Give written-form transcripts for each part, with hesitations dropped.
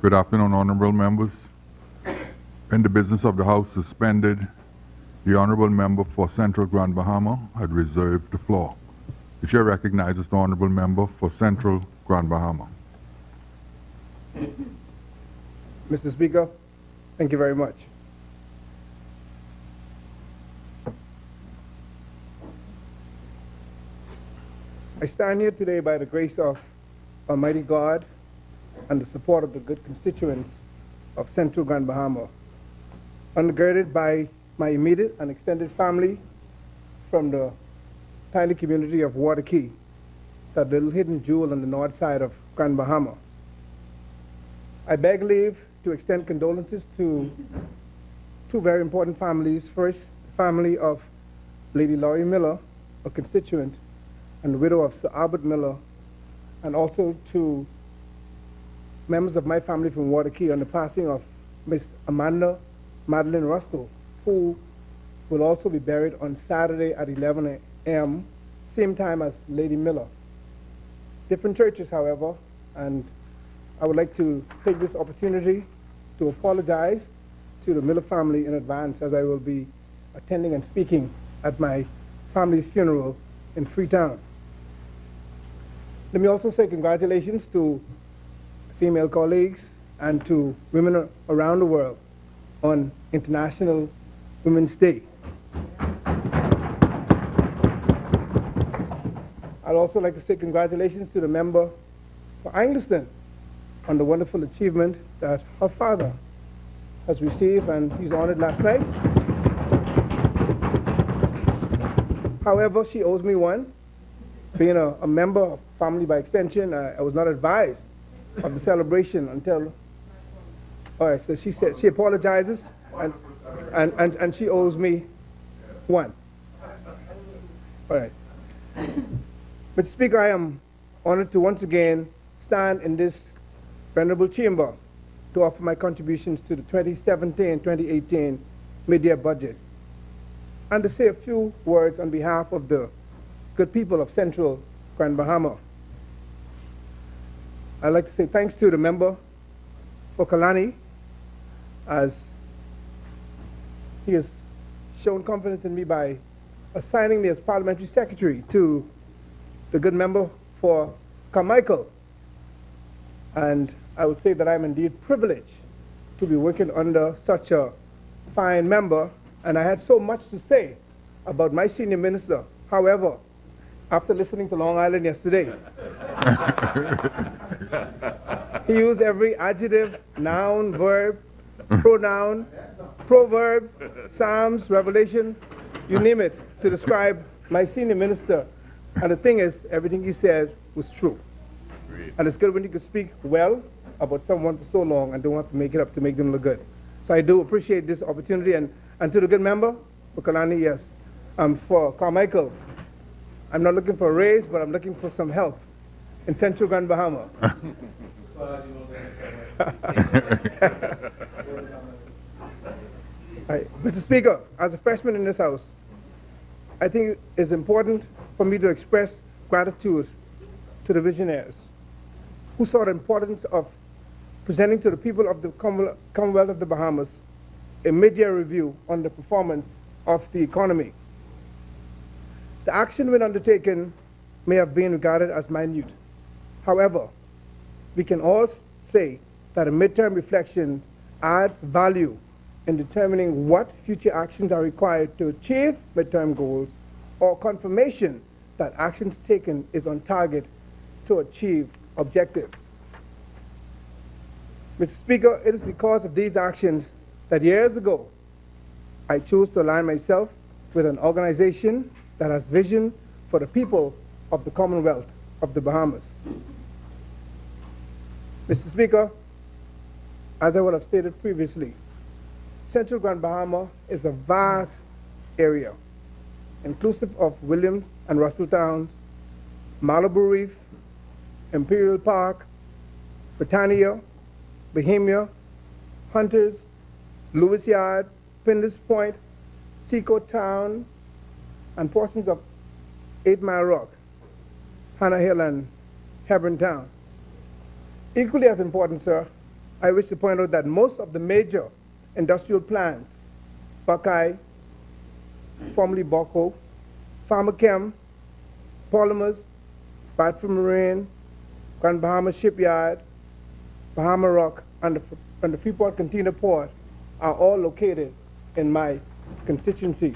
Good afternoon, honorable members. In the business of the House suspended, the honorable member for Central Grand Bahama had reserved the floor. The chair recognizes the honorable member for Central Grand Bahama. Mr. Speaker, thank you very much. I stand here today by the grace of Almighty God and the support of the good constituents of Central Grand Bahama, undergirded by my immediate and extended family from the tiny community of Waterkey, that little hidden jewel on the north side of Grand Bahama. I beg leave to extend condolences to two very important families. First, the family of Lady Laurie Miller, a constituent, and the widow of Sir Albert Miller, and also to members of my family from Waterkey on the passing of Miss Amanda Madeline Russell, who will also be buried on Saturday at 11 a.m., same time as Lady Miller. Different churches, however, and I would like to take this opportunity to apologize to the Miller family in advance, as I will be attending and speaking at my family's funeral in Freetown. Let me also say congratulations to female colleagues and to women around the world on International Women's Day. I'd also like to say congratulations to the member for Angliston on the wonderful achievement that her father has received, and he's honored last night. However, she owes me one. Being a member of family by extension, I was not advised of the celebration until, all right, so she said she apologizes and she owes me one. All right. Mr. Speaker, I am honored to once again stand in this venerable chamber to offer my contributions to the 2017-2018 mid-year budget and to say a few words on behalf of the good people of Central Grand Bahama. I'd like to say thanks to the member for Kalani, as he has shown confidence in me by assigning me as parliamentary secretary to the good member for Carmichael. And I would say that I'm indeed privileged to be working under such a fine member, and I had so much to say about my senior minister. However, after listening to Long Island yesterday, he used every adjective, noun, verb, pronoun, proverb, Psalms, Revelation, you name it, to describe my senior minister. And the thing is, everything he said was true. And it's good when you can speak well about someone for so long and don't have to make it up to make them look good. So I do appreciate this opportunity. And to the good member, for Kalani, yes. For Carmichael, I'm not looking for a raise, but I'm looking for some help in Central Grand Bahama. Mr. Speaker, as a freshman in this House, I think it's important for me to express gratitude to the visionaries who saw the importance of presenting to the people of the Commonwealth of the Bahamas a mid-year review on the performance of the economy. The action when undertaken may have been regarded as minute. However, we can all say that a midterm reflection adds value in determining what future actions are required to achieve midterm goals, or confirmation that actions taken is on target to achieve objectives. Mr. Speaker, it is because of these actions that years ago I chose to align myself with an organization that has vision for the people of the Commonwealth of the Bahamas. Mr. Speaker, as I would have stated previously, Central Grand Bahama is a vast area, inclusive of Williams and Russell Towns, Malibu Reef, Imperial Park, Britannia, Bohemia, Hunters, Lewis Yard, Pindus Point, Seacoast Town, and portions of 8 Mile Rock, Hannah Hill, and Hebron Town. Equally as important, sir, I wish to point out that most of the major industrial plants, Buckeye, formerly Bocco, Pharmachem, Polymers, Bradford Marine, Grand Bahama Shipyard, Bahama Rock, and the Freeport Container Port are all located in my constituency.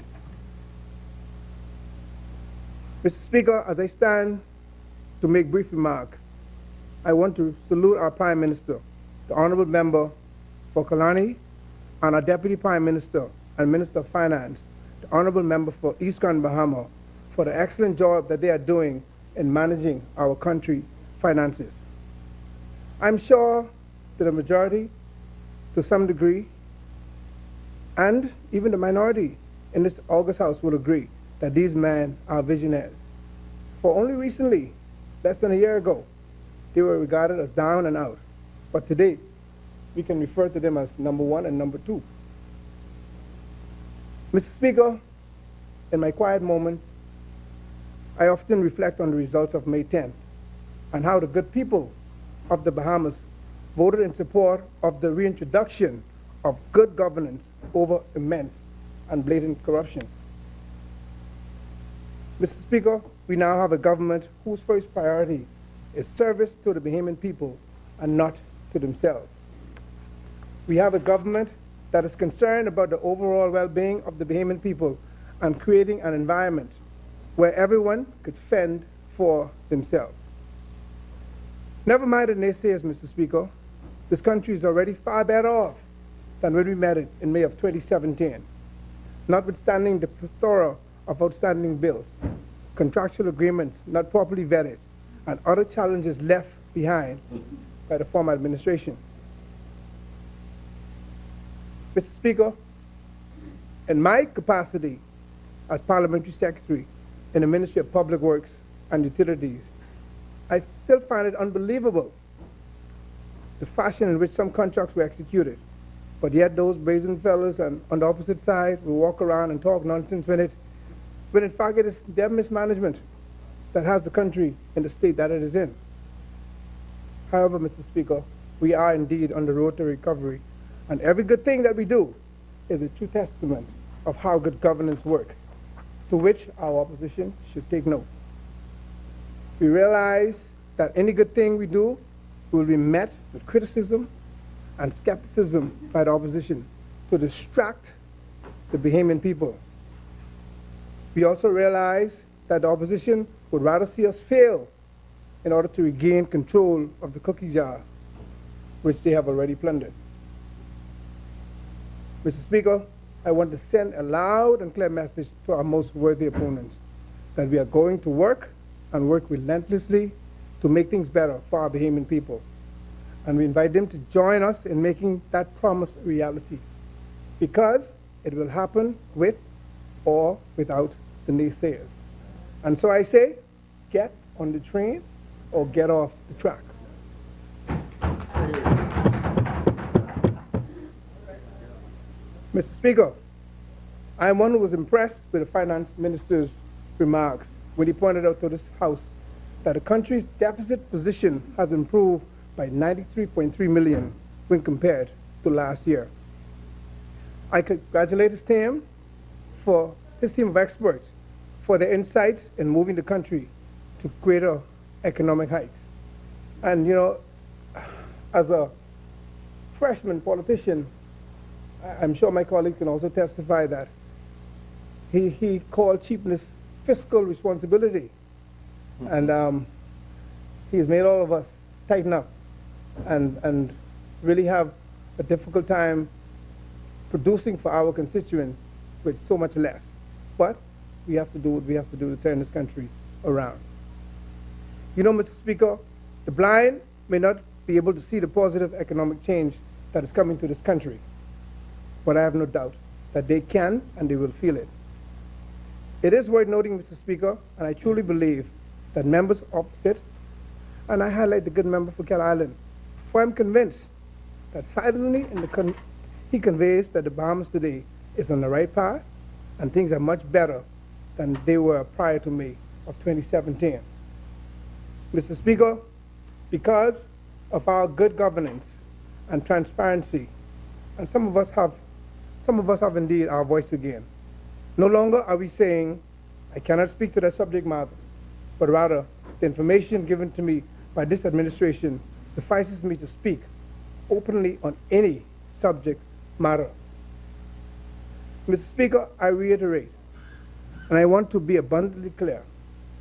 Mr. Speaker, as I stand to make brief remarks, I want to salute our Prime Minister, the Honorable Member for Kalani, and our Deputy Prime Minister and Minister of Finance, the Honorable Member for East Grand Bahama, for the excellent job that they are doing in managing our country finances. I'm sure that the majority, to some degree, and even the minority in this August House will agree that these men are visionaries. For only recently, less than a year ago, they were regarded as down and out. But today, we can refer to them as number one and number two. Mr. Speaker, in my quiet moments, I often reflect on the results of May 10th and how the good people of the Bahamas voted in support of the reintroduction of good governance over immense and blatant corruption. Mr. Speaker, we now have a government whose first priority is service to the Bahamian people and not to themselves. We have a government that is concerned about the overall well-being of the Bahamian people and creating an environment where everyone could fend for themselves. Never mind the naysayers, Mr. Speaker. This country is already far better off than when we met it in May of 2017, notwithstanding the plethora of outstanding bills, contractual agreements not properly vetted, and other challenges left behind by the former administration. Mr. Speaker, in my capacity as Parliamentary Secretary in the Ministry of Public Works and Utilities, I still find it unbelievable the fashion in which some contracts were executed, but yet those brazen fellas on the opposite side will walk around and talk nonsense when in fact it is their mismanagement that has the country in the state that it is in. However, Mr. Speaker, we are indeed on the road to recovery, and every good thing that we do is a true testament of how good governance works, to which our opposition should take note. We realize that any good thing we do will be met with criticism and skepticism by the opposition to distract the Bahamian people. We also realize that the opposition would rather see us fail in order to regain control of the cookie jar, which they have already plundered. Mr. Speaker, I want to send a loud and clear message to our most worthy opponents that we are going to work and work relentlessly to make things better for our Bahamian people. And we invite them to join us in making that promise a reality, because it will happen with or without the naysayers. And so I say, get on the train or get off the track. Mr. Speaker, I am one who was impressed with the Finance Minister's remarks when he pointed out to this House that the country's deficit position has improved by 93.3 million when compared to last year. I congratulate his team of experts for their insights in moving the country to greater economic heights. And you know, as a freshman politician, I'm sure my colleagues can also testify that he called cheapness fiscal responsibility. And he has made all of us tighten up and really have a difficult time producing for our constituents with so much less. But we have to do what we have to do to turn this country around. You know, Mr. Speaker, the blind may not be able to see the positive economic change that is coming to this country, but I have no doubt that they can and they will feel it. It is worth noting, Mr. Speaker, and I truly believe that members opposite, and I highlight the good member for Cat Island, for I'm convinced that silently he conveys that the Bahamas today is on the right path and things are much better than they were prior to May of 2017. Mr. Speaker, because of our good governance and transparency. And some of us have indeed our voice again. No longer are we saying, I cannot speak to that subject matter, but rather the information given to me by this administration suffices me to speak openly on any subject matter. Mr. Speaker, I reiterate, and I want to be abundantly clear,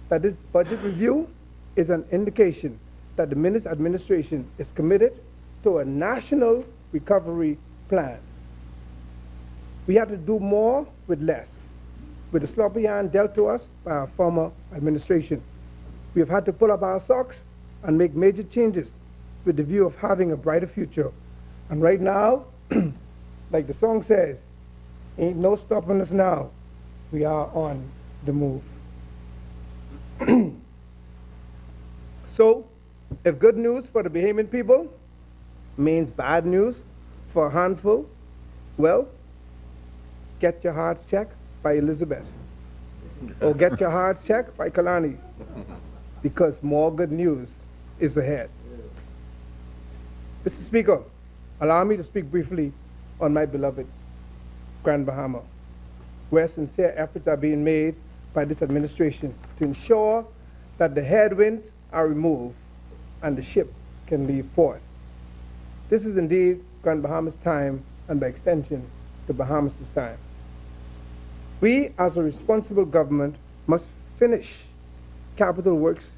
that this budget review is an indication that the Minister administration is committed to a national recovery plan. We had to do more with less. With the sloppy hand dealt to us by our former administration, we have had to pull up our socks and make major changes with the view of having a brighter future. And right now, like the song says, ain't no stopping us now. We are on the move. So, if good news for the Bahamian people means bad news for a handful, well, get your hearts checked by Elizabeth. Or get your hearts checked by Kalani. Because more good news is ahead. Mr. Speaker, allow me to speak briefly on my beloved Grand Bahama, where sincere efforts are being made by this administration to ensure that the headwinds are removed and the ship can leave port. This is indeed Grand Bahama's time, and by extension, the Bahamas' time. We, as a responsible government, must finish capital works,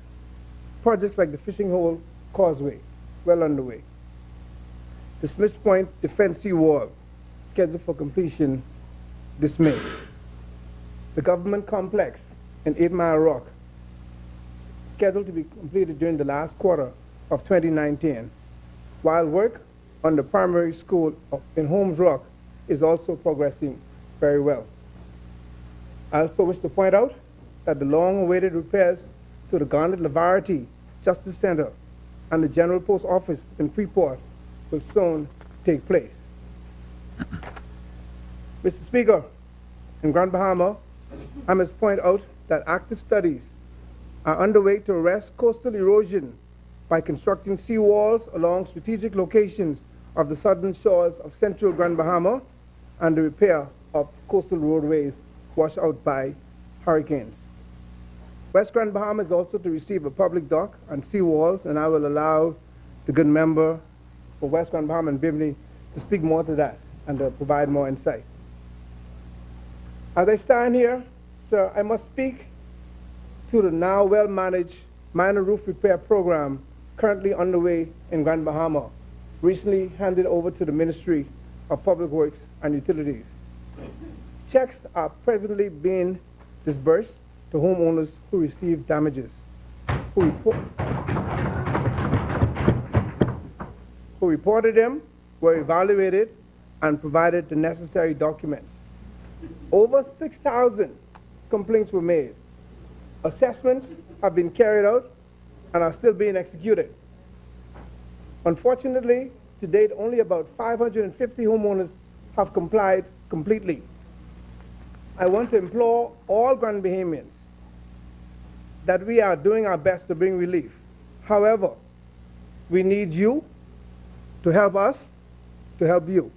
projects like the Fishing Hole Causeway, well underway. The Smiths Point Defense Seawall, scheduled for completion this May. The government complex in 8 Mile Rock, scheduled to be completed during the last quarter of 2019, while work on the primary school in Holmes Rock is also progressing very well. I also wish to point out that the long-awaited repairs to the Garnet-Lavarity Justice Center and the General Post Office in Freeport will soon take place. Mr. Speaker, in Grand Bahama, I must point out that active studies are underway to arrest coastal erosion by constructing seawalls along strategic locations of the southern shores of central Grand Bahama and the repair of coastal roadways washed out by hurricanes. West Grand Bahama is also to receive a public dock and seawalls, and I will allow the good member for West Grand Bahama and Bimini to speak more to that and to provide more insight. As I stand here, sir, I must speak to the now well-managed minor roof repair program currently underway in Grand Bahama, recently handed over to the Ministry of Public Works and Utilities. Checks are presently being disbursed to homeowners who received damages, who reported them, were evaluated, and provided the necessary documents. Over 6,000 complaints were made. Assessments have been carried out and are still being executed. Unfortunately, to date, only about 550 homeowners have complied completely. I want to implore all Grand Bahamians that we are doing our best to bring relief. However, we need you to help us to help you.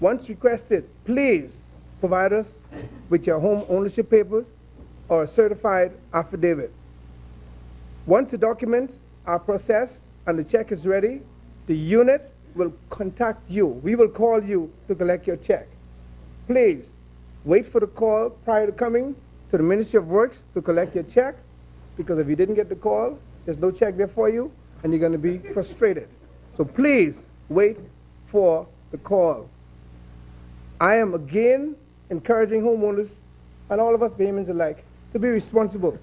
Once requested, please provide us with your home ownership papers or a certified affidavit. Once the documents are processed and the check is ready, the unit will contact you. We will call you to collect your check. Please wait for the call prior to coming to the Ministry of Works to collect your check, because if you didn't get the call, there's no check there for you, and you're going to be frustrated. So please wait for the call. I am again encouraging homeowners and all of us Bahamians alike to be responsible.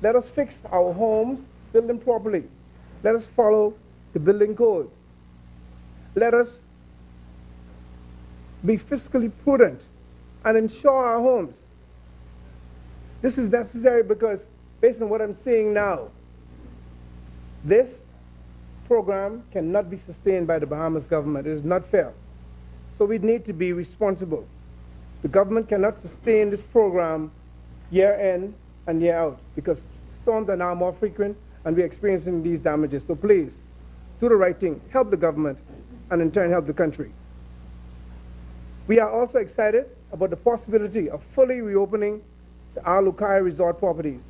Let us fix our homes, build them properly. Let us follow the building code. Let us be fiscally prudent and insure our homes. This is necessary because, based on what I'm seeing now, this program cannot be sustained by the Bahamas government. It is not fair. So we need to be responsible. The government cannot sustain this program year in and year out because storms are now more frequent and we're experiencing these damages. So please, do the right thing, help the government, and in turn help the country. We are also excited about the possibility of fully reopening the Al-Ukai resort properties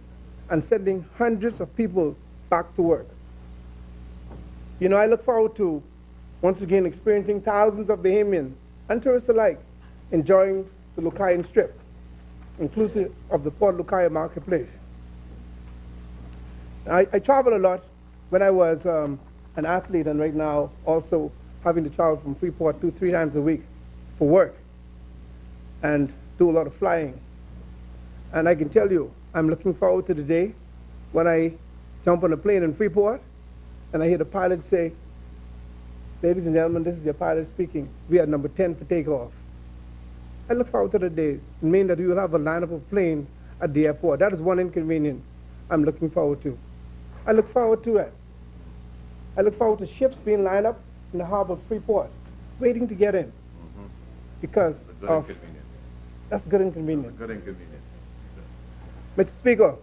and sending hundreds of people back to work. You know, I look forward to, once again, experiencing thousands of Bahamians and tourists alike enjoying the Lucayan Strip, inclusive of the Port Lucaya Marketplace. I travel a lot when I was an athlete, and right now also having to travel from Freeport 2-3 times a week for work and do a lot of flying. And I can tell you, I'm looking forward to the day when I jump on a plane in Freeport and I hear the pilot say, "Ladies and gentlemen, this is your pilot speaking. We are number 10 for takeoff." I look forward to the day. It means that we will have a lineup of planes at the airport. That is one inconvenience I'm looking forward to. I look forward to it. I look forward to ships being lined up in the harbor of Freeport, waiting to get in. Because of, that's good inconvenience. Good inconvenience. Mr. Speaker,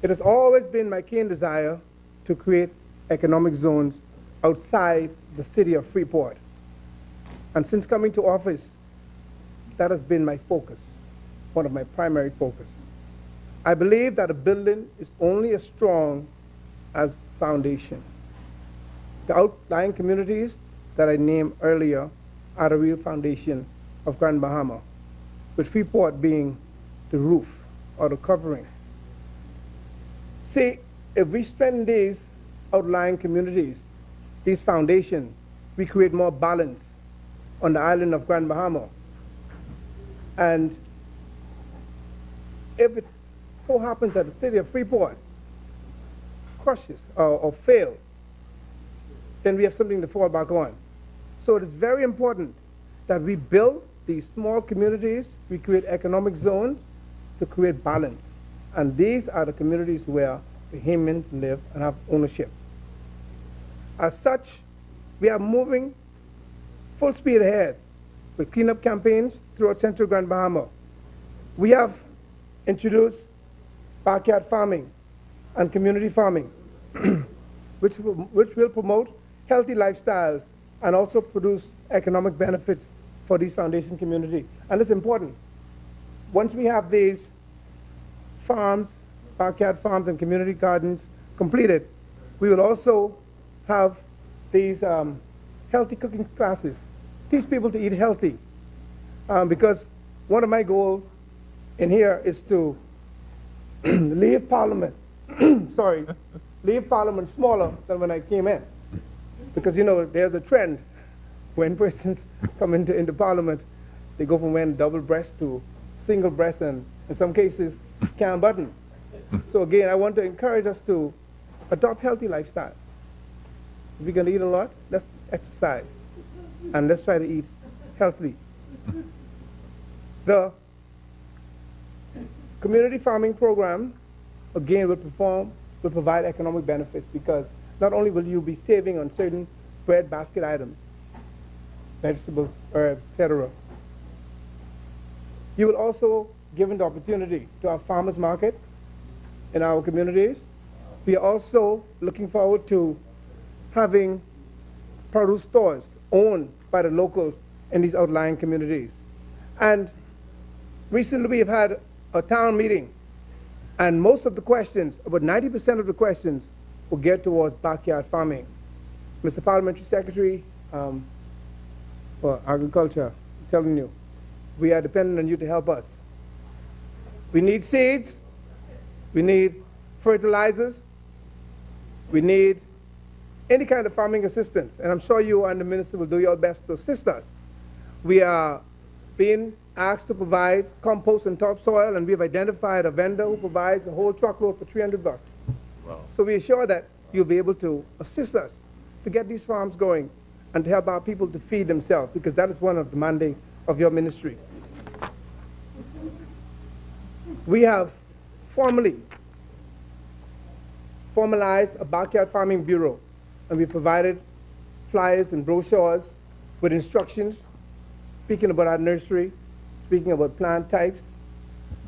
it has always been my keen desire to create economic zones outside the city of Freeport. And since coming to office, that has been my focus, one of my primary focus. I believe that a building is only as strong as foundation. The outlying communities that I named earlier are the real foundation of Grand Bahama, with Freeport being the roof or the covering. See, if we strengthen these outlying communities, these foundations, we create more balance on the island of Grand Bahama. And if it so happens that the city of Freeport crushes or fails, then we have something to fall back on. So it is very important that we build these small communities, we create economic zones to create balance. And these are the communities where Bahamians live and have ownership. As such, we are moving full speed ahead with cleanup campaigns throughout central Grand Bahama. We have introduced backyard farming and community farming, which will promote healthy lifestyles and also produce economic benefits for these foundation communities. And it's important. Once we have these farms, backyard farms and community gardens completed, we will also have these healthy cooking classes, teach people to eat healthy. Because one of my goals in here is to leave Parliament, leave Parliament smaller than when I came in. Because, you know, there's a trend when persons come into Parliament, they go from wearing double breast to single breast and in some cases can't button. So again, I want to encourage us to adopt healthy lifestyles. If we're going to eat a lot, let's exercise and let's try to eat healthily. The community farming program, again, will provide economic benefits because not only will you be saving on certain bread basket items, vegetables, herbs, etc., you will also given the opportunity to have farmers market in our communities. We are also looking forward to having produce stores owned by the locals in these outlying communities. And recently we have had a town meeting, and most of the questions, about 90% of the questions, will get towards backyard farming. Mr. Parliamentary Secretary for Agriculture, I'm telling you, we are dependent on you to help us. We need seeds, we need fertilizers, we need any kind of farming assistance, and I'm sure you and the minister will do your best to assist us. We are being asked to provide compost and topsoil, and we've identified a vendor who provides a whole truckload for $300. Wow. So we are sure that you'll be able to assist us to get these farms going and to help our people to feed themselves, because that is one of the mandates of your ministry. We have formalized a backyard farming bureau, and we provided flyers and brochures with instructions, speaking about our nursery, speaking about plant types.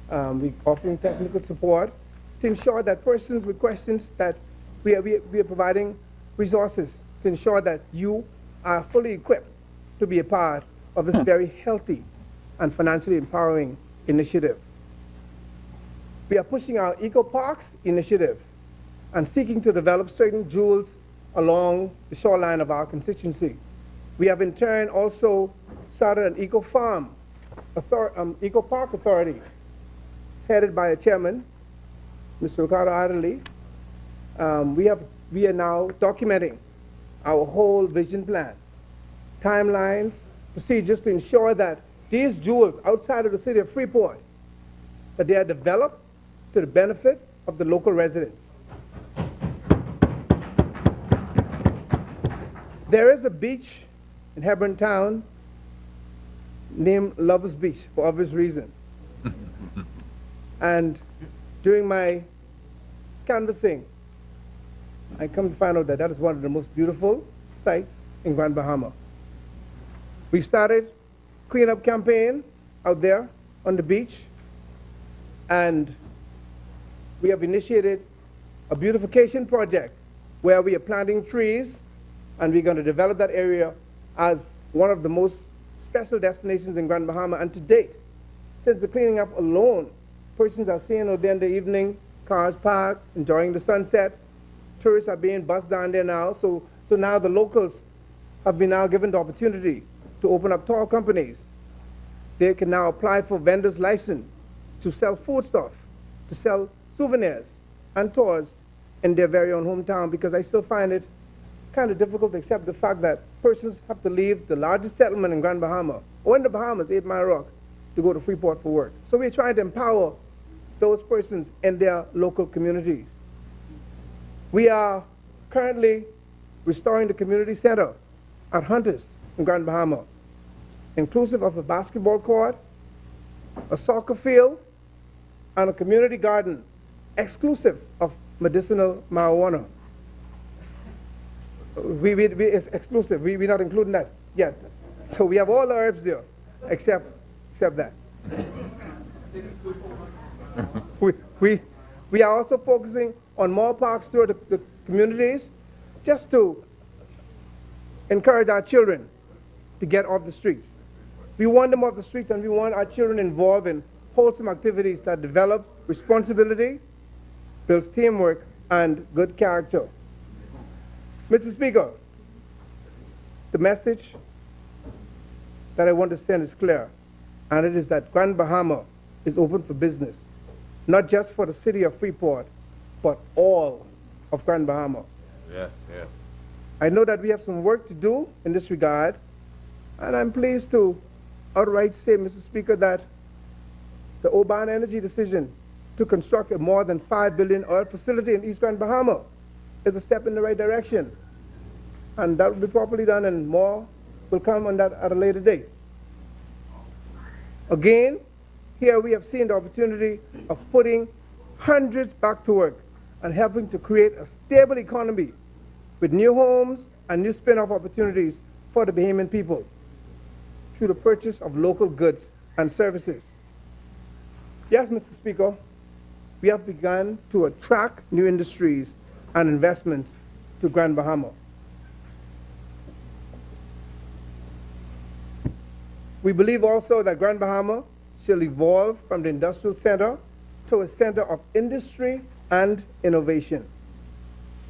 We're offering technical support to ensure that persons with questions that we are providing resources to ensure that you are fully equipped to be a part of this very healthy and financially empowering initiative. We are pushing our Eco Parks initiative and seeking to develop certain jewels along the shoreline of our constituency. We have in turn also started an Eco Farm, Eco Park Authority, headed by a chairman, Mr. Ricardo Adderley. We are now documenting our whole vision plan, timelines, procedures to ensure that these jewels outside of the city of Freeport, that they are developed to the benefit of the local residents. There is a beach in Hebron Town named Lovers Beach for obvious reason. And during my canvassing, I come to find out that that is one of the most beautiful sites in Grand Bahama. We started a cleanup campaign out there on the beach, and we have initiated a beautification project where we are planting trees, and we're going to develop that area as one of the most special destinations in Grand Bahama. And to date, since the cleaning up alone, persons are seeing out there in the evening, cars parked, enjoying the sunset. Tourists are being bussed down there now. So now the locals have been now given the opportunity to open up tour companies. They can now apply for vendor's license to sell foodstuff, to sell souvenirs and tours in their very own hometown, because I still find it kind of difficult to accept the fact that persons have to leave the largest settlement in Grand Bahama, or in the Bahamas, 8 Mile Rock, to go to Freeport for work. So we're trying to empower those persons in their local communities. We are currently restoring the community center at Hunters in Grand Bahama, inclusive of a basketball court, a soccer field, and a community garden exclusive of medicinal marijuana. It's exclusive. We're not including that yet. So we have all the herbs there, except that. We are also focusing on more parks throughout the communities, just to encourage our children to get off the streets. We want them off the streets, and we want our children involved in wholesome activities that develop responsibility, builds teamwork, and good character. Mr. Speaker, the message that I want to send is clear, and it is that Grand Bahama is open for business, not just for the city of Freeport, but all of Grand Bahama. Yes, yes. I know that we have some work to do in this regard, and I'm pleased to outright say, Mr. Speaker, that the Oban Energy decision to construct a more than $5 billion oil facility in East Grand Bahama is a step in the right direction. And that will be properly done, and more will come on that at a later date. Again, here we have seen the opportunity of putting hundreds back to work and helping to create a stable economy with new homes and new spin-off opportunities for the Bahamian people through the purchase of local goods and services. Yes, Mr. Speaker, we have begun to attract new industries and investment to Grand Bahama. We believe also that Grand Bahama shall evolve from the industrial center to a center of industry and innovation.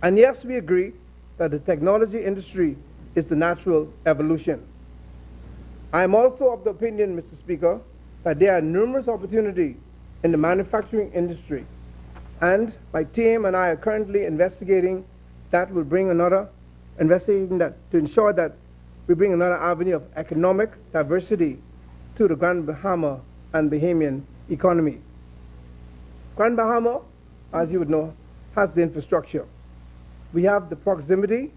And yes, we agree that the technology industry is the natural evolution. I am also of the opinion, Mr. Speaker, that there are numerous opportunities in the manufacturing industry, and my team and I are currently investigating that will bring another, investigating that to ensure that we bring another avenue of economic diversity to the Grand Bahama and Bahamian economy. Grand Bahama, as you would know, has the infrastructure. We have the proximity,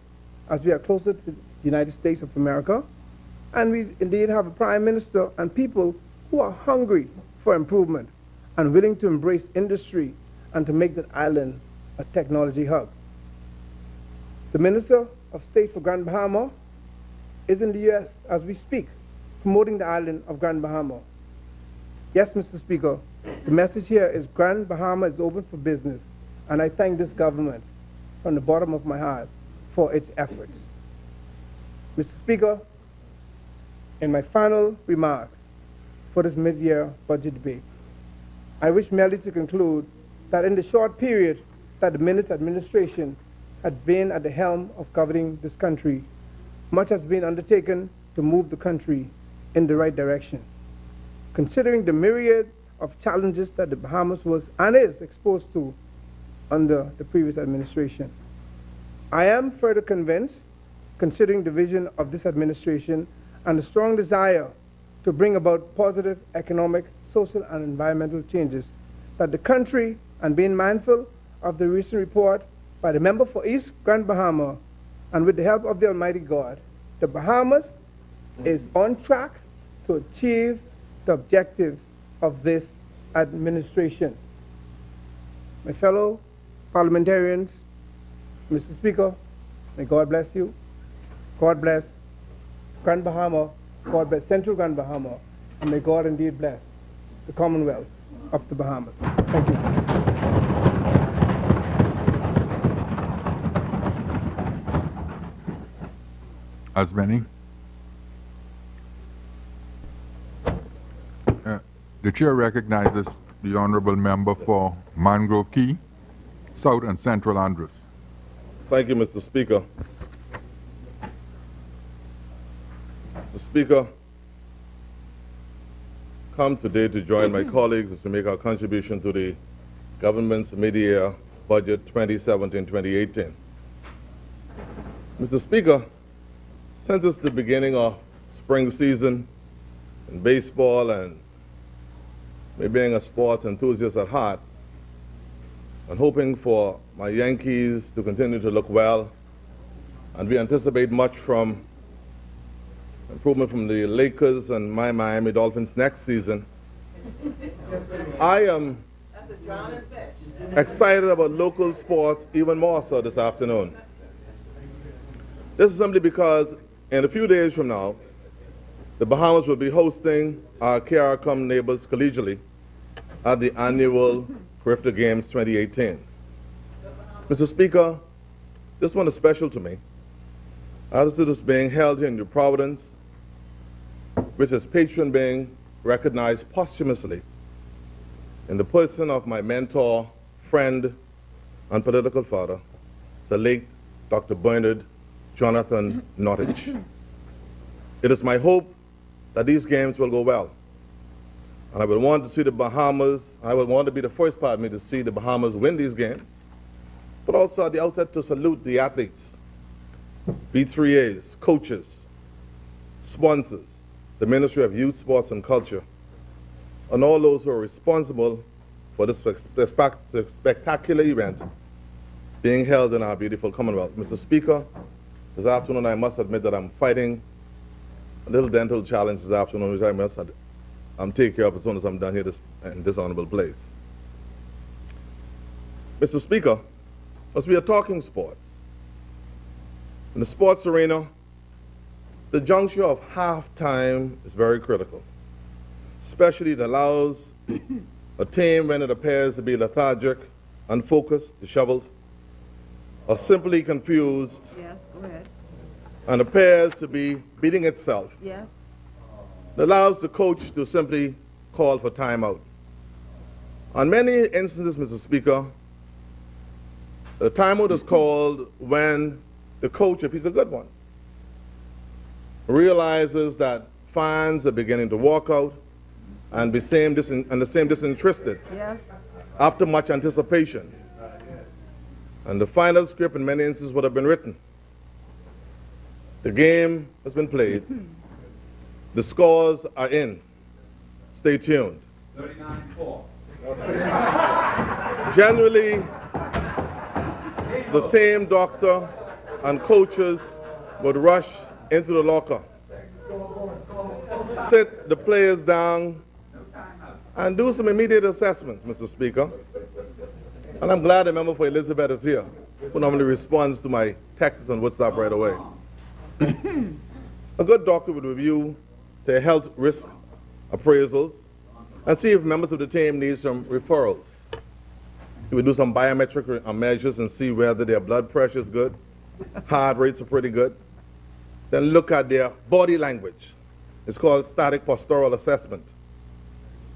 as we are closer to the United States of America, and we indeed have a prime minister and people who are hungry for improvement and willing to embrace industry and to make that island a technology hub. The Minister of State for Grand Bahama is in the U.S. as we speak, promoting the island of Grand Bahama. Yes, Mr. Speaker, the message here is Grand Bahama is open for business, and I thank this government from the bottom of my heart for its efforts. Mr. Speaker, in my final remarks for this mid-year budget debate, I wish merely to conclude that in the short period that the Minutes administration had been at the helm of governing this country, much has been undertaken to move the country in the right direction. Considering the myriad of challenges that the Bahamas was and is exposed to under the previous administration, I am further convinced, considering the vision of this administration and the strong desire to bring about positive economic, social, and environmental changes, that the country, and being mindful of the recent report by the member for East Grand Bahama, and with the help of the Almighty God, the Bahamas is on track to achieve the objectives of this administration. My fellow parliamentarians, Mr. Speaker, may God bless you. God bless Grand Bahama, God bless Central Grand Bahama, and may God indeed bless the Commonwealth of the Bahamas. Thank you. As many. The chair recognizes the honorable member for Mangrove Key, South and Central Andros. Thank you, Mr. Speaker. Mr. Speaker, come today to join my colleagues as we make our contribution to the government's mid-year budget 2017-2018. Mr. Speaker, since it's the beginning of spring season in baseball, and me being a sports enthusiast at heart, and hoping for my Yankees to continue to look well, and we anticipate much from improvement from the Lakers and my Miami Dolphins next season, I am excited about local sports even more so this afternoon. This is simply because in a few days from now, the Bahamas will be hosting our KRCOM neighbors collegially at the annual Grifter Games 2018. Mr. Speaker, this one is special to me, as it is being held here in New Providence, with its patron being recognized posthumously in the person of my mentor, friend, and political father, the late Dr. Bernard Jonathan Nottage. It is my hope that these games will go well. And I would want to see the Bahamas, I would want to be the first part of me to see the Bahamas win these games, but also at the outset to salute the athletes, B3As, coaches, sponsors, the Ministry of Youth, Sports and Culture, and all those who are responsible for this spectacular event being held in our beautiful Commonwealth. Mr. Speaker, this afternoon I must admit that I'm fighting a little dental challenge this afternoon, which I must take care of as soon as I'm done here in this honorable place. Mr. Speaker, as we are talking sports, in the sports arena, the juncture of halftime is very critical. Especially it allows a team, when it appears to be lethargic, unfocused, disheveled, or simply confused, yes, go ahead, and appears to be beating itself, yes, it allows the coach to simply call for timeout. On many instances, Mr. Speaker, the timeout is called when the coach, if he's a good one, realizes that fans are beginning to walk out and the same disinterested, yes, after much anticipation. And the final script in many instances would have been written. The game has been played. The scores are in. Stay tuned. 39-4. Generally, the team doctor and coaches would rush into the locker, sit the players down, and do some immediate assessments, Mr. Speaker. And I'm glad the member for Elizabeth is here, who normally responds to my texts on WhatsApp right away. A good doctor would review their health risk appraisals and see if members of the team need some referrals. He would do some biometric measures and see whether their blood pressure is good, Heart rates are pretty good. Then look at their body language. It's called static postural assessment.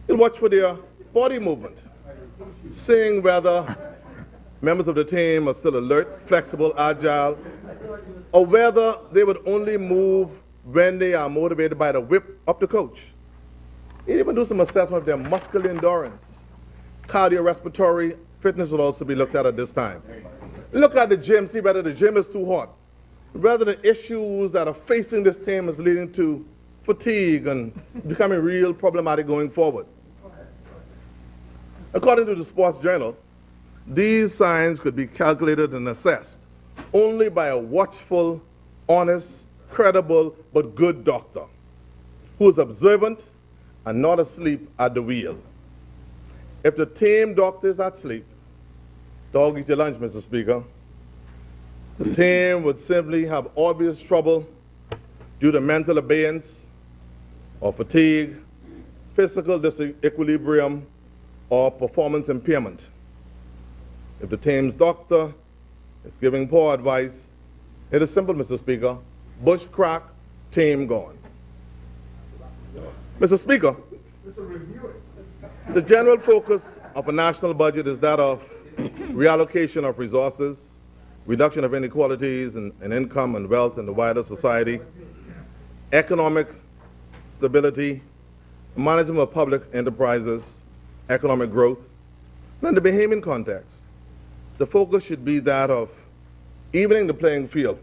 You'll watch for their body movement, seeing whether members of the team are still alert, flexible, agile, or whether they would only move when they are motivated by the whip up the coach. You even do some assessment of their muscular endurance. Cardiorespiratory fitness will also be looked at this time. Look at the gym, see whether the gym is too hot, whether the issues that are facing this team is leading to fatigue and becoming real problematic going forward. According to the Sports Journal, these signs could be calculated and assessed only by a watchful, honest, credible, but good doctor who is observant and not asleep at the wheel. If the team doctor is asleep, dog eat your lunch, Mr. Speaker. The team would simply have obvious trouble due to mental abeyance or fatigue, physical disequilibrium, or performance impairment. If the team's doctor is giving poor advice, it is simple, Mr. Speaker. Bush crack, team gone. Mr. Speaker, the general focus of a national budget is that of reallocation of resources, reduction of inequalities in income and wealth in the wider society, economic stability, management of public enterprises, economic growth. And in the Bahamian context, the focus should be that of evening the playing field.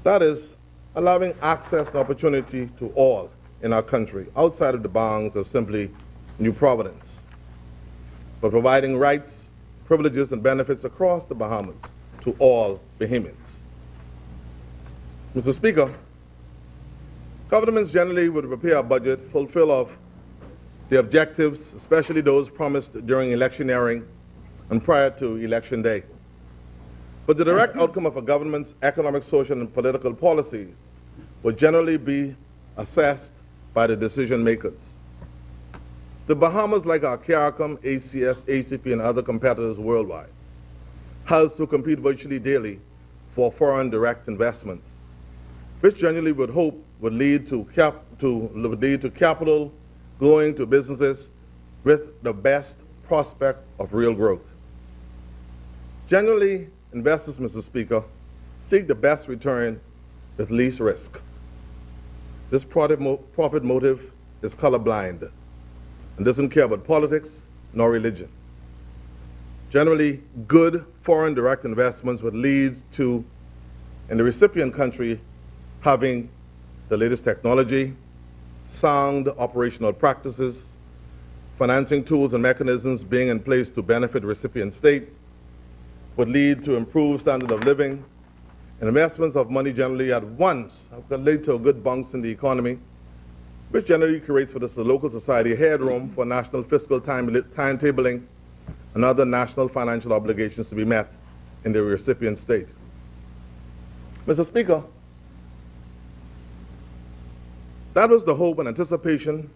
That is, allowing access and opportunity to all in our country, outside of the bounds of simply New Providence, but providing rights, privileges, and benefits across the Bahamas to all Bahamians. Mr. Speaker, governments generally would prepare a budget fulfill of the objectives, especially those promised during electioneering and prior to Election Day. But the direct outcome of a government's economic, social, and political policies would generally be assessed by the decision makers. The Bahamas, like our CARICOM, ACS, ACP, and other competitors worldwide, has to compete virtually daily for foreign direct investments, which generally would hope would lead to capital going to businesses with the best prospect of real growth. Generally, investors, Mr. Speaker, seek the best return with least risk. This profit motive is colorblind and doesn't care about politics nor religion. Generally, good foreign direct investments would lead to, in the recipient country, having the latest technology, sound operational practices, financing tools and mechanisms being in place to benefit the recipient state, would lead to improved standard of living, and investments of money generally at once have led to a good bounce in the economy, which generally creates for the local society headroom for national fiscal timetabling and other national financial obligations to be met in the recipient state. Mr. Speaker, that was the hope and anticipation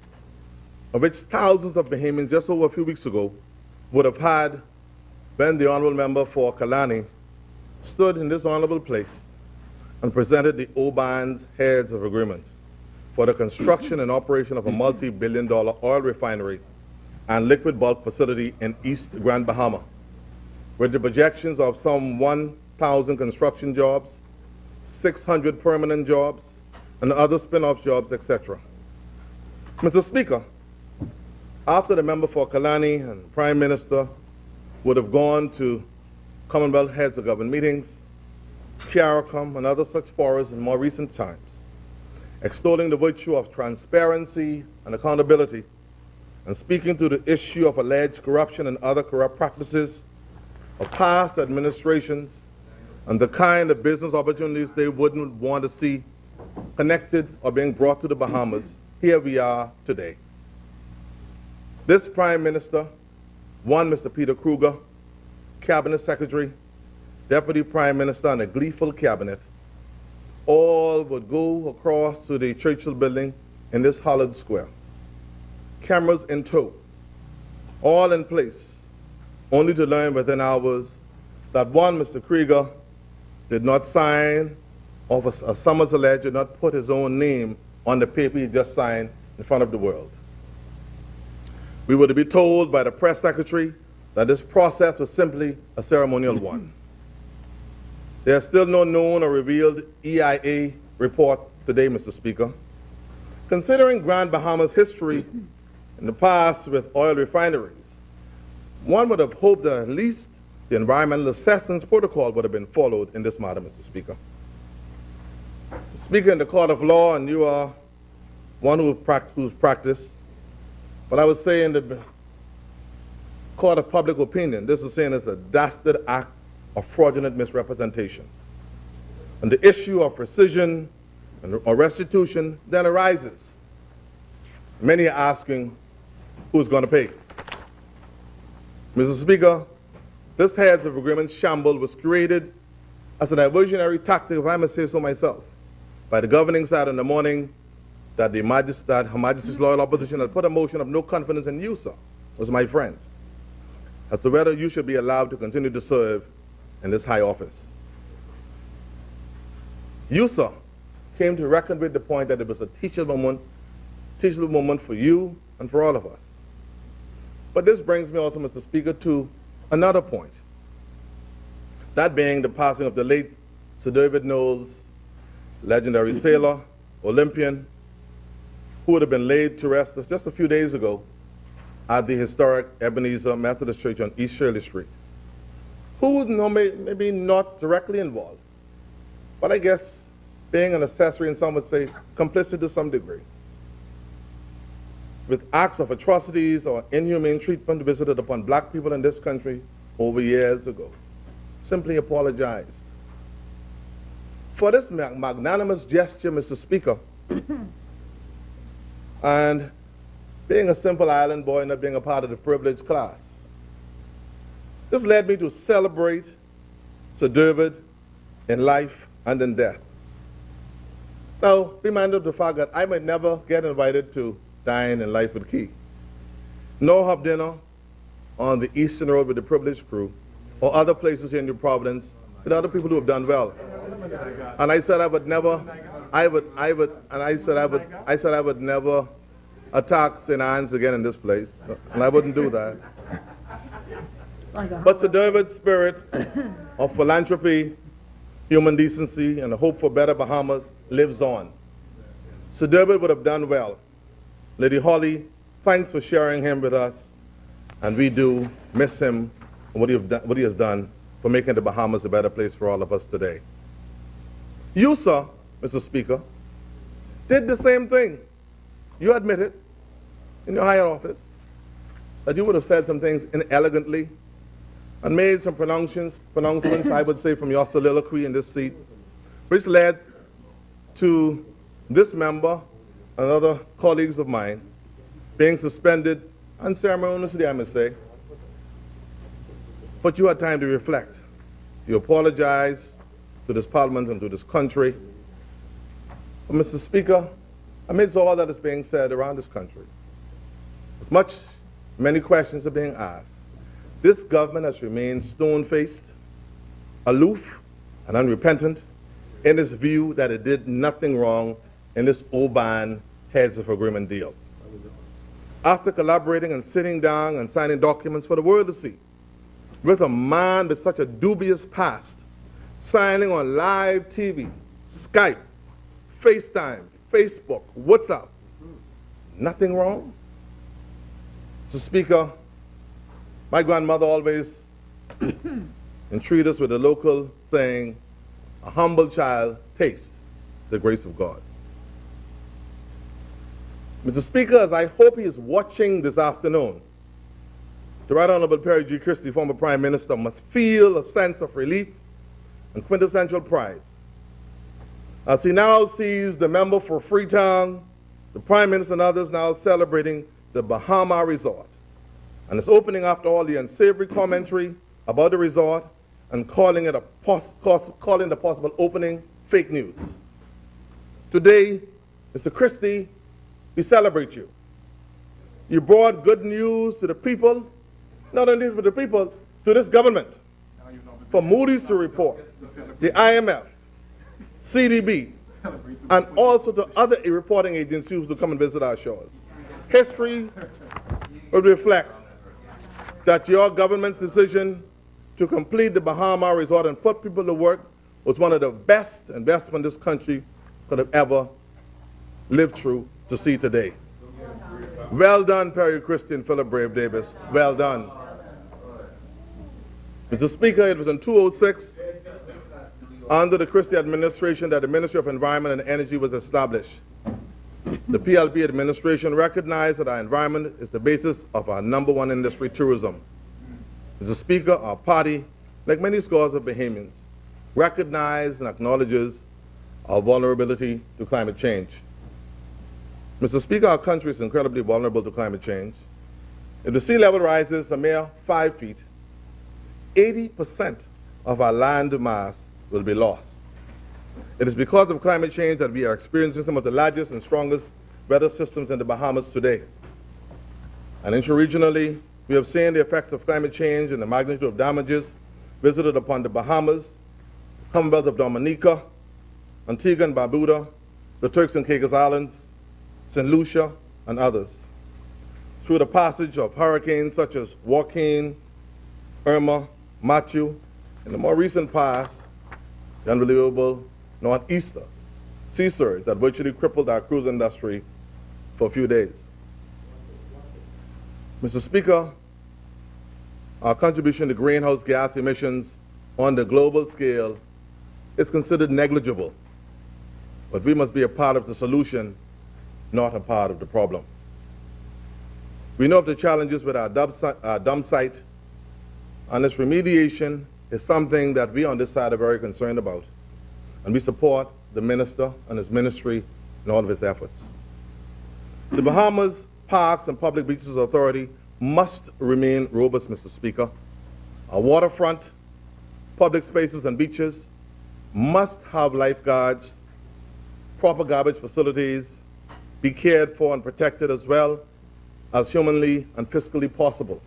of which thousands of Bahamians just over a few weeks ago would have had when the Honorable Member for Kalani stood in this honorable place and presented the OBAN's heads of agreement for the construction and operation of a multi-billion-dollar oil refinery and liquid bulk facility in East Grand Bahama, with the projections of some 1,000 construction jobs, 600 permanent jobs, and other spin-off jobs, etc. Mr. Speaker, after the member for Kalani and Prime Minister would have gone to Commonwealth heads of government meetings, CARICOM, and other such forums in more recent times, extolling the virtue of transparency and accountability, and speaking to the issue of alleged corruption and other corrupt practices of past administrations and the kind of business opportunities they wouldn't want to see connected or being brought to the Bahamas, here we are today. This Prime Minister, one Mr. Peter Kruger, Cabinet Secretary, Deputy Prime Minister, and a gleeful cabinet, all would go across to the Churchill building in this hallowed square. Cameras in tow, all in place, only to learn within hours that one Mr. Krieger did not sign, or a Summers alleged did not put his own name on the paper he just signed in front of the world. We were to be told by the press secretary that this process was simply a ceremonial one. There is still no known or revealed EIA report today, Mr. Speaker. Considering Grand Bahama's history in the past with oil refineries, one would have hoped that at least the environmental assessments protocol would have been followed in this matter, Mr. Speaker. Speaker in the court of law, and you are one who's practiced, but I would say in the court of public opinion, this is saying it's a dastard act of fraudulent misrepresentation. And the issue of rescission or restitution then arises. Many are asking, who's going to pay? Mr. Speaker, this heads of agreement shamble was created as a diversionary tactic, if I must say so myself, by the governing side in the morning that Her Majesty's loyal opposition had put a motion of no confidence in you, sir, as my friend, as to whether you should be allowed to continue to serve in this high office. You, sir, came to reckon with the point that it was a teachable moment for you and for all of us. But this brings me also, Mr. Speaker, to another point. That being the passing of the late Sir David Knowles, legendary sailor, Olympian, who would have been laid to rest just a few days ago at the historic Ebenezer Methodist Church on East Shirley Street, who was maybe not directly involved, but I guess being an accessory, and some would say complicit to some degree, with acts of atrocities or inhumane treatment visited upon black people in this country over years ago, simply apologized. For this magnanimous gesture, Mr. Speaker, and being a simple island boy, not being a part of the privileged class, this led me to celebrate Sir David in life and in death. Now, be mindful of the fact that I might never get invited to dine in Life with Key, nor have dinner on the Eastern Road with the privileged crew, or other places here in New Providence with other people who have done well. And I said I would never attack St. Anne's again in this place, and I wouldn't do that. But Sir David's spirit of philanthropy, human decency, and a hope for better Bahamas lives on. Sir David would have done well. Lady Holly, thanks for sharing him with us, and we do miss him and what he has done for making the Bahamas a better place for all of us today. You, sir, Mr. Speaker, did the same thing. You admitted in your higher office that you would have said some things inelegantly and made some pronouncements, I would say, from your soliloquy in this seat, which led to this member and other colleagues of mine being suspended unceremoniously, I must say. But you had time to reflect. You apologized to this Parliament and to this country. But, Mr. Speaker, amidst all that is being said around this country, many questions are being asked, this government has remained stone-faced, aloof, and unrepentant in its view that it did nothing wrong in this Oban heads of agreement deal. After collaborating and sitting down and signing documents for the world to see, with a man with such a dubious past, signing on live TV, Skype, FaceTime, Facebook, WhatsApp, nothing wrong? So, Speaker, my grandmother always entreated us with a local saying, a humble child tastes the grace of God. Mr. Speaker, as I hope he is watching this afternoon, the Right Honorable Perry G. Christie, former Prime Minister, must feel a sense of relief and quintessential pride as he now sees the member for Freetown, the Prime Minister, and others now celebrating the Bahama Resort. And it's opening after all the unsavory commentary about the resort and calling the possible opening fake news. Today, Mr. Christie, we celebrate you. You brought good news to the people, not only for the people, to this government. for Moody's to report, the IMF, CDB, and also to other reporting agencies to come and visit our shores. History will reflect that your government's decision to complete the Bahama resort and put people to work was one of the best investments this country could have ever lived through to see today. Well done, Perry Christian, Philip Brave Davis. Well done. Mr. Speaker, it was in 2006, under the Christie administration, that the Ministry of Environment and Energy was established. The PLP administration recognized that our environment is the basis of our #1 industry, tourism. Mr. Speaker, our party, like many scores of Bahamians, recognizes and acknowledges our vulnerability to climate change. Mr. Speaker, our country is incredibly vulnerable to climate change. If the sea level rises a mere 5 feet, 80% of our land mass will be lost. It is because of climate change that we are experiencing some of the largest and strongest weather systems in the Bahamas today. And interregionally, we have seen the effects of climate change and the magnitude of damages visited upon the Bahamas, Commonwealth of Dominica, Antigua and Barbuda, the Turks and Caicos Islands, St. Lucia, and others. Through the passage of hurricanes such as Joaquin, Irma, Matthew, in the more recent past, the unbelievable northeaster sea surge that virtually crippled our cruise industry for a few days. Mr. Speaker, our contribution to greenhouse gas emissions on the global scale is considered negligible, but we must be a part of the solution, not a part of the problem. We know of the challenges with our dump site, and its remediation is something that we on this side are very concerned about, and we support the minister and his ministry in all of his efforts. The Bahamas Parks and Public Beaches Authority must remain robust, Mr. Speaker. Our waterfront, public spaces and beaches must have lifeguards, proper garbage facilities, be cared for and protected as well as humanly and fiscally possible.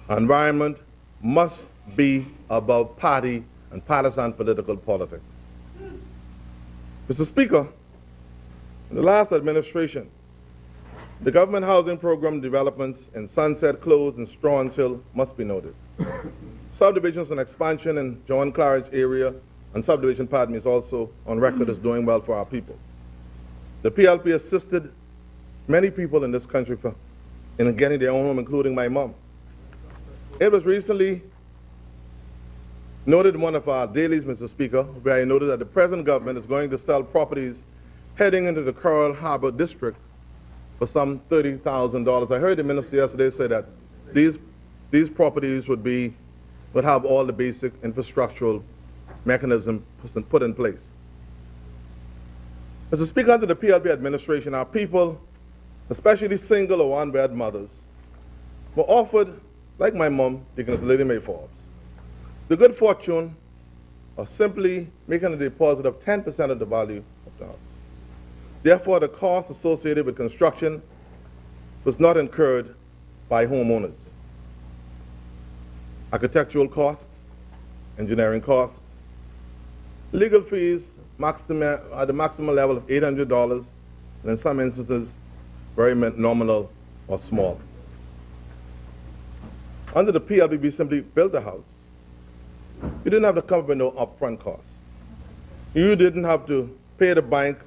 Our environment must be above party and partisan political politics. Mr. Speaker, in the last administration, the government housing program developments in Sunset Close and Straughns Hill must be noted. Subdivisions and expansion in John Claridge area and subdivision, pardon me, is also on record as doing well for our people. The PLP assisted many people in this country in getting their own home, including my mom. It was recently noted in one of our dailies, Mr. Speaker, where I noted that the present government is going to sell properties heading into the Coral Harbor district for some $30,000. I heard the minister yesterday say that these properties would have all the basic infrastructural mechanisms put in place. Mr. Speaker, under the PLP administration, our people, especially single or one-bed mothers, were offered, like my mom, Deaconess Lady Mae Forbes, the good fortune of simply making a deposit of 10% of the value of the house. Therefore, the cost associated with construction was not incurred by homeowners. Architectural costs, engineering costs, legal fees at the maximum level of $800, and in some instances, very nominal or small. Under the PLP, we simply built a house. You didn't have to come up with no upfront costs. You didn't have to pay the bank.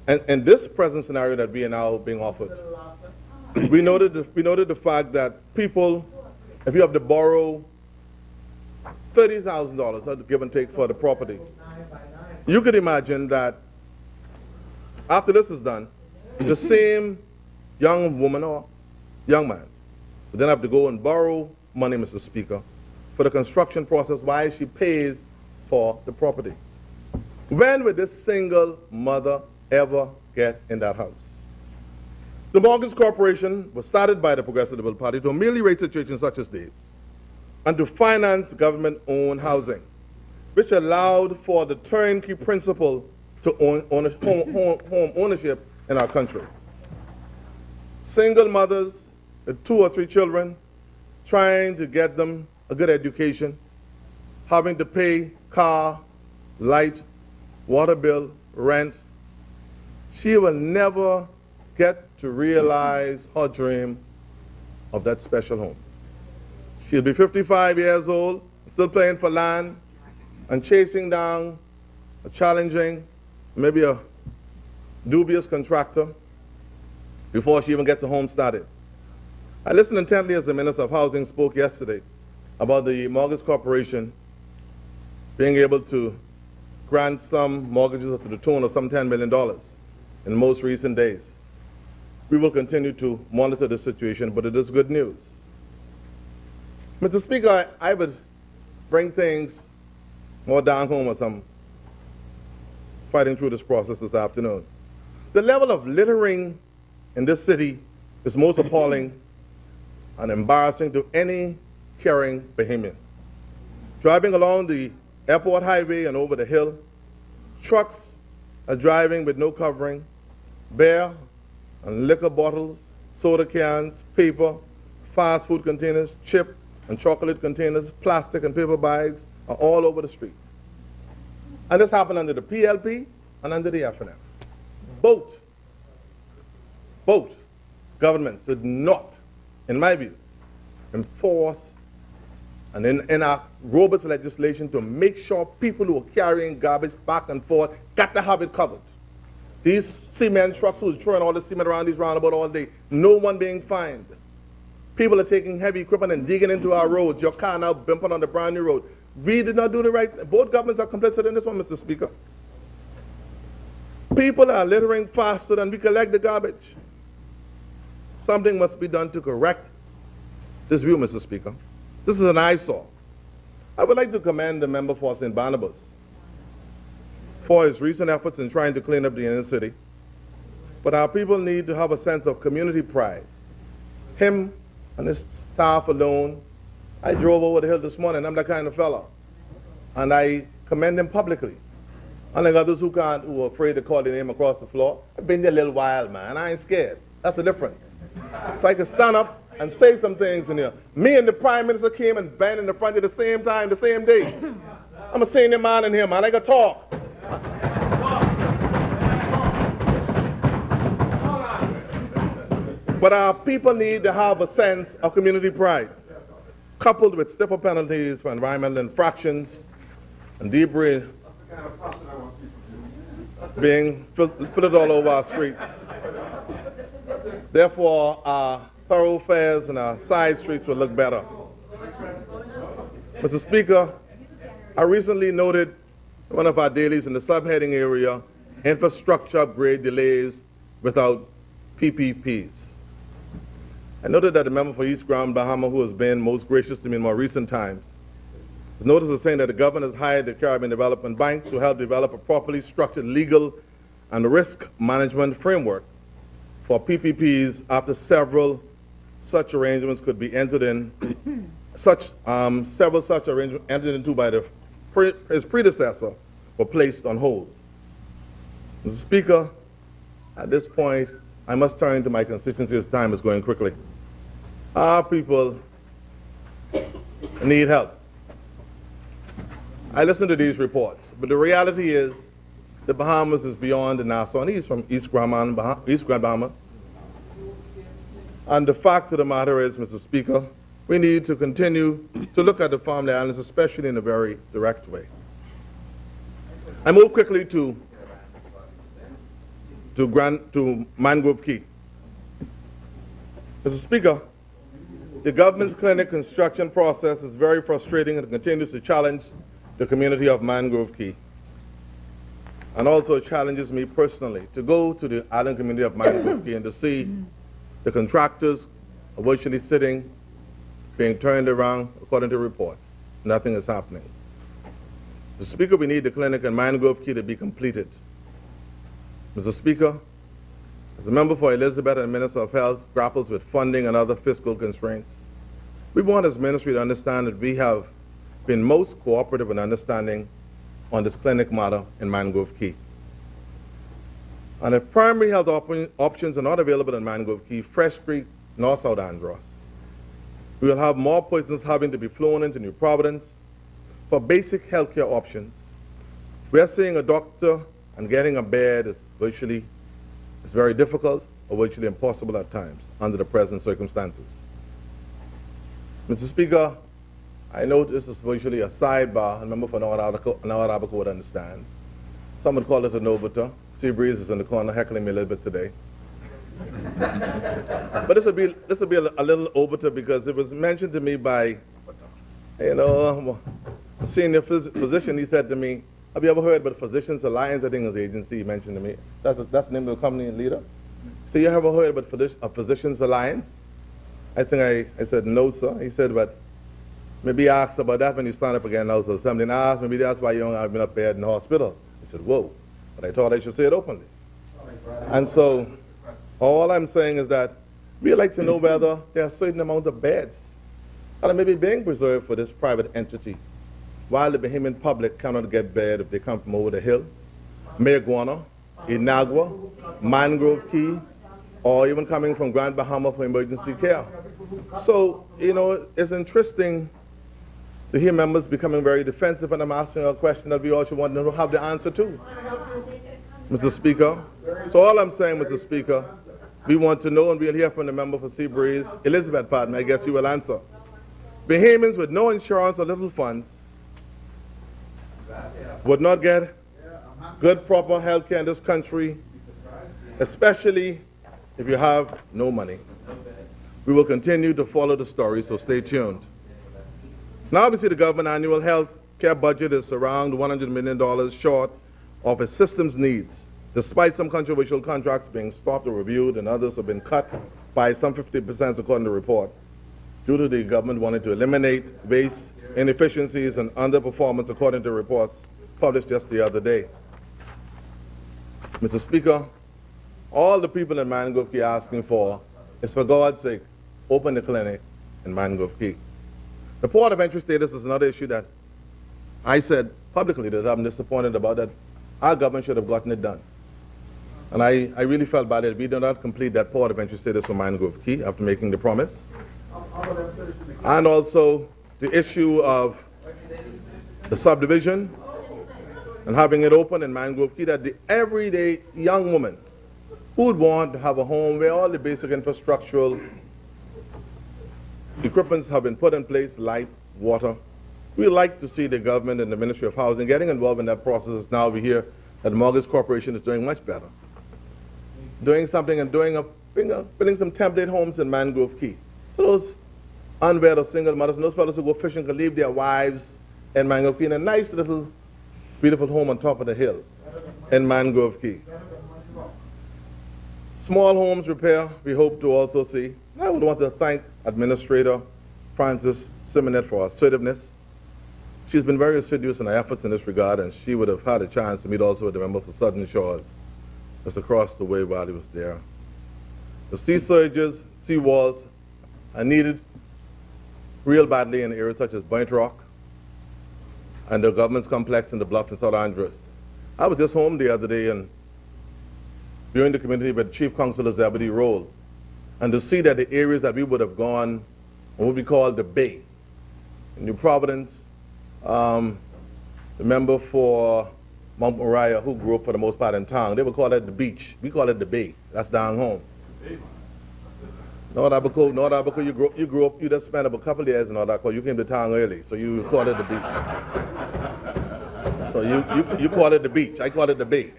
And in this present scenario that we are now being offered, we noted the fact that people, if you have to borrow $30,000 give and take for the property, you could imagine that after this is done, the same young woman or young man would then have to go and borrow money, Mr. Speaker, for the construction process while she pays for the property. When would this single mother ever get in that house? The Mortgage Corporation was started by the Progressive Liberal Party to ameliorate situations such as these and to finance government-owned housing, which allowed for the turnkey principle to home ownership in our country. Single mothers with 2 or 3 children, trying to get them a good education, having to pay car, light, water bill, rent, she will never get to realize her dream of that special home. She'll be 55 years old, still playing for land and chasing down a challenging, maybe a dubious contractor before she even gets a home started. I listened intently as the Minister of Housing spoke yesterday about the Mortgage Corporation being able to grant some mortgages to the tune of some $10 million in the most recent days. We will continue to monitor the situation, but it is good news. Mr. Speaker, I would bring things more down home as I'm fighting through this process this afternoon. The level of littering in this city is most appalling and embarrassing to any caring Bahamian. Driving along the airport highway and over the hill, trucks are driving with no covering, beer and liquor bottles, soda cans, paper, fast food containers, chip and chocolate containers, plastic and paper bags are all over the streets. And this happened under the PLP and under the FNF. Both governments did not, in my view, enforce and enact robust legislation to make sure people who are carrying garbage back and forth got to have it covered. These cement trucks who are throwing all the cement around these roundabouts all day, no one being fined. People are taking heavy equipment and digging into our roads. Your car now bumping on the brand new road. We did not do the right thing. Both governments are complicit in this one, Mr. Speaker. People are littering faster than we collect the garbage. Something must be done to correct this view, Mr. Speaker. This is an eyesore. I would like to commend the member for St. Barnabas for his recent efforts in trying to clean up the inner city. But our people need to have a sense of community pride. Him and his staff alone, I drove over the hill this morning. I'm that kind of fellow. And I commend him publicly. Unlike others who are afraid to call their name across the floor, I've been there a little while, man. I ain't scared. That's the difference. So I can stand up and say some things in here. Me and the Prime Minister came and banged in the front at the same time, the same day. I'm a senior man in here, man. I can talk. But our people need to have a sense of community pride, coupled with stiffer penalties for environmental infractions and debris being filtered all over our streets. Therefore, our thoroughfares and our side streets will look better. Mr. Speaker, I recently noted one of our dailies in the subheading area, infrastructure upgrade delays without PPPs. I noted that the member for East Grand Bahama, who has been most gracious to me in more recent times, has noticed as saying that the government has hired the Caribbean Development Bank to help develop a properly structured legal and risk management framework for PPPs after several such arrangements could be entered in, several such arrangements entered into by his predecessor were placed on hold. Mr. Speaker, at this point, I must turn to my constituency as time is going quickly. Our people need help. I listen to these reports, but the reality is the Bahamas is beyond the Nassau, and he's from East Grand Bahama. And the fact of the matter is, Mr. Speaker, we need to continue to look at the Family Islands, especially in a very direct way. I move quickly to Mangrove Key. Mr. Speaker, the government's clinic construction process is very frustrating and continues to challenge the community of Mangrove Key. And also challenges me personally to go to the island community of Mangrove Key and to see the contractors are virtually sitting, being turned around according to reports. Nothing is happening. Mr. Speaker, we need the clinic in Mangrove Key to be completed. Mr. Speaker, as a member for Elizabeth and Minister of Health grapples with funding and other fiscal constraints, we want as ministry to understand that we have been most cooperative and understanding on this clinic matter in Mangrove Key. And if primary health options are not available in Mangrove Key, Fresh Creek, nor South Andros, we will have more persons having to be flown into New Providence for basic healthcare options. We are seeing a doctor and getting a bed is very difficult or virtually impossible at times under the present circumstances. Mr. Speaker, I know this is virtually a sidebar. A member for North Abaco would understand. Some would call it an obiter. Seabreeze is in the corner heckling me a little bit today. But this will be a little obiter because it was mentioned to me by, a senior physician. He said to me, "Have you ever heard about Physicians Alliance?" I think it was the agency he mentioned to me. That's the name of the company and leader. So you ever heard about Physicians Alliance? I said, "No, sir." He said, "But maybe ask about that when you stand up again now." So something asked, maybe that's why you don't have been up there in the hospital. I said, "Whoa." But I thought I should say it openly. And so all I'm saying is that we'd like to know whether there are a certain amount of beds that are maybe being preserved for this private entity, while the Bahamian public cannot get bed if they come from over the hill, Mayaguana, Inagua, Mangrove Key, or even coming from Grand Bahama for emergency care. So, it's interesting to hear members becoming very defensive, and I'm asking a question that we all should want to have the answer to. Mr. Speaker, so all I'm saying, Mr. Speaker, we want to know, and we'll hear from the member for Seabreeze, Elizabeth, pardon me, I guess you will answer. Bahamians with no insurance or little funds would not get good, proper health care in this country, especially if you have no money. We will continue to follow the story, so stay tuned. Now, obviously, the government annual health care budget is around $100 million short of its system's needs, despite some controversial contracts being stopped or reviewed and others have been cut by some 50% according to the report, due to the government wanting to eliminate waste, inefficiencies, and underperformance according to reports published just the other day. Mr. Speaker, all the people in Mangrove Key are asking for is, for God's sake, open the clinic in Mangrove Key. The port of entry status is another issue that I said publicly that I'm disappointed about, that our government should have gotten it done. And I really felt bad that we did not complete that port of entry status for Mangrove Key after making the promise. And also the issue of the subdivision and having it open in Mangrove Key, that the everyday young woman who would want to have a home where all the basic infrastructural equipments have been put in place, light, water. We like to see the government and the Ministry of Housing getting involved in that process. Now we hear that the Mortgage Corporation is doing much better, doing something and building some template homes in Mangrove Key. So those unwed or single mothers and those fellows who go fishing can leave their wives in Mangrove Key in a nice little beautiful home on top of the hill in Mangrove Key. Small homes repair, we hope to also see. I would want to thank Administrator Frances Simonet for her assertiveness. She's been very assiduous in her efforts in this regard, and she would have had a chance to meet also with the member for Southern Shores just across the way while he was there. The sea surges, sea walls are needed real badly in areas such as Buoyant Rock and the government's complex in the Bluff in South Andros. I was just home the other day and viewing the community with Chief Councilor Zebedee Roll, and to see that the areas that we would have gone, what we call the Bay, in New Providence, the member for Mount Moriah, who grew up for the most part in town, they would call it the beach. We call it the Bay. That's down home. North Abaco, you grew up, you just spent about a couple of years in North Abaco. You came to town early, so you call it the beach. So you call it the beach. I call it the Bay.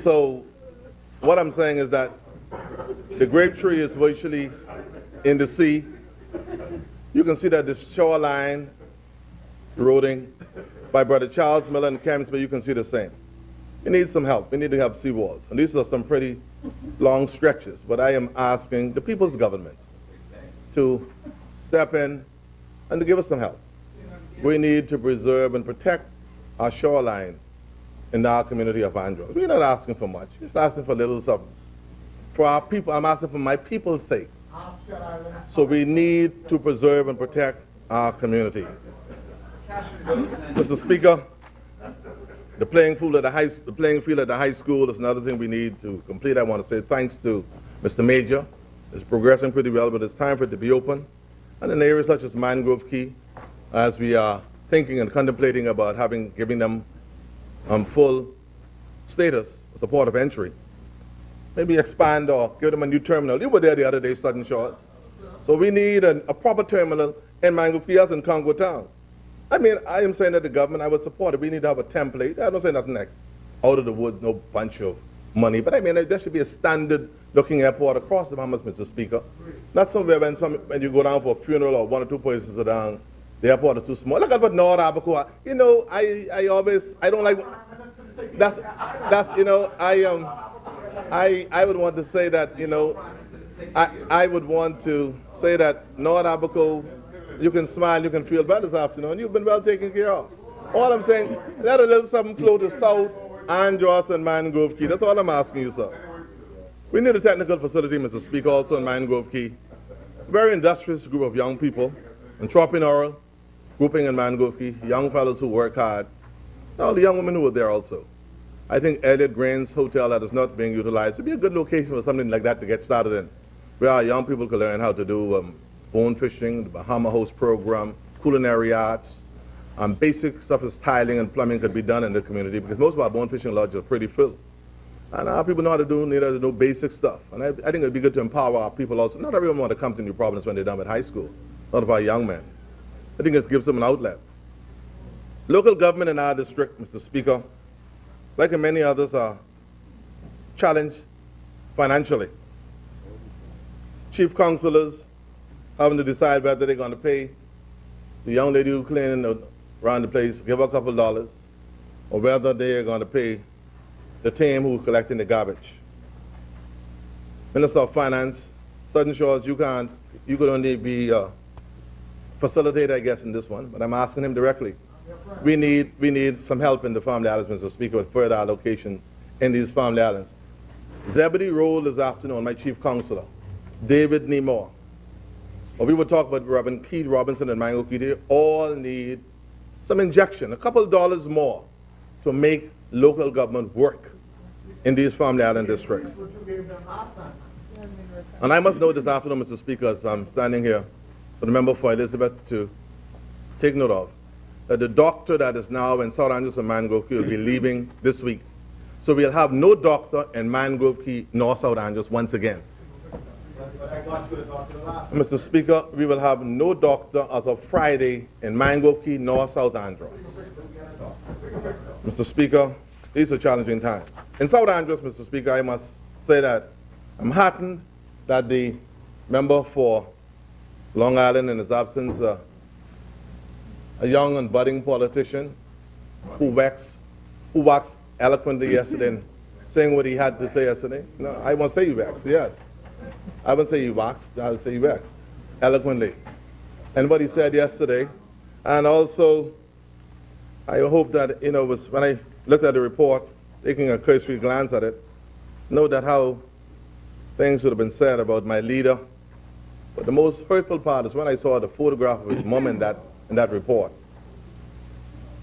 So what I'm saying is that the grape tree is virtually in the sea. You can see that the shoreline eroding. By Brother Charles Miller and Kempsville, you can see the same. We need some help. We need to have seawalls. And these are some pretty long stretches. But I am asking the people's government to step in and to give us some help. We need to preserve and protect our shoreline in our community of Andros. We're not asking for much. We're just asking for a little something. For our people, I'm asking for my people's sake. So we need to preserve and protect our community. Mr. Speaker, the playing field at the high school is another thing we need to complete. I want to say thanks to Mr. Major. It's progressing pretty well, but it's time for it to be open. And in areas such as Mangrove Key, as we are thinking and contemplating about giving them full status as a port of entry. Maybe expand or give them a new terminal. You were there the other day, Southern Shores. So we need a proper terminal in Mangrove Key as in Congo Town. I mean, I am saying that the government, I would support it. We need to have a template. I don't say nothing like out of the woods, no bunch of money. But I mean, there should be a standard-looking airport across the Bahamas, Mr. Speaker. Not somewhere when you go down for a funeral or one or two places are down, the airport is too small. Look at what North Abacoa. You know, I don't like. That's you know, I would want to say that, you know, I would want to say that North Abaco, you can smile, you can feel better this afternoon. You've been well taken care of. All I'm saying, let a little something flow to South, Andros, and Mangrove Key. That's all I'm asking you, sir. We need a technical facility, Mr. Speaker, also in Mangrove Key. A very industrious group of young people, entrepreneurial, grouping in Mangrove Key, young fellows who work hard. All the young women who are there also. I think Elliott Grain's hotel that is not being utilized would be a good location for something like that to get started in, where our young people could learn how to do bone fishing, the Bahama Host program, culinary arts, basic stuff as tiling and plumbing could be done in the community, because most of our bone fishing lodges are pretty full. And our people know how to need to do basic stuff. And I think it would be good to empower our people also. Not everyone want to come to New Providence when they're done with high school. A lot of our young men. I think it gives them an outlet. Local government in our district, Mr. Speaker, like in many others, are challenged financially. Chief councilors having to decide whether they're going to pay the young lady who cleaning around the place, give her a couple dollars, or whether they're going to pay the team who's collecting the garbage. Minister of Finance, Southern Shores, you could only be facilitator, I guess, in this one, but I'm asking him directly. We need some help in the Family Islands, Mr. Speaker, with further allocations in these Family Islands. Zebedee Roll this afternoon, my chief counselor, David Nemore. Or we would talk about Reverend Keith Robinson and Mango Key. They all need some injection, a couple dollars more to make local government work in these Family Island districts. And I must know this afternoon, Mr. Speaker, as I'm standing here for the member for Elizabeth to take note of, that the doctor that is now in South Andros and Mangrove Key will be leaving this week. So we'll have no doctor in Mangrove Key nor South Andros once again. Mr. Speaker, we will have no doctor as of Friday in Mangrove Key nor South Andros. Mr. Speaker, these are challenging times. In South Andros, Mr. Speaker, I must say that I'm heartened that the member for Long Island in his absence, a young and budding politician who waxed eloquently yesterday and saying what he had to say yesterday. No, I won't say he waxed, yes. I won't say he waxed, I would say he waxed eloquently. And what he said yesterday, and also I hope that, you know, when I looked at the report, taking a cursory glance at it, know that how things would have been said about my leader. But the most hurtful part is when I saw the photograph of his mom in that report.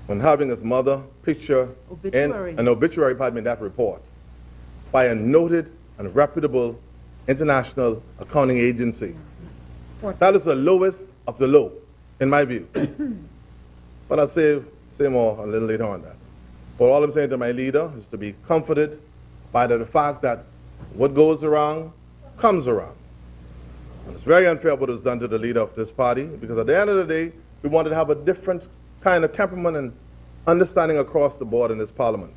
When having his mother picture in an obituary, in that report by a noted and reputable international accounting agency. That is the lowest of the low, in my view. But I'll say more a little later on that. But all I'm saying to my leader is to be comforted by the fact that what goes around comes around. And it's very unfair what was done to the leader of this party, because at the end of the day, we wanted to have a different kind of temperament and understanding across the board in this parliament.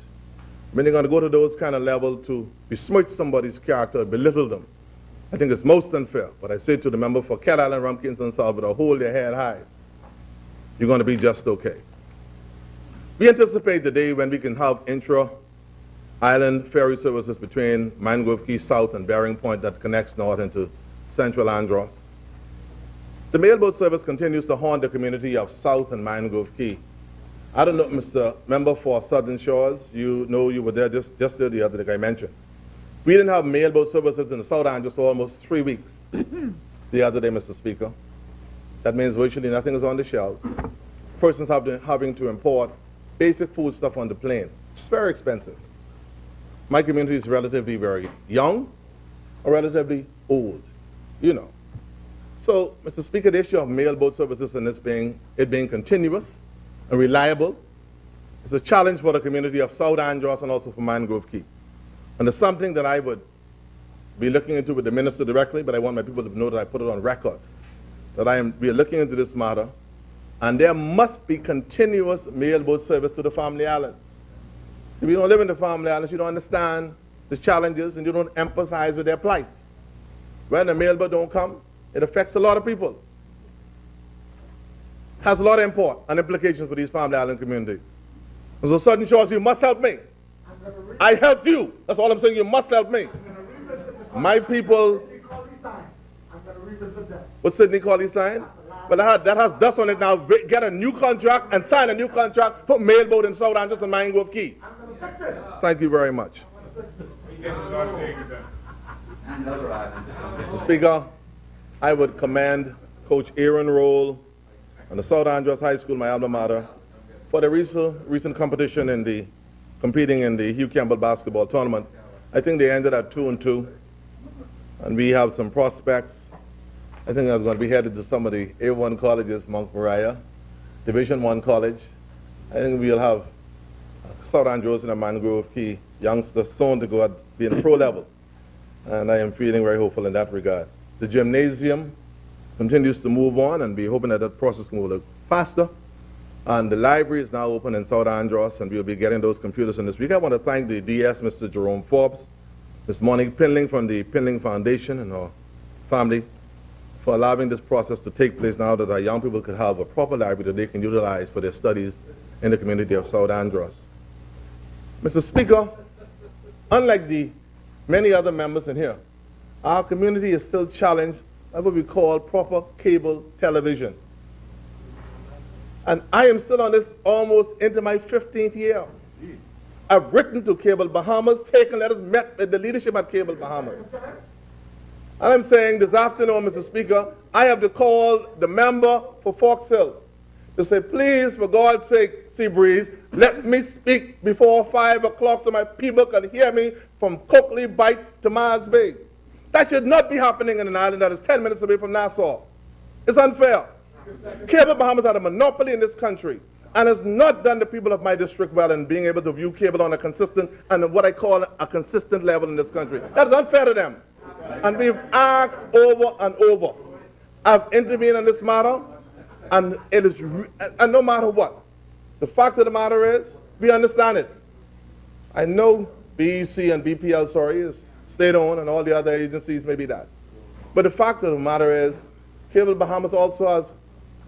When you're going to go to those kind of levels to besmirch somebody's character, belittle them, I think it's most unfair. But I say to the member for Cat Island, Rumpkins, and Salvador, hold your head high. You're going to be just okay. We anticipate the day when we can have intra-island ferry services between Mangrove Key South and Bering Point that connects north into Central Andros. The mailboat service continues to haunt the community of South and Mangrove Key. I don't know, Mr. Member for Southern Shores, you know you were there just there the other day, I mentioned. We didn't have mailboat services in the South Andros for almost 3 weeks the other day, Mr. Speaker. That means virtually nothing is on the shelves. Persons having to import basic food stuff on the plane. It's very expensive. My community is relatively very young or relatively old, you know. So, Mr. Speaker, the issue of mailboat services and it being continuous and reliable. It's a challenge for the community of South Andros and also for Mangrove Key. And it's something that I would be looking into with the minister directly, but I want my people to know that I put it on record, that we are looking into this matter, and there must be continuous mailboat service to the family islands. If you don't live in the family islands, you don't understand the challenges and you don't empathize with their plight. When the mailboat don't come, it affects a lot of people. Has a lot of import and implications for these family island communities. And so sudden choice, you must help me. I helped you. That's all I'm saying, you must help me. My people. What's Sidney Colley signed? But that has dust on it now. Get a new contract and sign a new contract for mailboat in South Andros and Mangrove Key. Thank you very much. Mr. Speaker, I would commend Coach Aaron Roll and the South Andros High School, my alma mater, for the recent competition competing in the Hugh Campbell basketball tournament. I think they ended at 2-2, and we have some prospects. I think I was going to be headed to some of the A1 colleges, Mount Moriah, Division I college. I think we'll have South Andros and Mangrove Key youngsters soon to go at being pro level. And I am feeling very hopeful in that regard. The gymnasium continues to move on, and we're hoping that that process can go faster. And the library is now open in South Andros, and we'll be getting those computers in this week. I want to thank the DS, Mr. Jerome Forbes, Ms. Monique Pinling from the Pinling Foundation and her family for allowing this process to take place now that our young people could have a proper library that they can utilize for their studies in the community of South Andros. Mr. Speaker, unlike the many other members in here, our community is still challenged by what we call proper cable television. And I am still on this almost into my 15th year. I've written to Cable Bahamas, taken letters, met with the leadership at Cable Bahamas. And I'm saying this afternoon, Mr. Speaker, I have to call the member for Fox Hill to say, please, for God's sake, Seabreeze, let me speak before 5 o'clock so my people can hear me from Coakley Bight to Mars Bay. That should not be happening in an island that is 10 minutes away from Nassau. It's unfair. Cable Bahamas had a monopoly in this country and has not done the people of my district well in being able to view cable on a consistent and what I call a consistent level in this country. That is unfair to them. And we've asked over and over. I've intervened in this matter, and it is, and no matter what, the fact of the matter is, we understand it. I know BEC and BPL, is state-owned, and all the other agencies may be that. But the fact of the matter is, Cable Bahamas also has,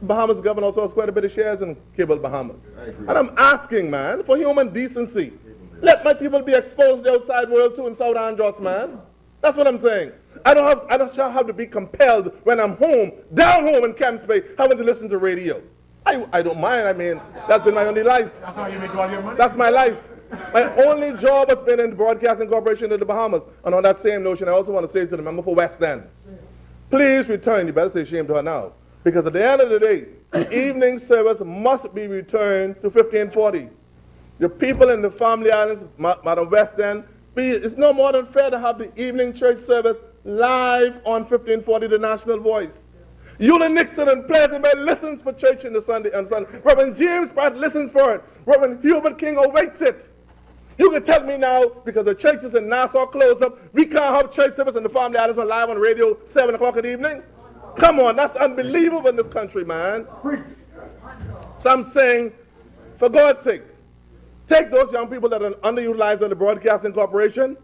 Bahamas government also has quite a bit of shares in Cable Bahamas. And I'm asking, man, for human decency. Let my people be exposed to the outside world too in South Andros, man. That's what I'm saying. I don't have to be compelled when I'm home, down home in Camps Bay, having to listen to radio. I don't mind. I mean, that's been my only life. That's how you make all your money? That's my life. My only job has been in the Broadcasting Corporation of the Bahamas. And on that same notion, I also want to say to the member for West End, please return. You better say shame to her now. Because at the end of the day, the evening service must be returned to 1540. The people in the family islands, Madam West End, it's no more than fair to have the evening church service live on 1540, the national voice. Eula Nixon and Pleasant Bay listens for church on Sunday. Reverend James Pratt listens for it. Reverend Hubert King awaits it. You can tell me now, because the churches in Nassau closed up, we can't have church service in the family islands on live on radio 7 o'clock in the evening? Come on, that's unbelievable in this country, man. So I'm saying, for God's sake, take those young people that are underutilized in the Broadcasting Corporation,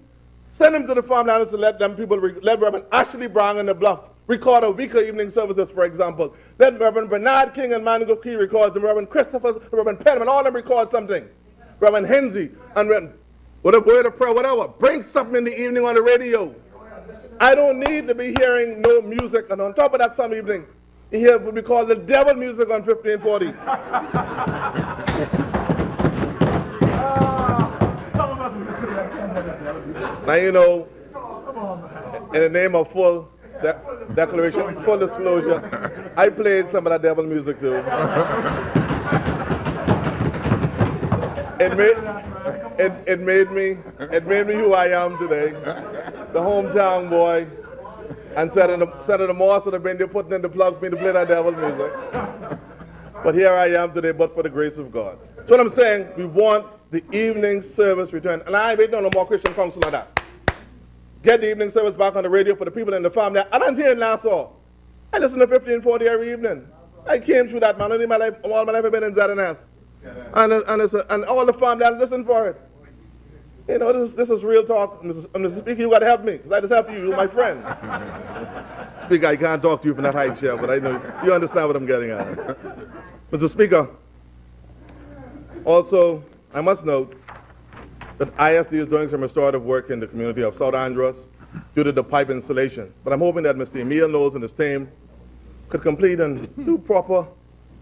send them to the family islands and let them people, let Reverend Ashley Brown and the Bluff record a weaker evening services, for example. Let Reverend Bernard King and Mangrove Key record them, Reverend Christopher, Reverend Penman, all of them record something. Reverend Hensey, and Reverend, with a word of prayer, whatever, bring something in the evening on the radio. I don't need to be hearing no music, and on top of that some evening, you hear what we call the devil music on 1540. Now, you know, in the name of full declaration, full disclosure, I played some of that devil music too. It made me who I am today, the hometown boy, and Senator Morse would have been there putting in the plug for me to play that devil music. But here I am today, but for the grace of God. So what I'm saying, we want the evening service returned. And I ain't waiting on no more Christian council like that. Get the evening service back on the radio for the people in the family. I don't hear in Nassau. I listen to 1540 every evening. I came through that, man. Only my life, all my life I've been in Zadanas. And all the family, I listen for it. You know, this is real talk. Mr. Speaker, you got to help me, because I just help you. You're my friend. Speaker, I can't talk to you from that high chair, but I know you understand what I'm getting at. Mr. Speaker, also, I must note that ISD is doing some restorative work in the community of South Andros due to the pipe installation. But I'm hoping that Mr. Emil Knowles and his team could complete and do proper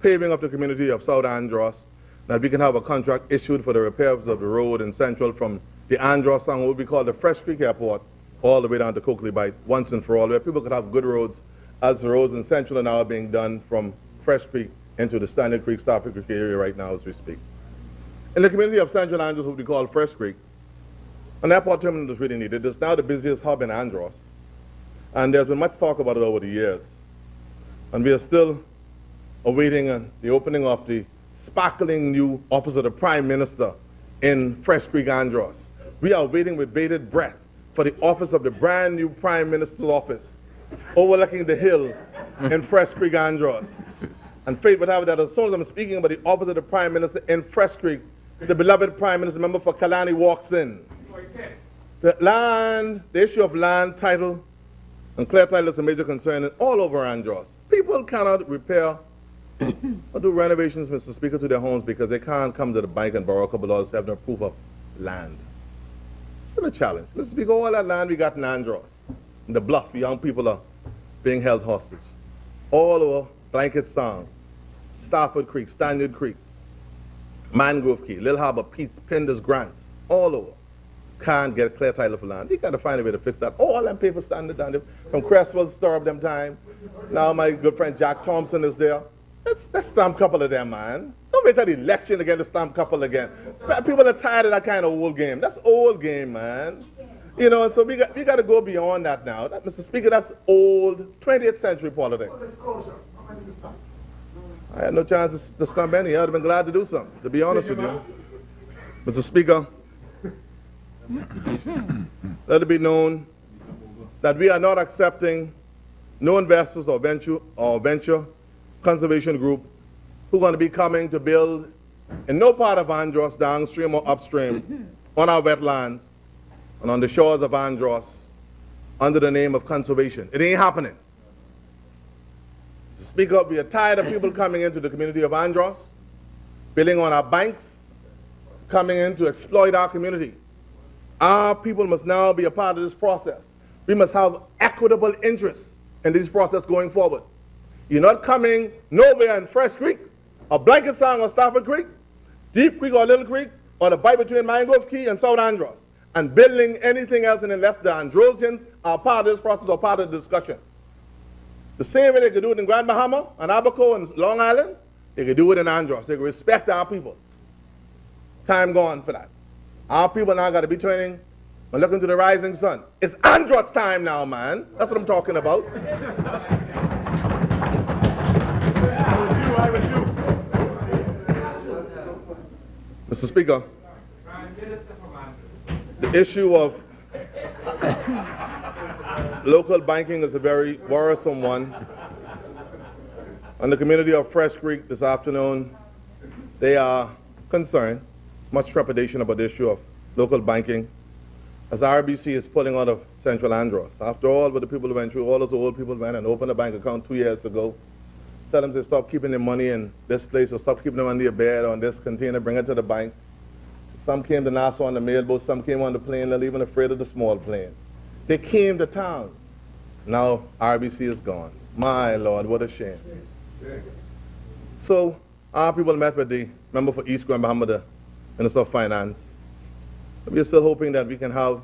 paving of the community of South Andros, that we can have a contract issued for the repairs of the road in Central from the Andros on what we call the Fresh Creek Airport all the way down to Coakley Bight, once and for all, where people could have good roads, as the roads in Central are now being done from Fresh Creek into the Standard Creek, Stafford Creek area right now as we speak. In the community of Central Andros, what we call Fresh Creek, an airport terminal is really needed. It's now the busiest hub in Andros. And there's been much talk about it over the years. And we are still awaiting the opening of the sparkling new office of the Prime Minister in Fresh Creek, Andros. We are waiting with bated breath for the office of the brand new Prime Minister's office overlooking the hill in Fresh Creek, Andros. And fate would have it that as soon as I'm speaking about the office of the Prime Minister in Fresh Creek, the beloved Prime Minister, member for Kalani, walks in. The issue of land title and clear title is a major concern all over Andros. People cannot repair or do renovations, Mr. Speaker, to their homes because they can't come to the bank and borrow a couple dollars to have no proof of land. It's still a challenge. Mr. Speaker, all that land we got in Andros, in the bluff, young people are being held hostage. All over Blanket Sound, Stafford Creek, Standard Creek, Mangrove Key, Little Harbor, Pete's, Pinders, Grants, all over. Can't get clear title for land. We got to find a way to fix that. All them papers standing down there from Crestwell, stir up them time. Now my good friend Jack Thompson is there. Let's stamp a couple of them, man. Don't wait till the election again to stamp a couple again. People are tired of that kind of old game. That's old game, man. You know, and so we got to go beyond that now. Mr. Speaker, that's old 20th century politics. I had no chance to stamp any. I would have been glad to do something, to be honest with you. Mr. Speaker, let it be known that we are not accepting no investors or venture conservation group who are going to be coming to build in no part of Andros, downstream or upstream, on our wetlands and on the shores of Andros under the name of conservation. It ain't happening. To speak up, we are tired of people coming into the community of Andros, building on our banks, coming in to exploit our community. Our people must now be a part of this process. We must have equitable interests in this process going forward. You're not coming nowhere in Fresh Creek, or Blanket Sound or Stafford Creek, Deep Creek or Little Creek, or the bight between Mangrove Key and South Andros, and building anything else unless the Androsians are part of this process or part of the discussion. The same way they could do it in Grand Bahama and Abaco and Long Island, they could do it in Andros. They could respect our people. Time gone for that. Our people now got to be turning and looking to the rising sun. It's Andros time now, man. That's what I'm talking about. Mr. Speaker, the issue of local banking is a very worrisome one. On the community of Fresh Creek this afternoon, they are concerned, much trepidation about the issue of local banking, as RBC is pulling out of Central Andros. After all, what the people went through, all those old people went and opened a bank account 2 years ago. Tell them to stop keeping their money in this place or stop keeping them under your bed or on this container, bring it to the bank. Some came to Nassau on the mailboat, some came on the plane, they're even afraid of the small plane. They came to town. Now RBC is gone. My Lord, what a shame. So our people met with the member for East Grand Bahama, the Minister of Finance. We are still hoping that we can have,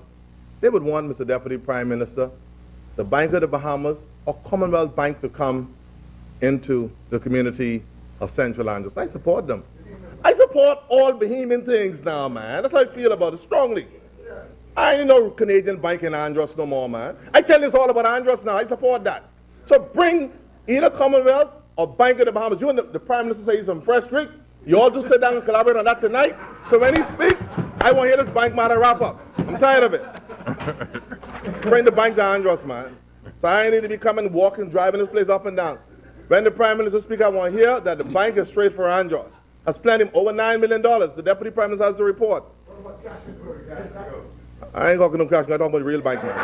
they would want, Mr. Deputy Prime Minister, the Bank of the Bahamas or Commonwealth Bank to come into the community of Central Andros. I support them. I support all Bahamian things now, man. That's how I feel about it strongly. I ain't no Canadian bank in Andros no more, man. I tell you it's all about Andros now. I support that. So bring either Commonwealth a bank in the Bahamas. You and the Prime Minister say he's from Fresh Creek. You all do sit down and collaborate on that tonight. So when he speak, I want to hear this bank matter wrap up. I'm tired of it. Bring the bank to Andros, man. So I ain't need to be coming, walking, driving this place up and down. When the Prime Minister speak, I want to hear that the bank is straight for Andros. Has planned him over $9 million. The Deputy Prime Minister has the report. I ain't talking no cash, I'm talking about the real bank, man.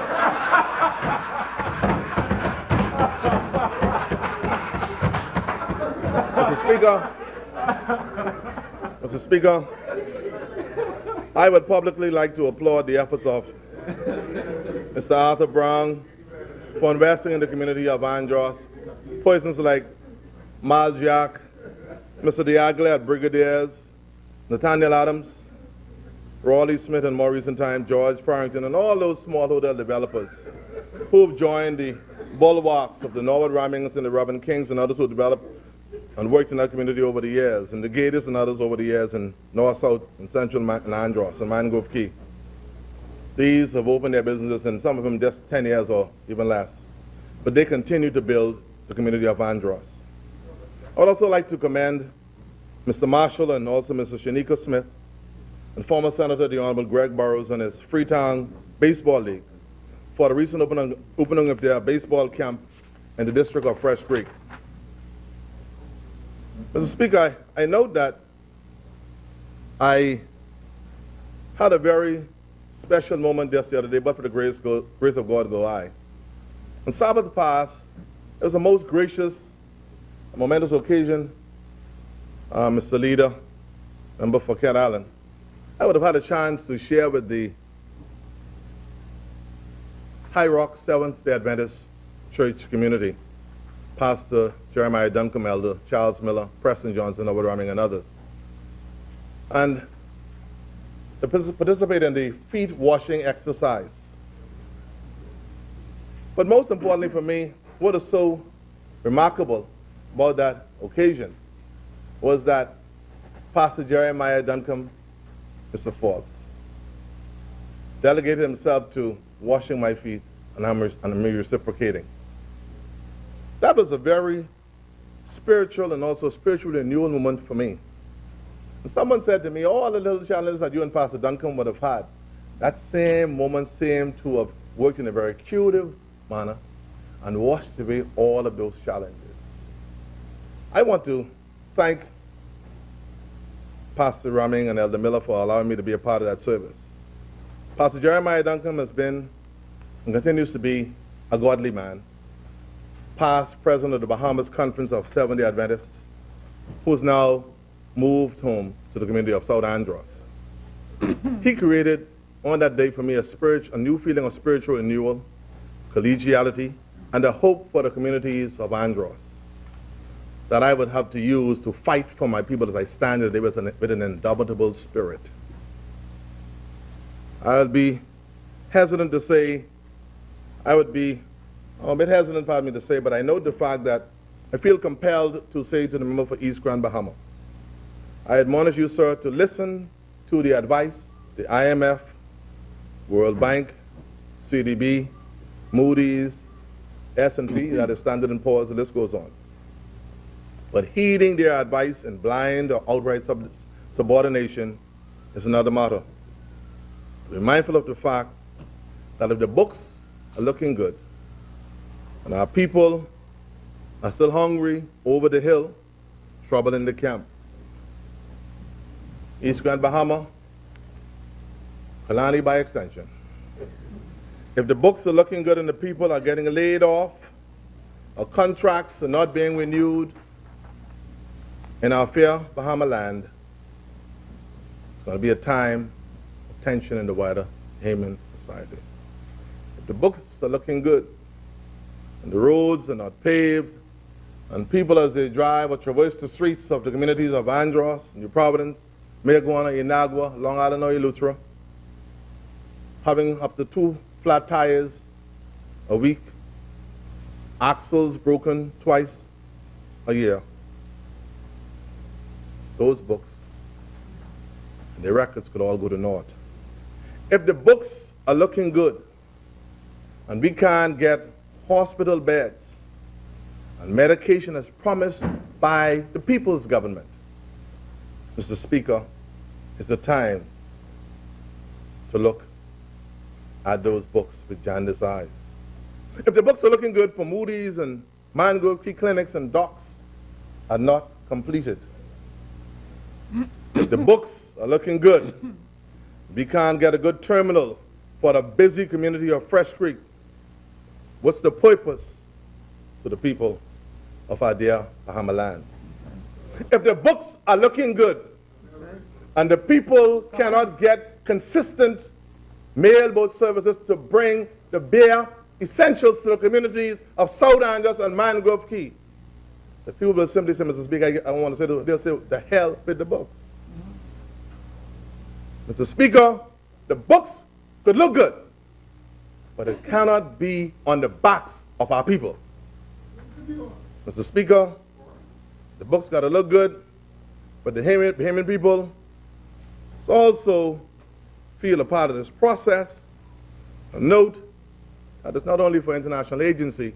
Mr. Speaker, I would publicly like to applaud the efforts of Mr. Arthur Brown for investing in the community of Andros. Persons like Miles Jack, Mr. Diagle at Brigadiers, Nathaniel Adams, Raleigh Smith in more recent time, George Farrington, and all those small hotel developers who've joined the bulwarks of the Norwood Ramings and the Robin Kings and others who developed and worked in that community over the years, and the Gators and others over the years in North, South, and Central and Andros and Mangrove Key. These have opened their businesses, and some of them just 10 years or even less. But they continue to build the community of Andros. I would also like to commend Mr. Marshall and also Mr. Shanika Smith and former Senator the Honorable Greg Burrows and his Freetown Baseball League for the recent opening of their baseball camp in the district of Fresh Creek. Mr. Speaker, I note that I had a very special moment just the other day, but for the grace of God go I. On Sabbath past, it was a most gracious, momentous occasion, Mr. Leader, member for Kent Island. I would have had a chance to share with the High Rock Seventh-day Adventist Church community, Pastor Jeremiah Duncombe, Elder Charles Miller, Preston Johnson, Howard Raming, and others, and to participate in the feet washing exercise. But most importantly for me, what is so remarkable about that occasion was that Pastor Jeremiah Duncombe, Mr. Forbes, delegated himself to washing my feet, and I'm reciprocating. That was a very spiritual and also spiritual renewal moment for me. And someone said to me, all the little challenges that you and Pastor Duncombe would have had, that same moment seemed to have worked in a very curative manner and washed away all of those challenges. I want to thank Pastor Raming and Elder Miller for allowing me to be a part of that service. Pastor Jeremiah Duncombe has been and continues to be a godly man, past president of the Bahamas Conference of Seventh-day Adventists, who is now moved home to the community of South Andros. He created on that day for me a new feeling of spiritual renewal, collegiality, and a hope for the communities of Andros that I would have to use to fight for my people as I stand today with an indomitable spirit. I'll be hesitant to say, I'm a bit hesitant, pardon me, to say, but I note the fact that I feel compelled to say to the member for East Grand Bahama, I admonish you, sir, to listen to the advice the IMF, World Bank, CDB, Moody's, S&P, that is Standard & Poor's, the list goes on. But heeding their advice in blind or outright subordination is another matter. Be mindful of the fact that if the books are looking good and our people are still hungry over the hill, trouble in the camp. East Grand Bahama, Kalani by extension. If the books are looking good and the people are getting laid off, or contracts are not being renewed in our fair Bahama land, it's going to be a time of tension in the wider Hayman society. If the books are looking good and the roads are not paved, and people as they drive or traverse the streets of the communities of Andros, New Providence, Mayaguana, Inagua, Long Island or Eleuthera, having up to 2 flat tires a week, axles broken twice a year, those books and their records could all go to naught. If the books are looking good and we can't get hospital beds and medication as promised by the people's government. Mr. Speaker, it's the time to look at those books with jaundiced eyes. If the books are looking good for Moody's and Mangrove Key clinics and docs are not completed, if the books are looking good, we can't get a good terminal for the busy community of Fresh Creek, what's the purpose to the people of our dear Bahama land? If the books are looking good and the people cannot get consistent mailboat services to bring the bare essentials to the communities of South Angeles and Mangrove Key, the people will simply say, Mr. Speaker, I want to say, they'll say, the hell with the books. Mr. Speaker, the books could look good, but it cannot be on the backs of our people. Mr. Speaker, the books got to look good, but the Bahamian people also feel a part of this process. A note that it's not only for international agency,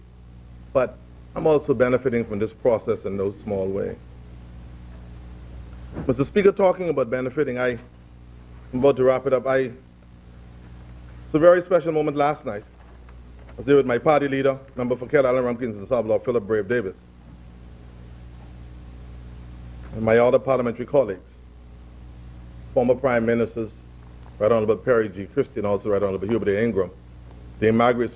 but I'm also benefiting from this process in no small way. Mr. Speaker, talking about benefiting, I'm about to wrap it up. It's a very special moment last night. I was there with my party leader, member for Cat Island Rumpkins and South Lord Philip Brave Davis, and my other parliamentary colleagues, former prime ministers, Right Honorable Perry G. Christie and also Right Honorable Hubert A. Ingram, Dame Margaret,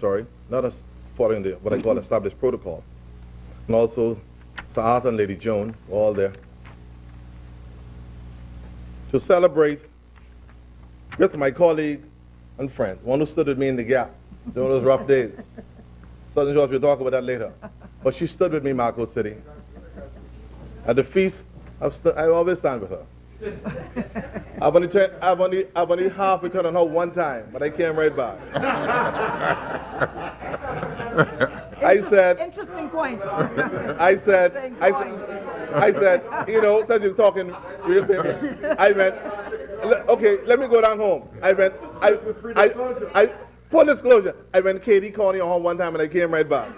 not as following what I call established protocol, and also Sir Arthur and Lady Joan were all there to celebrate with my colleague and friend, one who stood with me in the gap during those rough days. Southern George, we'll talk about that later. But she stood with me in Marco City. At the feast, I always stand with her. I've only half returned on her one time, but I came right back. I said, interesting point. I said, you know, since you're talking real paper, I went, okay, let me go down home. I went, full disclosure, I went Katie Corney on her one time and I came right back.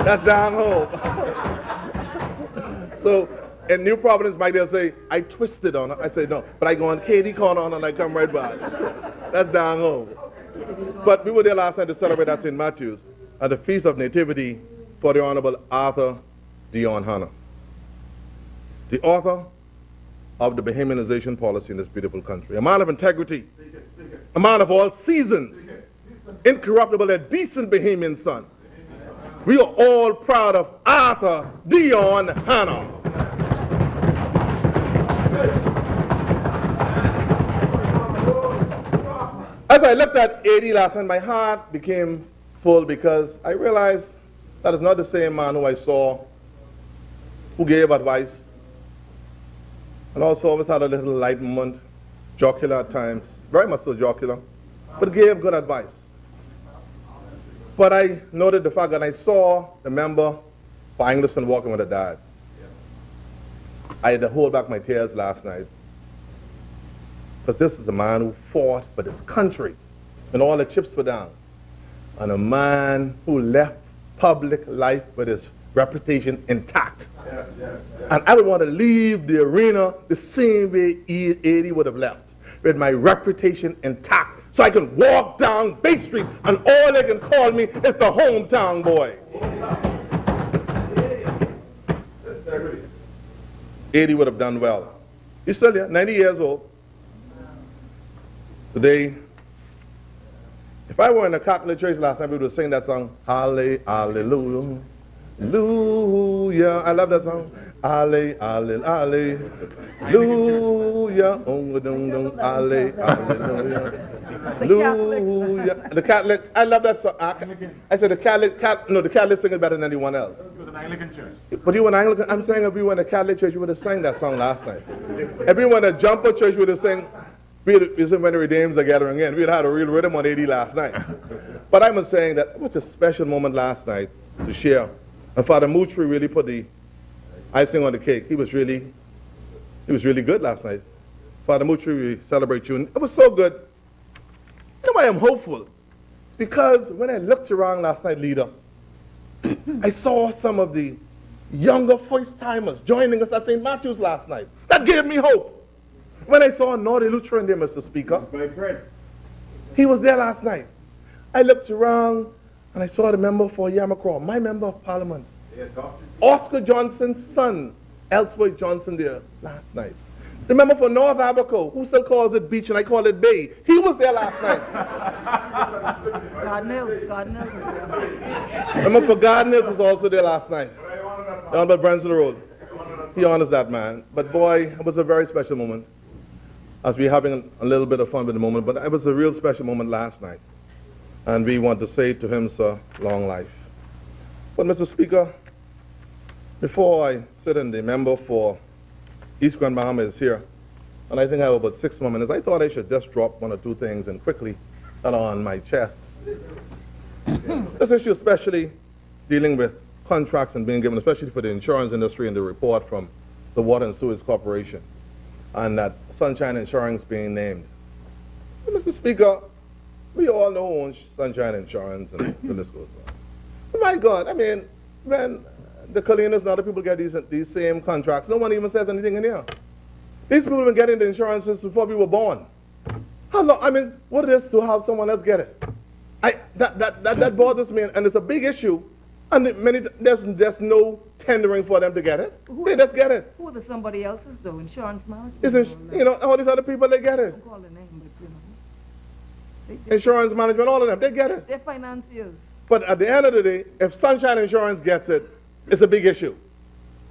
That's down home. So, in New Providence, Mike, they'll say, I twisted on her. I say, no, but I go on Katie Corner on her and I come right back. That's down home. But we were there last night to celebrate at St. Matthew's at the Feast of Nativity for the Honorable Arthur Dion Hanna, the author of the Bahamianization policy in this beautiful country. A man of integrity, a man of all seasons, incorruptible, a decent Bahamian son. We are all proud of Arthur Dion Hanna. As I looked at AD last night, my heart became full because I realized that is not the same man who I saw, who gave advice, and also always had a little enlightenment, jocular at times, very much so jocular, but gave good advice. But I noted the fact that I saw the member for Angleston walking with a dad. I had to hold back my tears last night, because this is a man who fought for this country and all the chips were down, and a man who left public life with his reputation intact. Yes, yes, yes. And I would want to leave the arena the same way Eddie would have left, with my reputation intact, so I can walk down Bay Street and all they can call me is the hometown boy. Eddie would have done well. He's still there, 90 years old. Today, if I were in a Catholic church last night, we would sing that song, Hallelujah, Hallelujah. I love that song. Hallelujah, Hallelujah, Hallelujah. The Catholic, I love that song. I said the Catholic sing it better than anyone else. It was an Anglican church. But you were an Anglican, I'm saying if we were in a Catholic church, you would have sang that song last night. If we were in a jumper church, you would have sang, when the Redeems are gathering in. We'd had a real rhythm on AD last night. But I'm saying that it was a special moment last night to share. And Father Mutri really put the icing on the cake. He was really good last night. Father Mutri, we celebrate you. And it was so good. You know why I'm hopeful? Because when I looked around last night, leader, I saw some of the younger first-timers joining us at St. Matthew's last night. That gave me hope. When I saw Nordy Lutheran there, Mr. Speaker, he was there last night. I looked around and I saw the member for Yamacraw, my member of parliament, Oscar Johnson's son, Ellsworth Johnson, there last night. The member for North Abaco, who still calls it beach and I call it bay, he was there last night. God knows. The member for Gardner's was also there last night. Down by Brunswick Road. He honors that man. But boy, it was a very special moment. As we're having a little bit of fun with the moment, but it was a real special moment last night. And we want to say to him, sir, long life. But Mr. Speaker, before I sit in, the member for East Grand Bahama is here, and I think I have about 6 more minutes. I thought I should just drop one or two things and quickly that are on my chest. This issue especially dealing with contracts and being given, especially for the insurance industry, and the report from the Water and Sewage Corporation, and that Sunshine Insurance being named. So, Mr. Speaker, we all know who owns Sunshine Insurance, and the list goes on. But my God, I mean, when the Colinas and other people get these same contracts, no one even says anything in here. These people have been getting the insurances before we were born. How long? I mean, what it is to have someone else get it? That bothers me, and it's a big issue. And there's no tendering for them to get it. They just get it. Who are the somebody else's though? Insurance management? Isn't, you know, all these other people, they get it. Don't call the name, but you know. Insurance management, all of them, they get it. They're financiers. But at the end of the day, if Sunshine Insurance gets it, it's a big issue.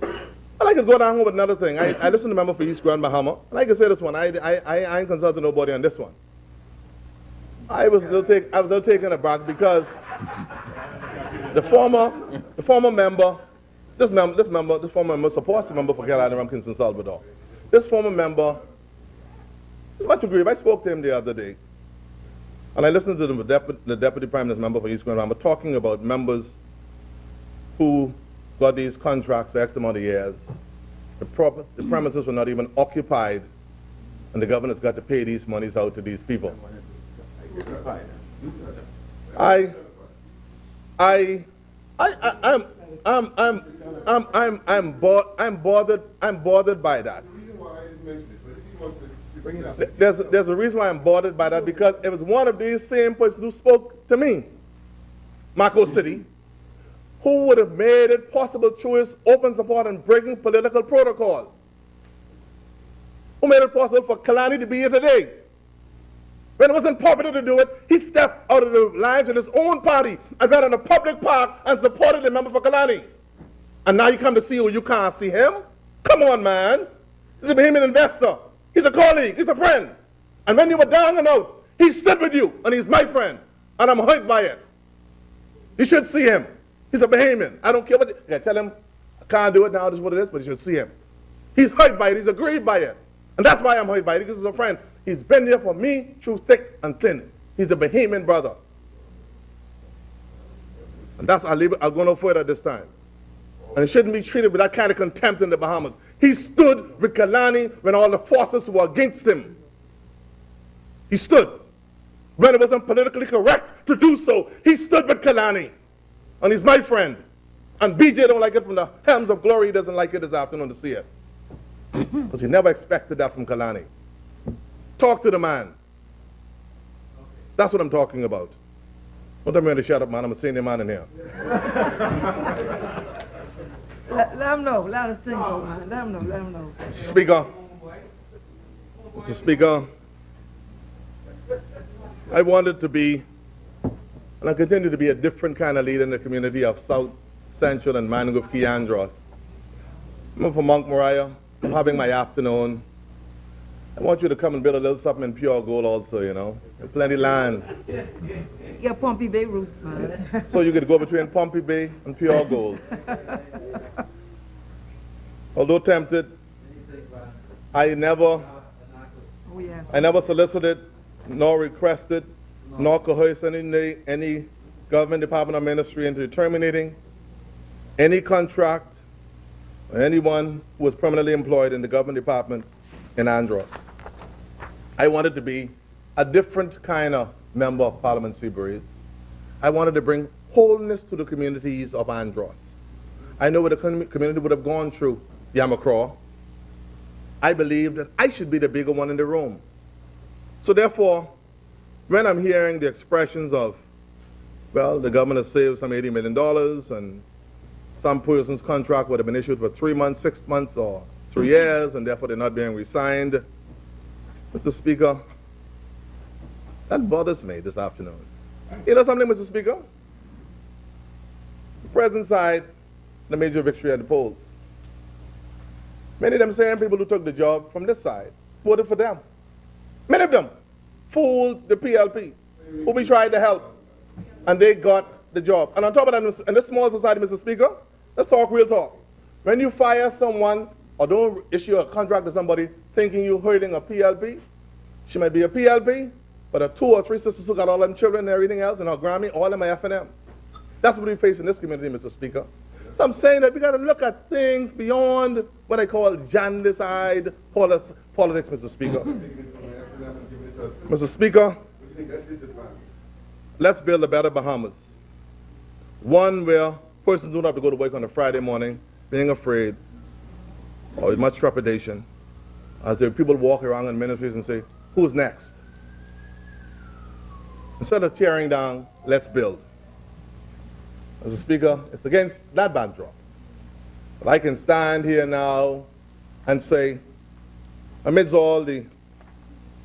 And I could go down with another thing. I listen to the member for East Grand Bahama, and I can say this one. I ain't consulting nobody on this one. I was a little taken aback because the former member, this former member, supposed to member for Carolina, Rumkinson, Salvador. This former member is much aggrieved. I spoke to him the other day, and I listened to the Deputy Prime Minister member for East Grand Bahama talking about members who got these contracts for X amount of years. The premises were not even occupied, and the governors got to pay these monies out to these people. I'm bothered by that. There's a reason why I'm bothered by that, because it was one of these same persons who spoke to me, Marco City, who would have made it possible through his open support and breaking political protocol, who made it possible for Kalani to be here today. When it wasn't popular to do it, he stepped out of the lines of his own party and went in a public park and supported the member for Kalani. And now you come to see who you can't see him? Come on, man. He's a Bahamian investor. He's a colleague. He's a friend. And when you were down and out, he stood with you, and he's my friend. And I'm hurt by it. You should see him. He's a Bahamian. I don't care what you tell him. I can't do it now, this is what it is, but you should see him. He's hurt by it. He's aggrieved by it. And that's why I'm hurt by it, because he's a friend. He's been there for me through thick and thin. He's a Bahamian brother. And that's, I'll go no further this time. And he shouldn't be treated with that kind of contempt in the Bahamas. He stood with Kalani when all the forces were against him. He stood. When it wasn't politically correct to do so, he stood with Kalani. And he's my friend. And BJ don't like it from the helms of glory. He doesn't like it this afternoon to see it. Because he never expected that from Kalani. Talk to the man. That's what I'm talking about. Don't tell me to shut up, man. I'm a senior man in here. Let him know. Let us think, man. Let him know. Speaker. Mr. Speaker, I wanted to be, and I continue to be, a different kind of leader in the community of South Central and Mangrove Key Andros. I'm from Mount Moriah. I'm having my afternoon. I want you to come and build a little something in pure gold also, you know. There's plenty of land. You got Pompey Bay roots, man. So you could go between Pompey Bay and pure gold. Although tempted, I never solicited, nor requested, nor coerced any government department or ministry into terminating any contract or anyone who was permanently employed in the government department in Andros. I wanted to be a different kind of member of Parliament Seabreeze. I wanted to bring wholeness to the communities of Andros. I know what the community would have gone through Yamacraw. I believe that I should be the bigger one in the room. So therefore, when I'm hearing the expressions of, well, the government has saved some $80 million and some person's contract would have been issued for 3 months, 6 months, or 3 years, and therefore they're not being re-signed, Mr. Speaker, that bothers me this afternoon. You know something, Mr. Speaker? The present side, the major victory at the polls. Many of them same people who took the job from this side voted for them. Many of them fooled the PLP, who we tried to help, and they got the job. And on top of that, in this small society, Mr. Speaker, let's talk real talk. When you fire someone or don't issue a contract to somebody thinking you're hurting a PLP, she might be a PLP, but her 2 or 3 sisters who got all them children and everything else, and her Grammy, all of them are F&M. That's what we face in this community, Mr. Speaker. So I'm saying that we got to look at things beyond what I call jaundiced politics, Mr. Speaker. Mr. Speaker, let's build a better Bahamas. One where persons don't have to go to work on a Friday morning being afraid or with much trepidation as there are people walk around in ministries and say, who's next? Instead of tearing down, let's build. Mr. Speaker, it's against that backdrop. But I can stand here now and say, amidst all the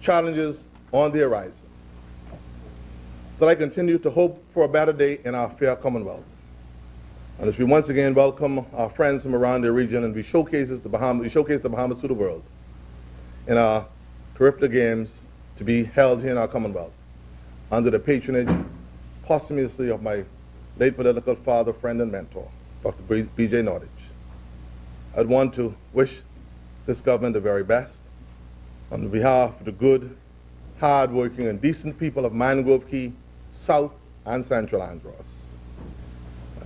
challenges on the horizon, that I continue to hope for a better day in our fair Commonwealth. And as we once again welcome our friends from around the region and we showcase the Bahamas to the world in our Caribbean Games to be held here in our Commonwealth under the patronage posthumously of my late political father, friend, and mentor, Dr. B.J. Nordich. I'd want to wish this government the very best on behalf of the good, hard-working, and decent people of Mangrove Key, South, and Central Andros.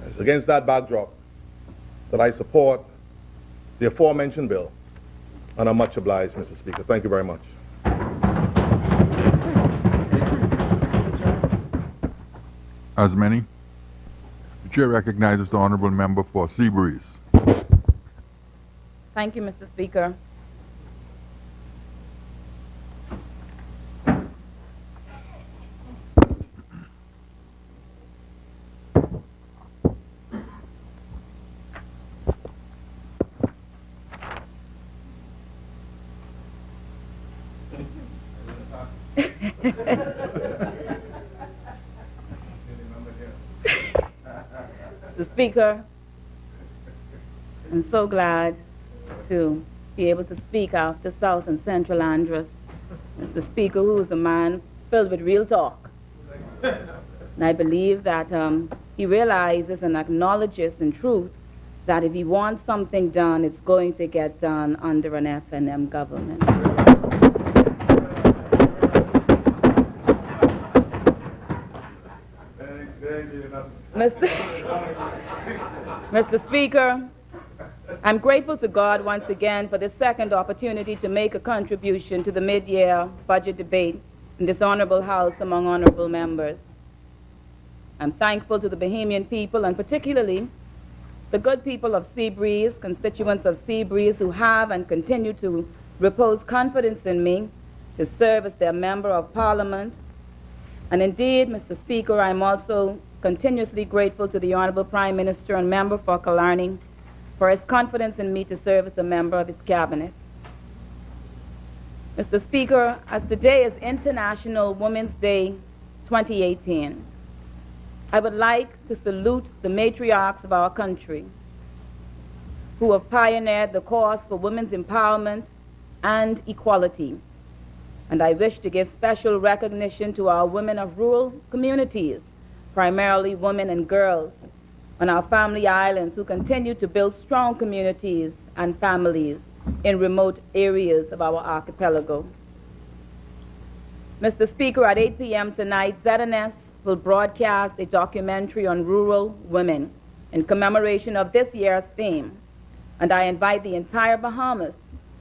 It's against that backdrop that I support the aforementioned bill, and I'm much obliged, Mr. Speaker. Thank you very much. As many, the chair recognizes the honourable member for Seabreeze. Thank you, Mr. Speaker. Mr. Speaker, I'm so glad to be able to speak after South and Central Andros. Mr. Speaker, who is a man filled with real talk. And I believe that he realizes and acknowledges in truth that if he wants something done, it's going to get done under an F&M government. Mr. Speaker, I'm grateful to God once again for this second opportunity to make a contribution to the mid-year budget debate in this honorable House among honorable members. I'm thankful to the Bahamian people and particularly the good people of Seabreeze, constituents of Seabreeze who have and continue to repose confidence in me to serve as their member of Parliament. And indeed, Mr. Speaker, I'm also continuously grateful to the Honorable Prime Minister and Member for Killarney for his confidence in me to serve as a member of his cabinet. Mr. Speaker, as today is International Women's Day 2018, I would like to salute the matriarchs of our country who have pioneered the cause for women's empowerment and equality. And I wish to give special recognition to our women of rural communities, primarily women and girls, on our family islands who continue to build strong communities and families in remote areas of our archipelago. Mr. Speaker, at 8 p.m. tonight, ZNS will broadcast a documentary on rural women in commemoration of this year's theme. And I invite the entire Bahamas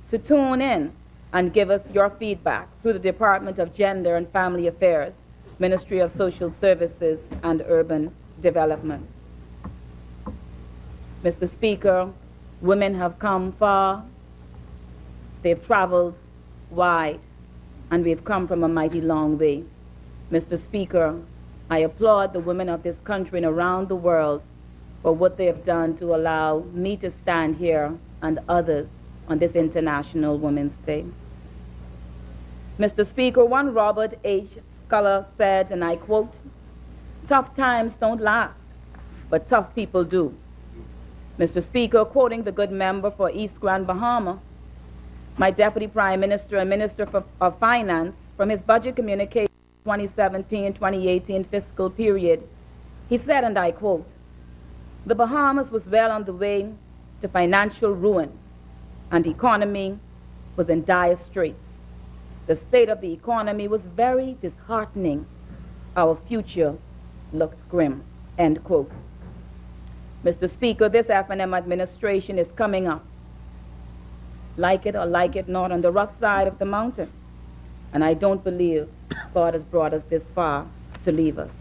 to tune in and give us your feedback through the Department of Gender and Family Affairs, Ministry of Social Services and Urban development. Mr. Speaker, women have come far, they've traveled wide, and we've come from a mighty long way. Mr. Speaker, I applaud the women of this country and around the world for what they have done to allow me to stand here and others on this International Women's Day. Mr. Speaker, one Robert H. scholar said, and I quote, "Tough times don't last, but tough people do." Mr. Speaker, quoting the good member for East Grand Bahama, my Deputy Prime Minister and Minister of Finance, from his budget communication 2017-2018 fiscal period, he said, and I quote, "The Bahamas was well on the way to financial ruin, and the economy was in dire straits. The state of the economy was very disheartening. Our future looked grim," end quote. Mr. Speaker, this F&M administration is coming up, like it or like it not, on the rough side of the mountain. And I don't believe God has brought us this far to leave us.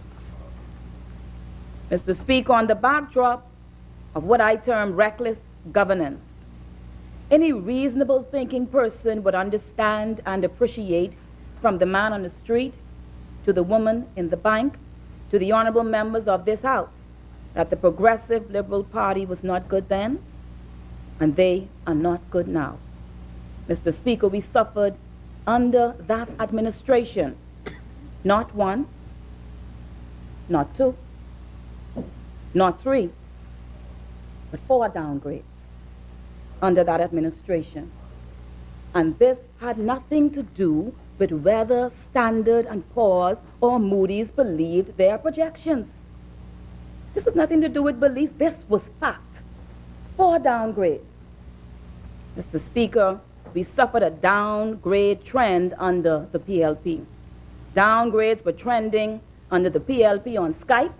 Mr. Speaker, on the backdrop of what I term reckless governance, any reasonable thinking person would understand and appreciate, from the man on the street to the woman in the bank to the honorable members of this House, that the Progressive Liberal Party was not good then, and they are not good now. Mr. Speaker, we suffered under that administration not one, not two, not three, but 4 downgrades under that administration. And this had nothing to do with whether Standard and Poor's or Moody's believed their projections. This was nothing to do with belief. This was fact. 4 downgrades. Mr. Speaker, we suffered a downgrade trend under the PLP. Downgrades were trending under the PLP on Skype,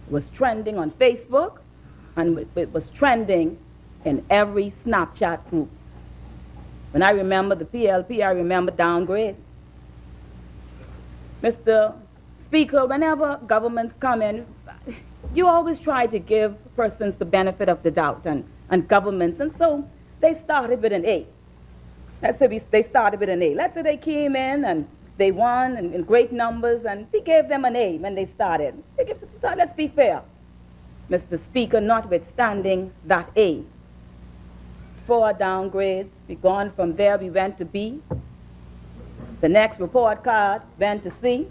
it was trending on Facebook, and it was trending in every Snapchat group. When I remember the PLP, I remember downgrade. Mr. Speaker, whenever governments come in, you always try to give persons the benefit of the doubt, and governments, and so they started with an A. Let's say they started with an A. Let's say they came in and they won in great numbers, and we gave them an A when they started. Let's be fair. Mr. Speaker, notwithstanding that A, 4 downgrades, we gone from there, we went to B. The next report card went to C.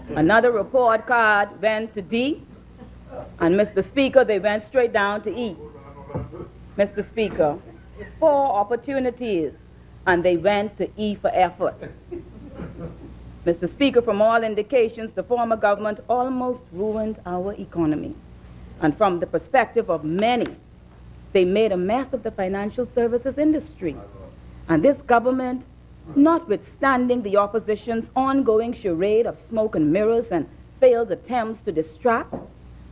Another report card went to D. And Mr. Speaker, they went straight down to E. Mr. Speaker, 4 opportunities, and they went to E for effort. Mr. Speaker, from all indications, the former government almost ruined our economy. And from the perspective of many, they made a mess of the financial services industry. And this government, notwithstanding the opposition's ongoing charade of smoke and mirrors and failed attempts to distract,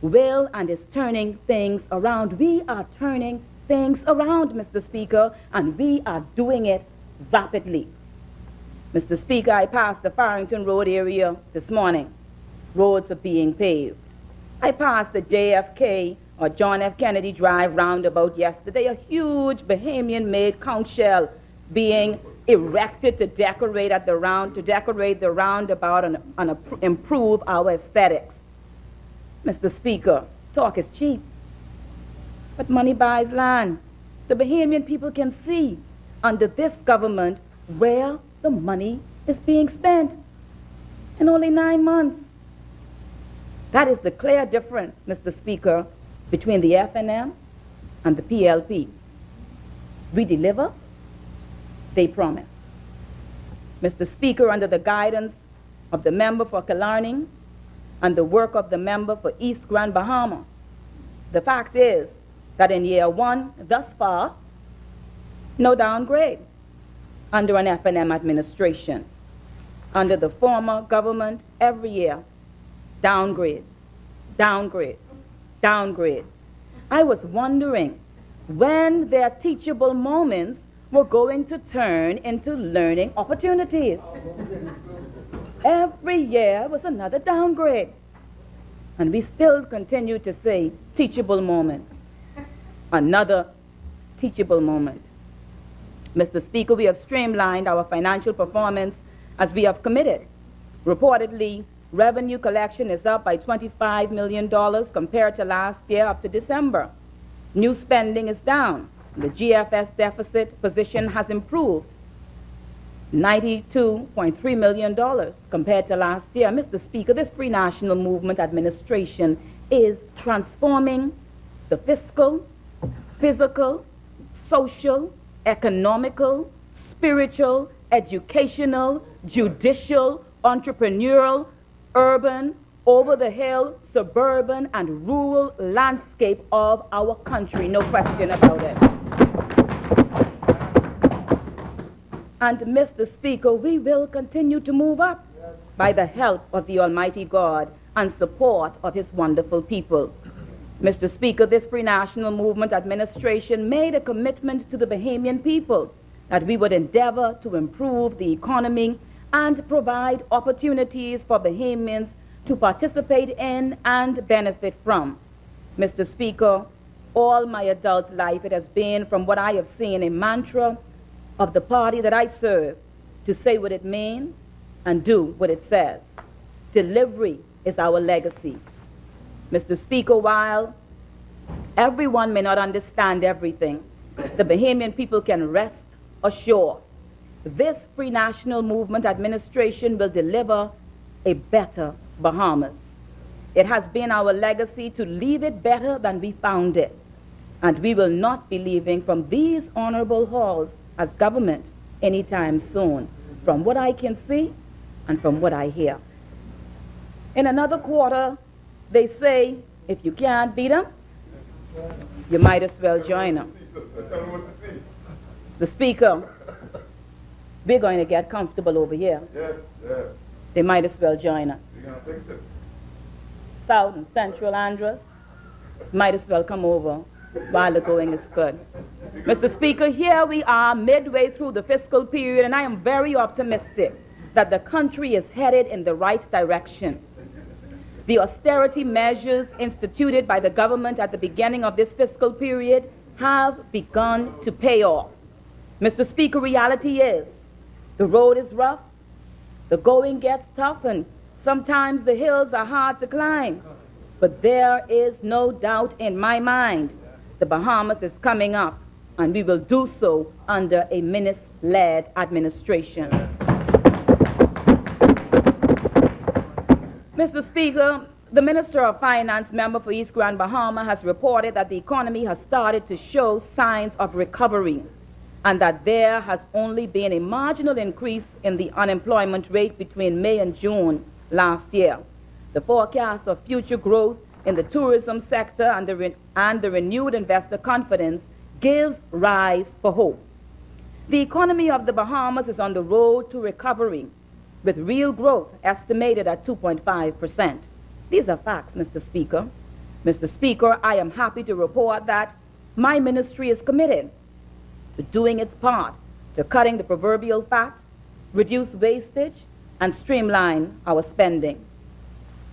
will and is turning things around. We are turning things around, Mr. Speaker, and we are doing it rapidly. Mr. Speaker, I passed the Farrington Road area this morning. Roads are being paved. I passed the JFK or John F. Kennedy Drive roundabout yesterday, a huge Bahamian-made conch shell being erected to decorate the roundabout and improve our aesthetics. Mr. Speaker, talk is cheap, but money buys land. The Bahamian people can see under this government where the money is being spent in only 9 months. That is the clear difference, Mr. Speaker, between the F&M and the PLP. We deliver, they promise. Mr. Speaker, under the guidance of the member for Killarney and the work of the member for East Grand Bahama, the fact is that in year 1 thus far, no downgrade under an F&M administration. Under the former government, every year, downgrade, downgrade, downgrade. I was wondering when their teachable moments were going to turn into learning opportunities. Every year was another downgrade. And we still continue to say teachable moment. Another teachable moment. Mr. Speaker, we have streamlined our financial performance as we have committed. Reportedly, revenue collection is up by $25 million compared to last year up to December. New spending is down. The GFS deficit position has improved $92.3 million compared to last year. Mr. Speaker, this pre-national movement administration is transforming the fiscal, physical, social, economical, spiritual, educational, judicial, entrepreneurial, urban, over-the-hill, suburban, and rural landscape of our country. No question about it. And Mr. Speaker, we will continue to move up by the help of the Almighty God and support of His wonderful people. Mr. Speaker, this pre-national movement administration made a commitment to the Bahamian people that we would endeavor to improve the economy and provide opportunities for Bahamians to participate in and benefit from. Mr. Speaker, all my adult life it has been, from what I have seen, a mantra of the party that I serve to say what it means and do what it says. Delivery is our legacy. Mr. Speaker, while everyone may not understand everything, the Bahamian people can rest assured this pre-national movement administration will deliver a better Bahamas. It has been our legacy to leave it better than we found it, and we will not be leaving from these honorable halls as government anytime soon, from what I can see and from what I hear. In another quarter, they say, if you can't beat them, you might as well join them. The Speaker, we're going to get comfortable over here. Yes, yes. They might as well join us. You're going to fix it. South and Central Andros might as well come over while the going is good. Mr. Speaker, here we are midway through the fiscal period, and I am very optimistic that the country is headed in the right direction. The austerity measures instituted by the government at the beginning of this fiscal period have begun to pay off. Mr. Speaker, reality is the road is rough, the going gets tough, and sometimes the hills are hard to climb. But there is no doubt in my mind the Bahamas is coming up, and we will do so under a minister-led administration. Mr. Speaker, the Minister of Finance, member for East Grand Bahama, has reported that the economy has started to show signs of recovery and that there has only been a marginal increase in the unemployment rate between May and June last year. The forecast of future growth in the tourism sector and the renewed investor confidence gives rise for hope. The economy of the Bahamas is on the road to recovery, with real growth estimated at 2.5%. These are facts, Mr. Speaker. Mr. Speaker, I am happy to report that my ministry is committed to doing its part to cutting the proverbial fat, reduce wastage, and streamline our spending.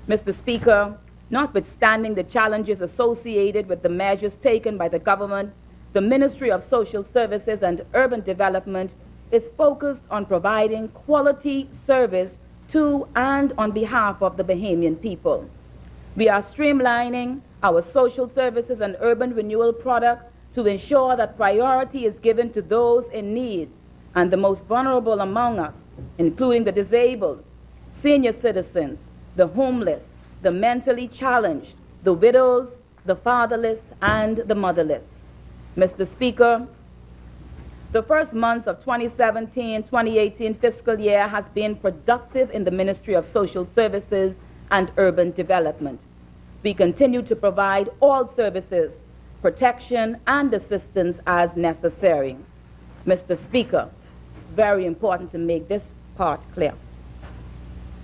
Mr. Speaker, notwithstanding the challenges associated with the measures taken by the government, the Ministry of Social Services and Urban Development is focused on providing quality service to and on behalf of the Bahamian people. We are streamlining our social services and urban renewal product to ensure that priority is given to those in need and the most vulnerable among us, including the disabled, senior citizens, the homeless, the mentally challenged, the widows, the fatherless, and the motherless. Mr. Speaker, the first months of 2017-2018 fiscal year has been productive in the Ministry of Social Services and Urban Development. We continue to provide all services, protection, and assistance as necessary. Mr. Speaker, it's very important to make this part clear.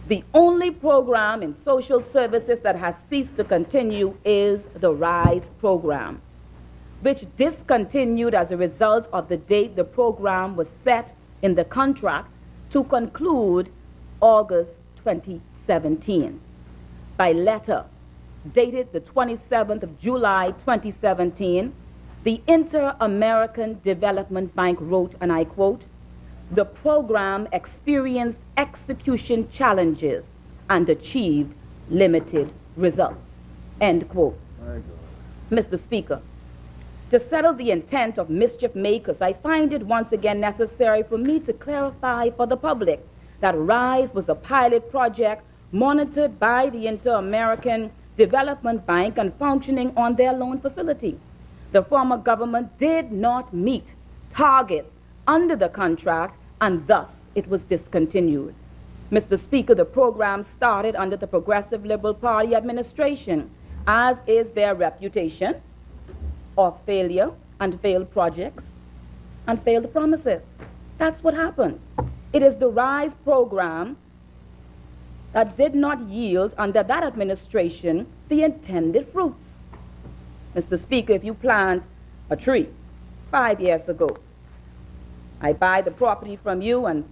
The only program in social services that has ceased to continue is the RISE program, which discontinued as a result of the date the program was set in the contract to conclude August 2017. By letter dated the 27th of July 2017, the Inter-American Development Bank wrote, and I quote, "The program experienced execution challenges and achieved limited results," end quote. Mr. Speaker, to settle the intent of mischief makers, I find it once again necessary for me to clarify for the public that RISE was a pilot project monitored by the Inter-American Development Bank and functioning on their loan facility. The former government did not meet targets under the contract, and thus it was discontinued. Mr. Speaker, the program started under the Progressive Liberal Party administration, as is their reputation of failure and failed projects and failed promises. That's what happened. It is the RISE program that did not yield under that administration the intended fruits. Mr. Speaker, if you plant a tree 5 years ago, I buy the property from you and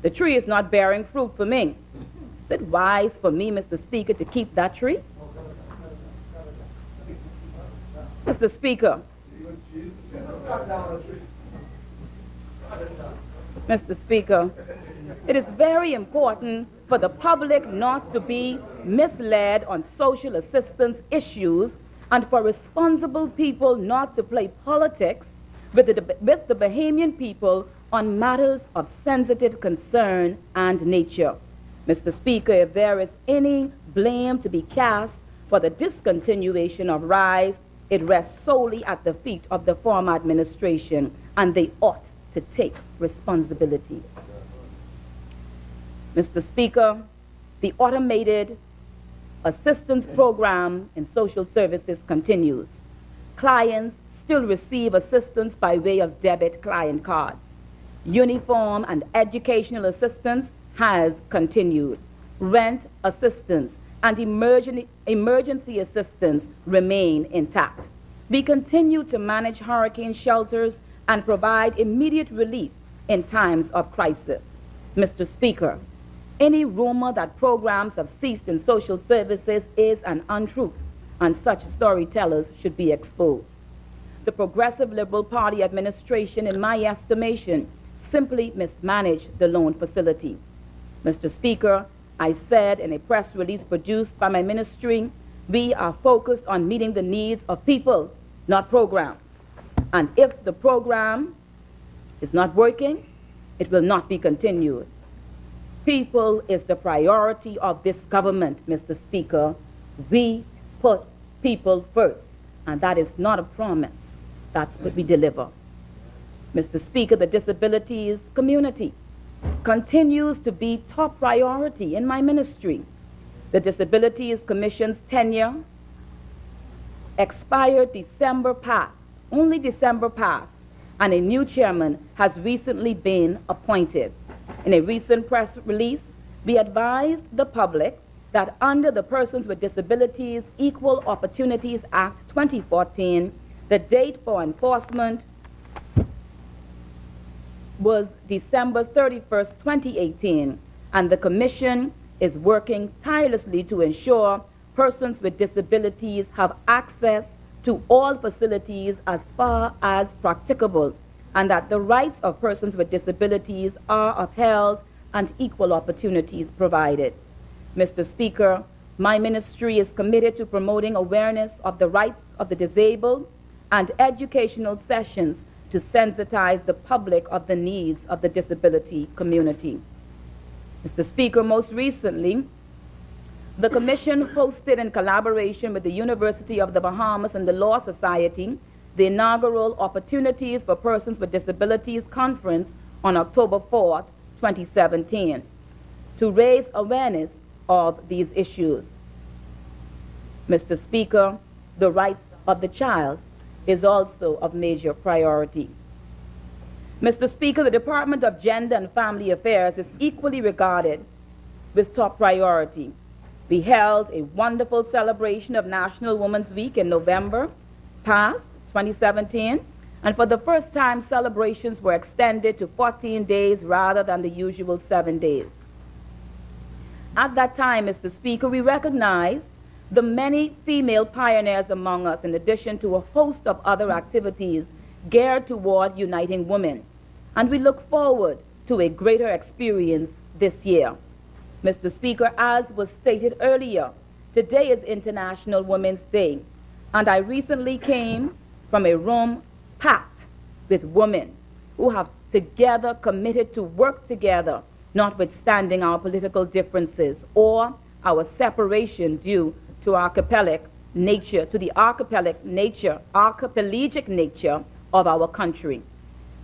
the tree is not bearing fruit for me. Is it wise for me, Mr. Speaker, to keep that tree? Mr. Speaker, Mr. Speaker, it is very important for the public not to be misled on social assistance issues and for responsible people not to play politics with the Bahamian people on matters of sensitive concern and nature. Mr. Speaker, if there is any blame to be cast for the discontinuation of RISE, it rests solely at the feet of the former administration, and they ought to take responsibility. Mr. Speaker, the automated assistance program in social services continues. Clients still receive assistance by way of debit client cards. Uniform and educational assistance has continued. Rent assistance and emergency assistance remain intact. We continue to manage hurricane shelters and provide immediate relief in times of crisis. Mr. Speaker, any rumor that programs have ceased in social services is an untruth, and such storytellers should be exposed. The Progressive Liberal Party administration, in my estimation, simply mismanaged the loan facility. Mr. Speaker, I said in a press release produced by my ministry, we are focused on meeting the needs of people, not programs. And if the program is not working, it will not be continued. People is the priority of this government, Mr. Speaker. We put people first, and that is not a promise. That's what we deliver. Mr. Speaker, the disabilities community continues to be top priority in my ministry. The Disabilities Commission's tenure expired December past, only December past, and a new chairman has recently been appointed. In a recent press release, we advised the public that under the Persons with Disabilities Equal Opportunities Act 2014, the date for enforcement was December 31st, 2018, and the Commission is working tirelessly to ensure persons with disabilities have access to all facilities as far as practicable, and that the rights of persons with disabilities are upheld and equal opportunities provided. Mr. Speaker, my ministry is committed to promoting awareness of the rights of the disabled and educational sessions to sensitize the public of the needs of the disability community. Mr. Speaker, most recently, the Commission hosted in collaboration with the University of the Bahamas and the Law Society the inaugural Opportunities for Persons with Disabilities Conference on October 4th, 2017, to raise awareness of these issues. Mr. Speaker, the rights of the child is also of major priority. Mr. Speaker, the Department of Gender and Family Affairs is equally regarded with top priority. We held a wonderful celebration of National Women's Week in November past, 2017, and for the first time, celebrations were extended to 14 days rather than the usual 7 days. At that time, Mr. Speaker, we recognized the many female pioneers among us, in addition to a host of other activities geared toward uniting women. And we look forward to a greater experience this year. Mr. Speaker, as was stated earlier, today is International Women's Day, and I recently came from a room packed with women who have together committed to work together, notwithstanding our political differences or our separation due to archipelagic nature, archipelagic nature of our country.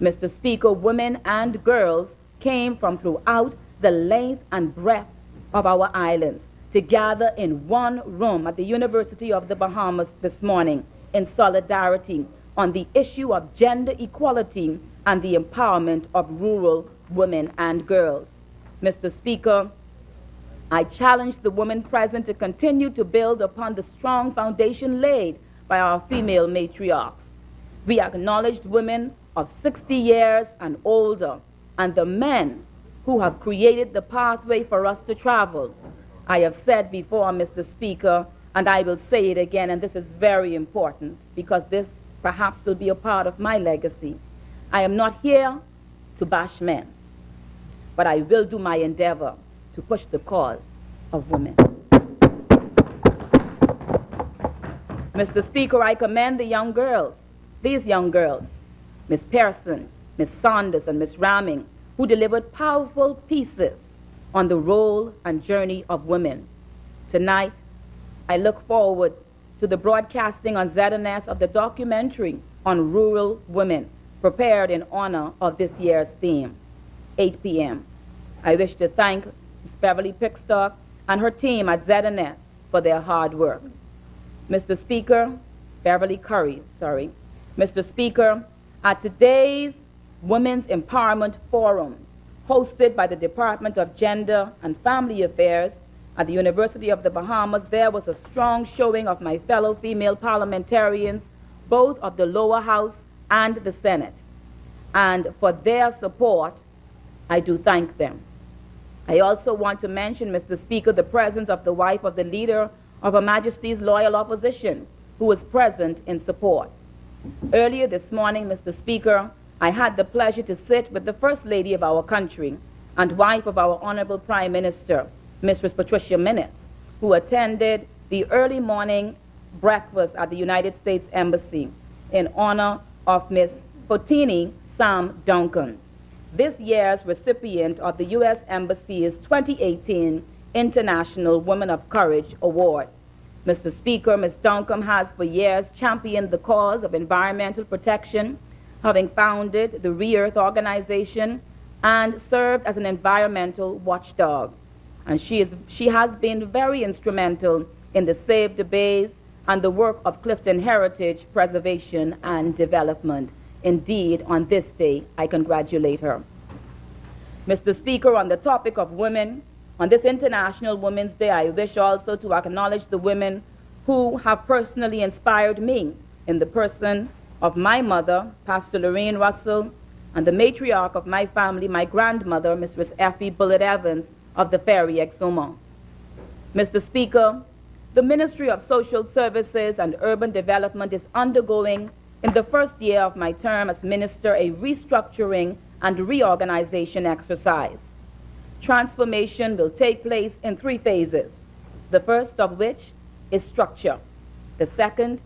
Mr. Speaker, women and girls came from throughout the length and breadth of our islands to gather in one room at the University of the Bahamas this morning in solidarity on the issue of gender equality and the empowerment of rural women and girls. Mr. Speaker, I challenge the women present to continue to build upon the strong foundation laid by our female matriarchs. We acknowledged women of 60 years and older, and the men who have created the pathway for us to travel. I have said before, Mr. Speaker, and I will say it again, and this is very important, because this perhaps will be a part of my legacy. I am not here to bash men, but I will do my endeavor to push the cause of women. Mr. Speaker, I commend the young girls, these young girls, Ms. Pearson, Ms. Saunders, and Ms. Ramming, who delivered powerful pieces on the role and journey of women. Tonight, I look forward to the broadcasting on ZNS of the documentary on rural women, prepared in honor of this year's theme, 8 p.m. I wish to thank Ms. Beverly Pickstock and her team at ZNS for their hard work. Mr. Speaker, Mr. Speaker, at today's Women's Empowerment Forum, hosted by the Department of Gender and Family Affairs at the University of the Bahamas, there was a strong showing of my fellow female parliamentarians, both of the lower house and the Senate. And for their support, I do thank them. I also want to mention, Mr. Speaker, the presence of the wife of the leader of Her Majesty's loyal opposition, who was present in support. Earlier this morning, Mr. Speaker, I had the pleasure to sit with the First Lady of our country and wife of our Honorable Prime Minister, Mrs. Patricia Minnis, who attended the early morning breakfast at the United States Embassy in honor of Ms. Fotini Sam Duncan, this year's recipient of the U.S. Embassy's 2018 International Women of Courage Award. Mr. Speaker, Ms. Duncan has for years championed the cause of environmental protection, having founded the Re-Earth organization and served as an environmental watchdog. And she has been very instrumental in the Save the Bays and the work of Clifton Heritage Preservation and Development. Indeed, on this day, I congratulate her. Mr. Speaker, on the topic of women, on this International Women's Day, I wish also to acknowledge the women who have personally inspired me in the person of my mother, Pastor Lorraine Russell, and the matriarch of my family, my grandmother, Mistress Effie Bullitt Evans of the Ferry Exuma. Mr. Speaker, the Ministry of Social Services and Urban Development is undergoing, in the first year of my term as minister, a restructuring and reorganization exercise. Transformation will take place in 3 phases, the first of which is structure, the second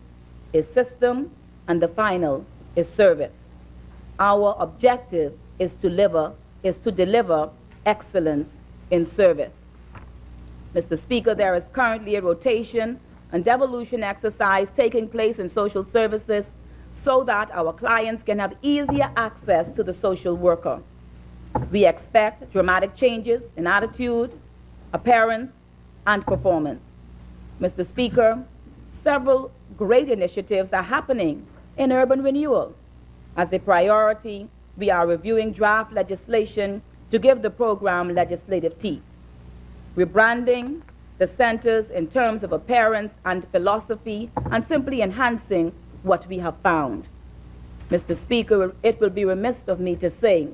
is system, and the final is service. Our objective is to deliver excellence in service. Mr. Speaker, there is currently a rotation and devolution exercise taking place in social services so that our clients can have easier access to the social worker. We expect dramatic changes in attitude, appearance, and performance. Mr. Speaker, several great initiatives are happening in urban renewal. As a priority, we are reviewing draft legislation to give the program legislative teeth. Rebranding the centers in terms of appearance and philosophy, and simply enhancing what we have found. Mr. Speaker, it will be remiss of me to say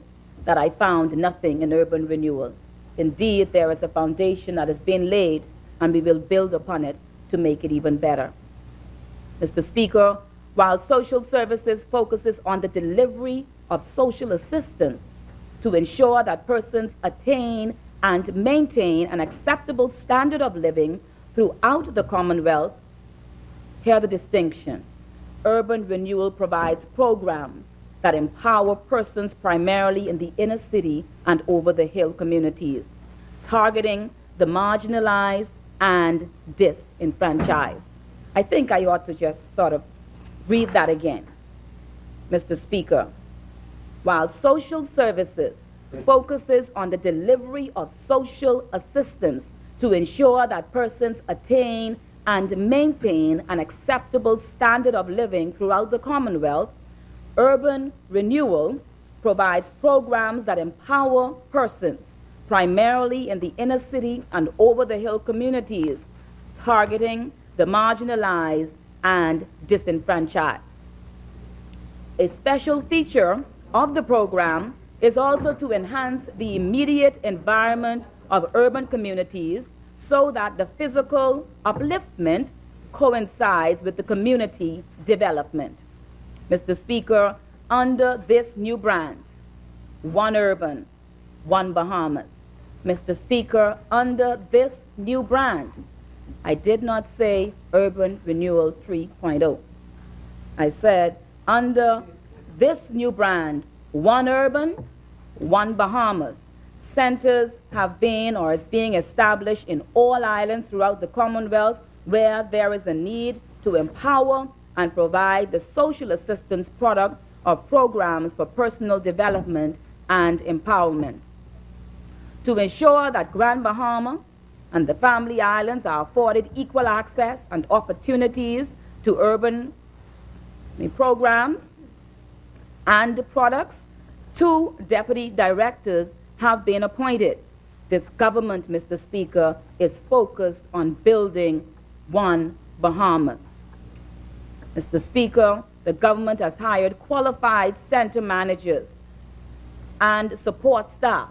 that I found nothing in urban renewal. Indeed, there is a foundation that has been laid, and we will build upon it to make it even better. Mr. Speaker, while social services focuses on the delivery of social assistance to ensure that persons attain and maintain an acceptable standard of living throughout the Commonwealth, hear the distinction. Urban renewal provides programs that empower persons primarily in the inner city and over-the-hill communities, targeting the marginalized and disenfranchised. I think I ought to just sort of read that again. Mr. Speaker, while social services focuses on the delivery of social assistance to ensure that persons attain and maintain an acceptable standard of living throughout the Commonwealth, urban renewal provides programs that empower persons, primarily in the inner city and over-the-hill communities, targeting the marginalized and disenfranchised. A special feature of the program is also to enhance the immediate environment of urban communities so that the physical upliftment coincides with the community development. Mr. Speaker, under this new brand, One Urban, One Bahamas. Mr. Speaker, under this new brand, I did not say Urban Renewal 3.0. I said under this new brand, One Urban, One Bahamas, centers have been or is being established in all islands throughout the Commonwealth where there is a need to empower and provide the social assistance product of programs for personal development and empowerment. To ensure that Grand Bahama and the Family Islands are afforded equal access and opportunities to urban programs and products, 2 deputy directors have been appointed. This government, Mr. Speaker, is focused on building One Bahamas. Mr. Speaker, the government has hired qualified center managers and support staff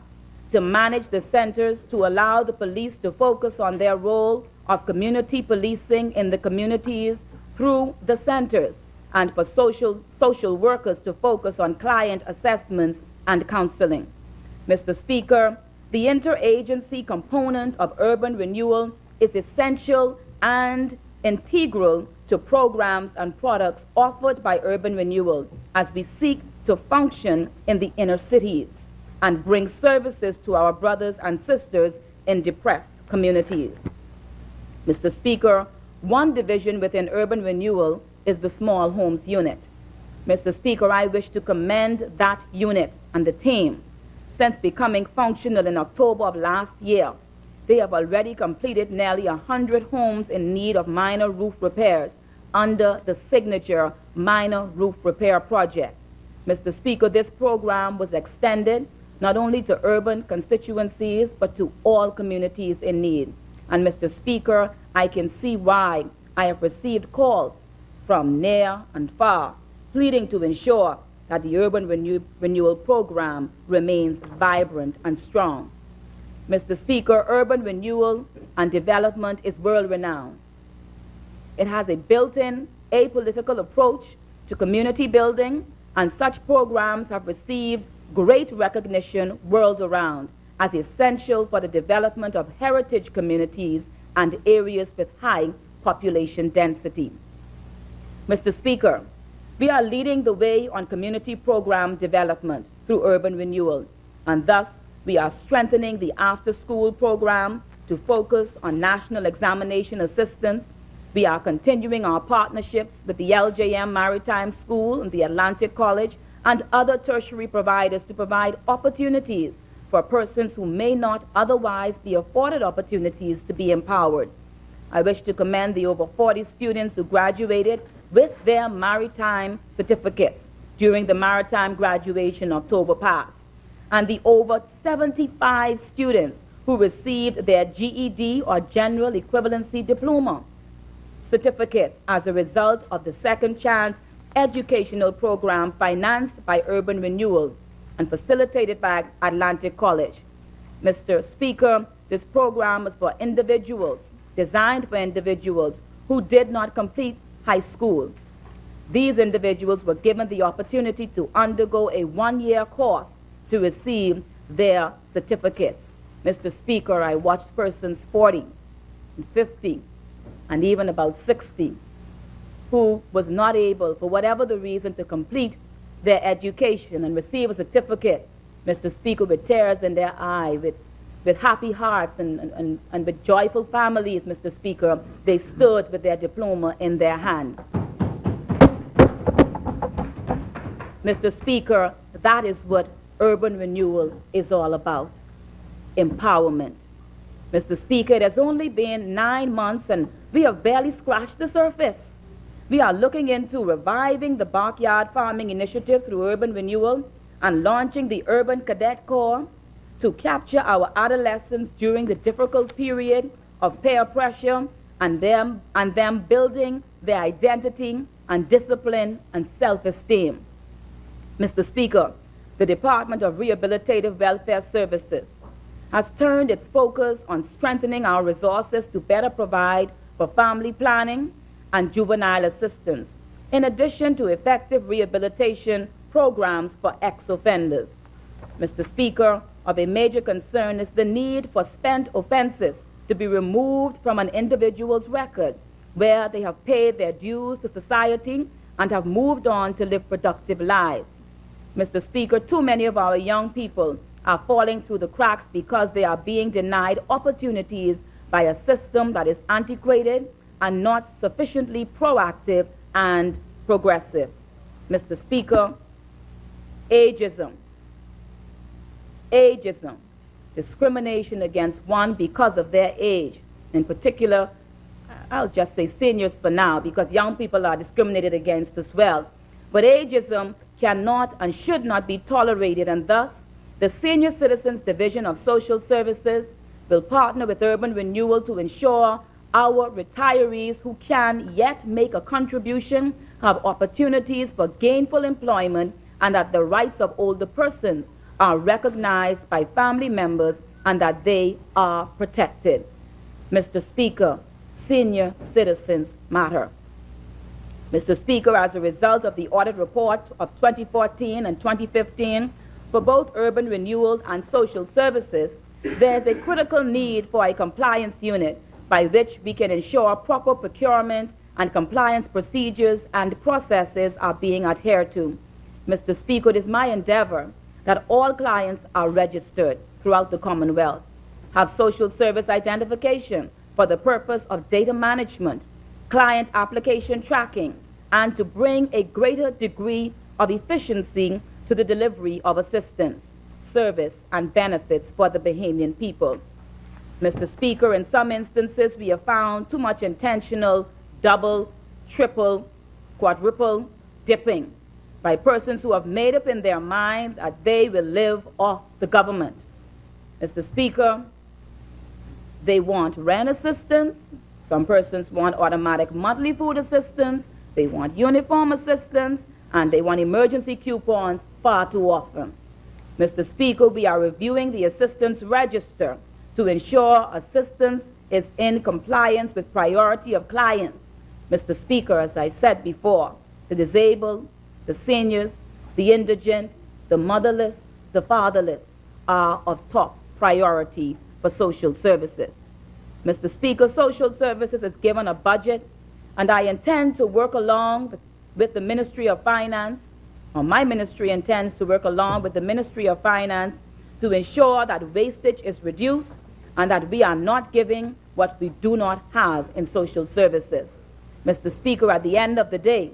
to manage the centers to allow the police to focus on their role of community policing in the communities through the centers, and for social workers to focus on client assessments and counseling. Mr. Speaker, the interagency component of urban renewal is essential and integral to programs and products offered by urban renewal as we seek to function in the inner cities and bring services to our brothers and sisters in depressed communities. Mr. Speaker, one division within urban renewal is the small homes unit. Mr. Speaker, I wish to commend that unit and the team. Since becoming functional in October of last year, they have already completed nearly 100 homes in need of minor roof repairs under the signature Minor Roof Repair Project. Mr. Speaker, this program was extended not only to urban constituencies, but to all communities in need. And Mr. Speaker, I can see why I have received calls from near and far, pleading to ensure that the urban renewal program remains vibrant and strong. Mr. Speaker, urban renewal and development is world-renowned. It has a built-in apolitical approach to community building, and such programs have received great recognition world around as essential for the development of heritage communities and areas with high population density. Mr. Speaker, we are leading the way on community program development through urban renewal, and thus we are strengthening the after-school program to focus on national examination assistance. We are continuing our partnerships with the LJM Maritime School and the Atlantic College and other tertiary providers to provide opportunities for persons who may not otherwise be afforded opportunities to be empowered. I wish to commend the over 40 students who graduated with their maritime certificates during the maritime graduation October past, and the over 75 students who received their GED or General Equivalency Diploma certificates as a result of the Second Chance educational program financed by Urban Renewal and facilitated by Atlantic College. Mr. Speaker, this program is for individuals, designed for individuals who did not complete high school. These individuals were given the opportunity to undergo a one-year course to receive their certificates. Mr. Speaker, I watched persons 40, 50, and even about 60 who was not able, for whatever the reason, to complete their education and receive a certificate, Mr. Speaker, with tears in their eye, with happy hearts and with joyful families, Mr. Speaker, they stood with their diploma in their hand. Mr. Speaker, that is what urban renewal is all about, empowerment. Mr. Speaker, it has only been 9 months and we have barely scratched the surface. We are looking into reviving the backyard farming initiative through urban renewal and launching the Urban Cadet Corps to capture our adolescents during the difficult period of peer pressure and them building their identity and discipline and self-esteem. Mr. Speaker, the Department of Rehabilitative Welfare Services has turned its focus on strengthening our resources to better provide for family planning and juvenile assistance, in addition to effective rehabilitation programs for ex-offenders. Mr. Speaker, of a major concern is the need for spent offenses to be removed from an individual's record where they have paid their dues to society and have moved on to live productive lives. Mr. Speaker, too many of our young people are falling through the cracks because they are being denied opportunities by a system that is antiquated and not sufficiently proactive and progressive. Mr. Speaker, ageism, discrimination against one because of their age. In particular, I'll just say seniors for now because young people are discriminated against as well. But ageism cannot and should not be tolerated, and thus the Senior Citizens Division of Social Services will partner with Urban Renewal to ensure our retirees who can yet make a contribution have opportunities for gainful employment and that the rights of older persons are recognized by family members and that they are protected. Mr. Speaker, senior citizens matter. Mr. Speaker, as a result of the audit report of 2014 and 2015 for both urban renewal and social services, there is a critical need for a compliance unit by which we can ensure proper procurement and compliance procedures and processes are being adhered to. Mr. Speaker, it is my endeavor that all clients are registered throughout the Commonwealth, have social service identification for the purpose of data management, client application tracking, and to bring a greater degree of efficiency to the delivery of assistance, service, and benefits for the Bahamian people. Mr. Speaker, in some instances, we have found too much intentional double, triple, quadruple dipping by persons who have made up in their mind that they will live off the government. Mr. Speaker, they want rent assistance. Some persons want automatic monthly food assistance. They want uniform assistance, and they want emergency coupons far too often. Mr. Speaker, we are reviewing the assistance register to ensure assistance is in compliance with priority of clients. Mr. Speaker, as I said before, the disabled, the seniors, the indigent, the motherless, the fatherless are of top priority for social services. Mr. Speaker, social services is given a budget, and I intend to work along with the Ministry of Finance, or my ministry intends to work along with the Ministry of Finance to ensure that wastage is reduced and that we are not giving what we do not have in social services. Mr. Speaker, at the end of the day,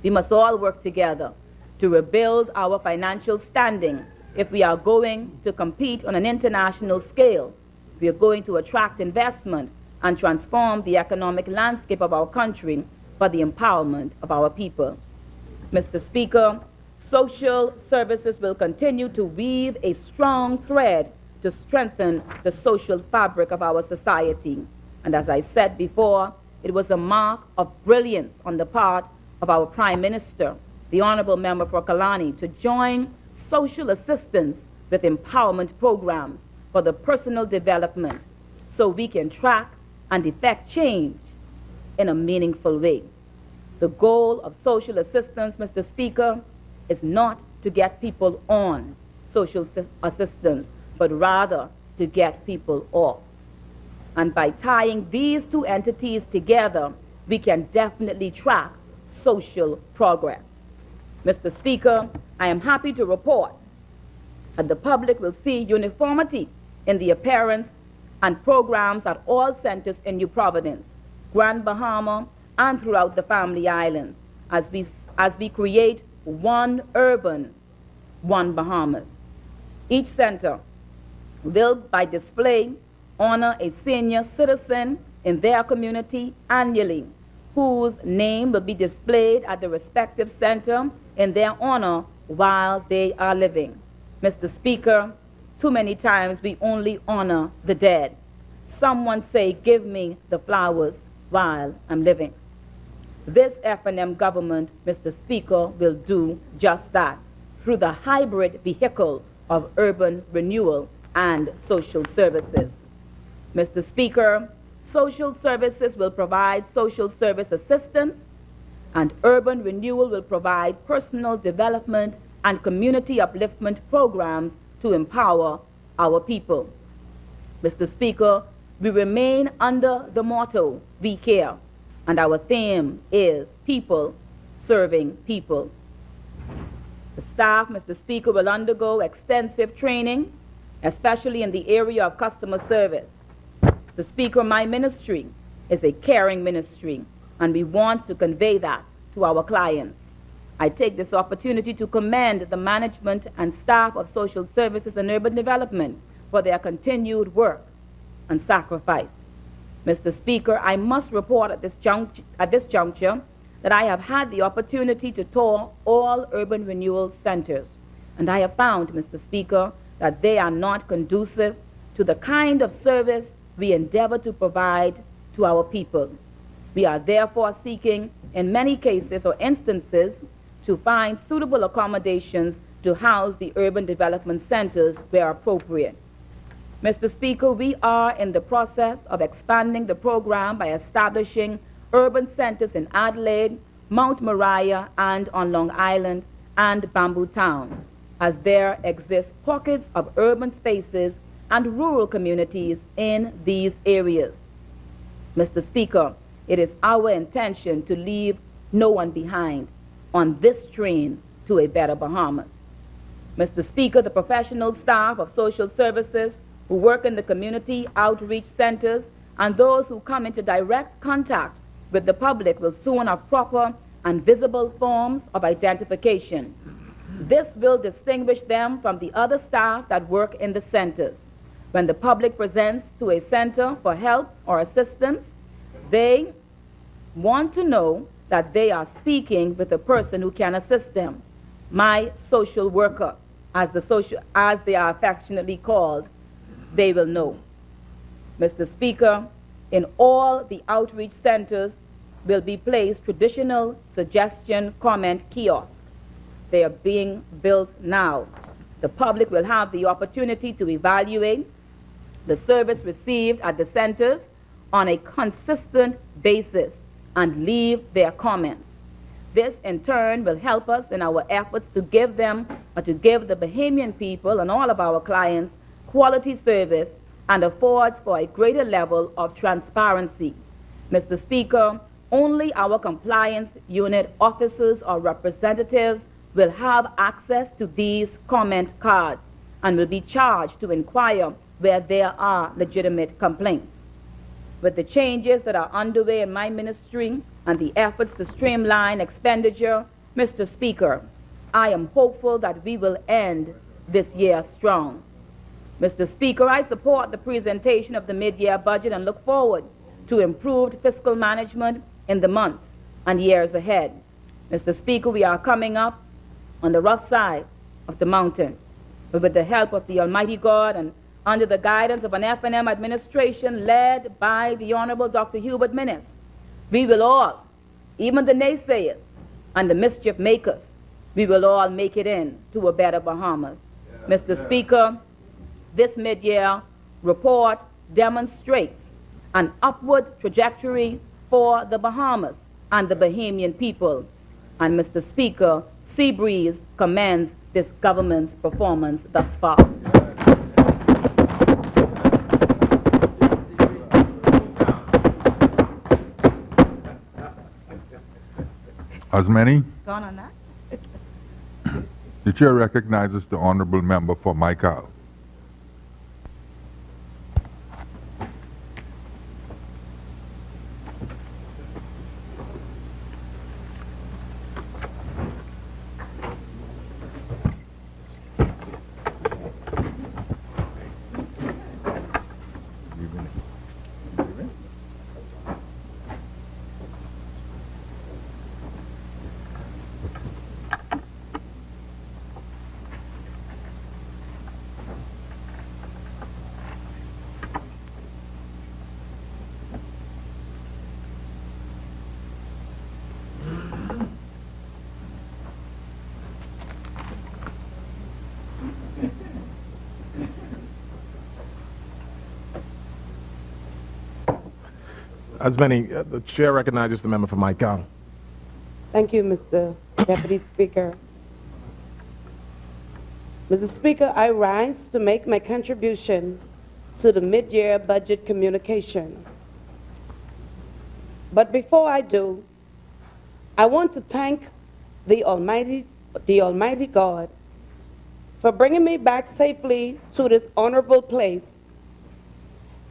we must all work together to rebuild our financial standing if we are going to compete on an international scale. We are going to attract investment and transform the economic landscape of our country for the empowerment of our people. Mr. Speaker, social services will continue to weave a strong thread to strengthen the social fabric of our society. And as I said before, it was a mark of brilliance on the part of our Prime Minister, the Honorable Member for Kalani, to join social assistance with empowerment programs for the personal development so we can track and effect change in a meaningful way. The goal of social assistance, Mr. Speaker, is not to get people on social assistance, but rather to get people off. And by tying these two entities together, we can definitely track social progress. Mr. Speaker, I am happy to report that the public will see uniformity in the appearance and programs at all centers in New Providence, Grand Bahama, and throughout the Family Islands as we create one urban, one Bahamas. Each center will, by display, honor a senior citizen in their community annually, whose name will be displayed at the respective center in their honor while they are living. Mr. Speaker, too many times we only honor the dead. Someone say, give me the flowers while I'm living. This F&M government, Mr. Speaker, will do just that through the hybrid vehicle of urban renewal and social services. Mr. Speaker, social services will provide social service assistance, and urban renewal will provide personal development and community upliftment programs to empower our people. Mr. Speaker, we remain under the motto, we care, and our theme is people serving people. The staff, Mr. Speaker, will undergo extensive training, especially in the area of customer service. Mr. Speaker, my ministry is a caring ministry, and we want to convey that to our clients. I take this opportunity to commend the management and staff of social services and urban development for their continued work and sacrifice. Mr. Speaker, I must report at this juncture that I have had the opportunity to tour all urban renewal centers, and I have found, Mr. Speaker, that they are not conducive to the kind of service we endeavor to provide to our people. We are therefore seeking, in many cases or instances, to find suitable accommodations to house the urban development centers where appropriate. Mr. Speaker, we are in the process of expanding the program by establishing urban centers in Adelaide, Mount Moriah, and on Long Island and Bamboo Town, as there exist pockets of urban spaces and rural communities in these areas. Mr. Speaker, it is our intention to leave no one behind on this train to a better Bahamas. Mr. Speaker, the professional staff of social services who work in the community outreach centers and those who come into direct contact with the public will soon have proper and visible forms of identification. This will distinguish them from the other staff that work in the centers. When the public presents to a center for help or assistance, they want to know that they are speaking with a person who can assist them. My social worker, as they are affectionately called, they will know. Mr. Speaker, in all the outreach centers will be placed traditional suggestion comment kiosks. They are being built now. The public will have the opportunity to evaluate the service received at the centers on a consistent basis and leave their comments. This, in turn, will help us in our efforts to give them, or to give the Bahamian people and all of our clients quality service and affords for a greater level of transparency. Mr. Speaker, only our compliance unit officers or representatives will have access to these comment cards and will be charged to inquire where there are legitimate complaints. With the changes that are underway in my ministry and the efforts to streamline expenditure, Mr. Speaker, I am hopeful that we will end this year strong. Mr. Speaker, I support the presentation of the mid-year budget and look forward to improved fiscal management in the months and years ahead. Mr. Speaker, we are coming up on the rough side of the mountain, but with the help of the Almighty God and under the guidance of an F&M administration led by the Honorable Dr. Hubert Minnis, we will all, even the naysayers and the mischief makers, we will all make it in to a better Bahamas. Mr. Speaker, this mid-year report demonstrates an upward trajectory for the Bahamas and the Bahamian people. And Mr. Speaker, Seabreeze commends this government's performance thus far. As many, Gone on that? the chair recognizes the honorable member for Michael. As many, the chair recognizes the member for Mike Kong. Thank you, Mr. Deputy Speaker. Mr. Speaker, I rise to make my contribution to the mid-year budget communication. But before I do, I want to thank the Almighty God for bringing me back safely to this honorable place.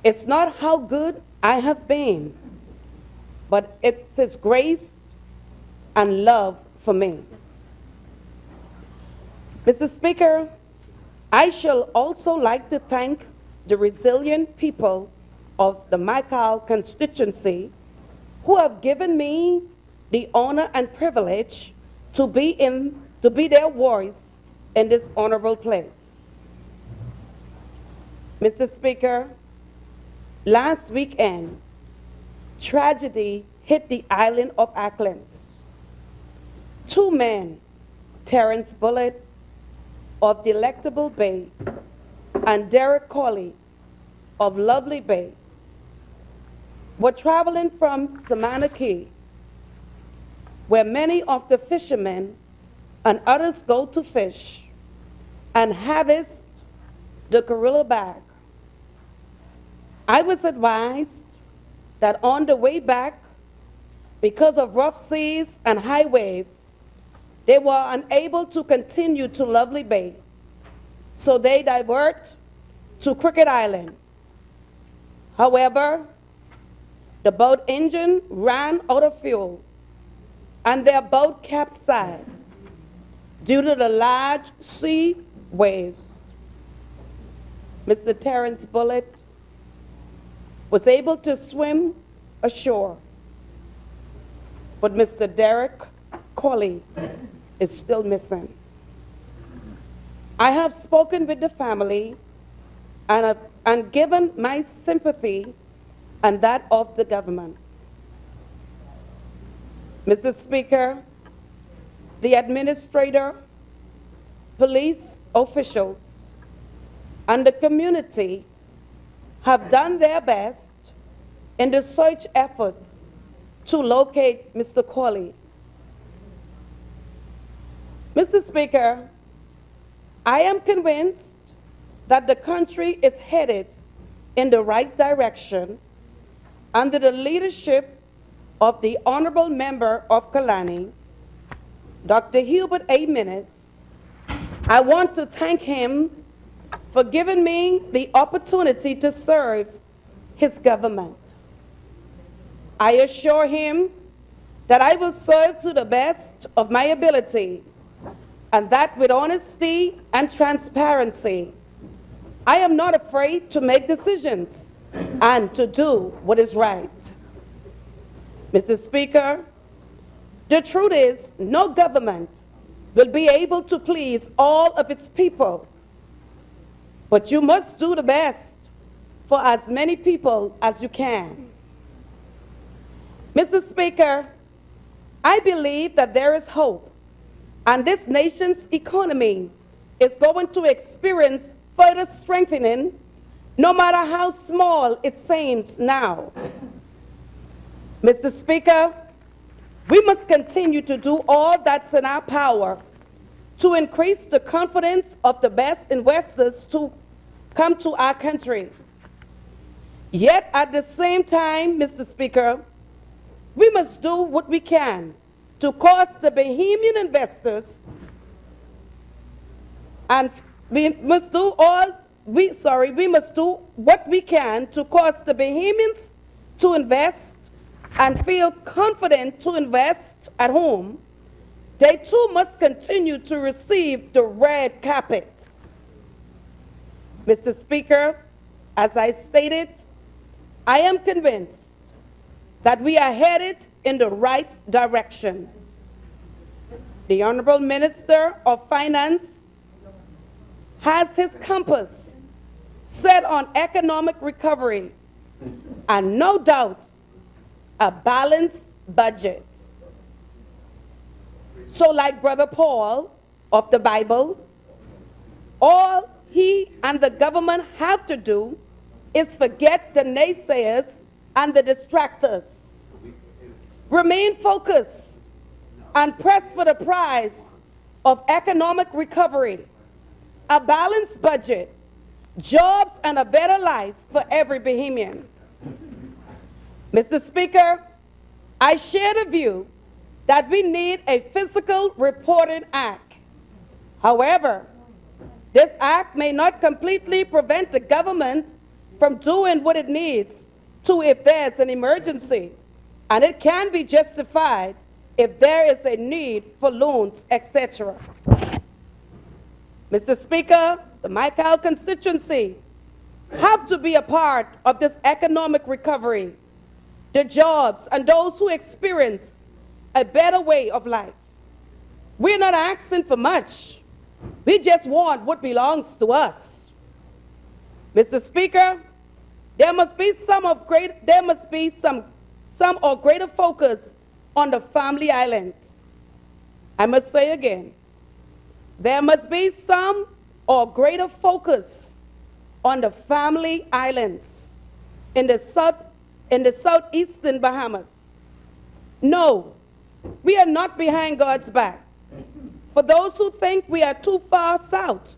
It's not how good I have been, but it's His grace and love for me. Mr. Speaker, I shall also like to thank the resilient people of the Michael constituency who have given me the honor and privilege to be their voice in this honorable place. Mr. Speaker, last weekend, tragedy hit the island of Auckland. Two men, Terrence Bullitt of Delectable Bay and Derek Colley of Lovely Bay, were traveling from Samana Key, where many of the fishermen and others go to fish and harvest the gorilla bag. I was advised that on the way back, because of rough seas and high waves, they were unable to continue to Lovely Bay, so they divert to Cricket Island. However, the boat engine ran out of fuel and their boat capsized due to the large sea waves. Mr. Terrence Bullitt was able to swim ashore, but Mr. Derek Colley is still missing. I have spoken with the family and given my sympathy and that of the government. Mr. Speaker, the administrator, police officials, and the community have done their best in the search efforts to locate Mr. Colley. Mr. Speaker, I am convinced that the country is headed in the right direction under the leadership of the Honorable Member of Kalani, Dr. Hubert A. Minnis. I want to thank him for giving me the opportunity to serve his government. I assure him that I will serve to the best of my ability, and that with honesty and transparency. I am not afraid to make decisions and to do what is right. Mr. Speaker, the truth is no government will be able to please all of its people, but you must do the best for as many people as you can. Mr. Speaker, I believe that there is hope, and this nation's economy is going to experience further strengthening, no matter how small it seems now. Mr. Speaker, we must continue to do all that's in our power to increase the confidence of the best investors to come to our country. Yet at the same time, Mr. Speaker, we must do what we can to cause the Bahamian investors, and we must do what we can to cause the Bahamians to invest and feel confident to invest at home. They too must continue to receive the red carpet. Mr. Speaker, as I stated, I am convinced that we are headed in the right direction. The Honorable Minister of Finance has his compass set on economic recovery and no doubt a balanced budget. So like Brother Paul of the Bible, all he and the government have to do is forget the naysayers and the distractors. Remain focused and press for the prize of economic recovery, a balanced budget, jobs, and a better life for every Bahamian. Mr. Speaker, I share the view that we need a Fiscal Reporting Act. However, this act may not completely prevent the government from doing what it needs to if there's an emergency, and it can be justified if there is a need for loans, etc. Mr. Speaker, the Michael constituency have to be a part of this economic recovery, the jobs, and those who experience a better way of life. We're not asking for much. We just want what belongs to us. Mr. Speaker, there must be some or greater focus on the family islands. I must say again, there must be some or greater focus on the family islands in the southeastern Bahamas. No, we are not behind God's back. For those who think we are too far south,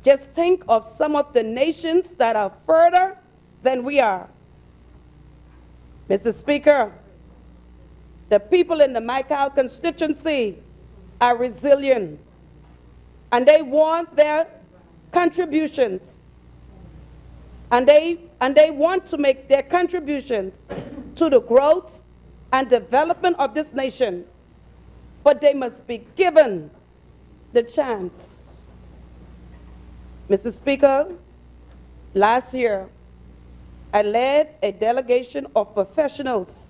just think of some of the nations that are further than we are. Mr. Speaker, the people in the Michael constituency are resilient, and they want their contributions, and they want to make their contributions to the growth and development of this nation, but they must be given the chance. Mr. Speaker, last year, I led a delegation of professionals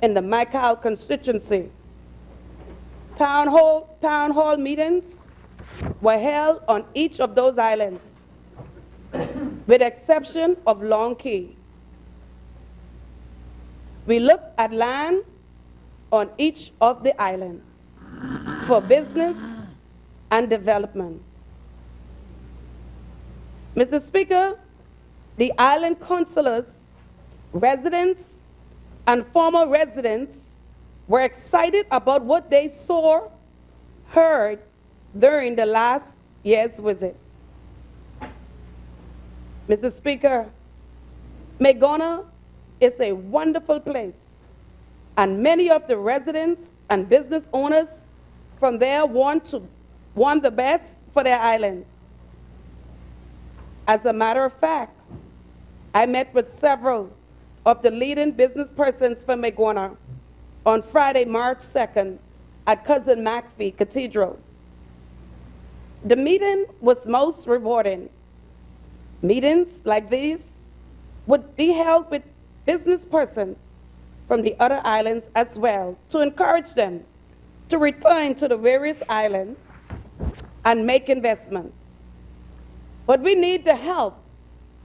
in the Michael constituency. Town hall meetings were held on each of those islands, with exception of Long Key. We looked at land on each of the islands for business and development. Mr. Speaker, the island councilors, residents, and former residents were excited about what they saw, heard during the last year's visit. Mr. Speaker, Megona is a wonderful place, and many of the residents and business owners from there want the best for their islands. As a matter of fact, I met with several of the leading business persons from Megona on Friday, March 2nd at Cousin McPhee Cathedral. The meeting was most rewarding. Meetings like these would be held with business persons from the other islands as well to encourage them to return to the various islands and make investments. But we need the help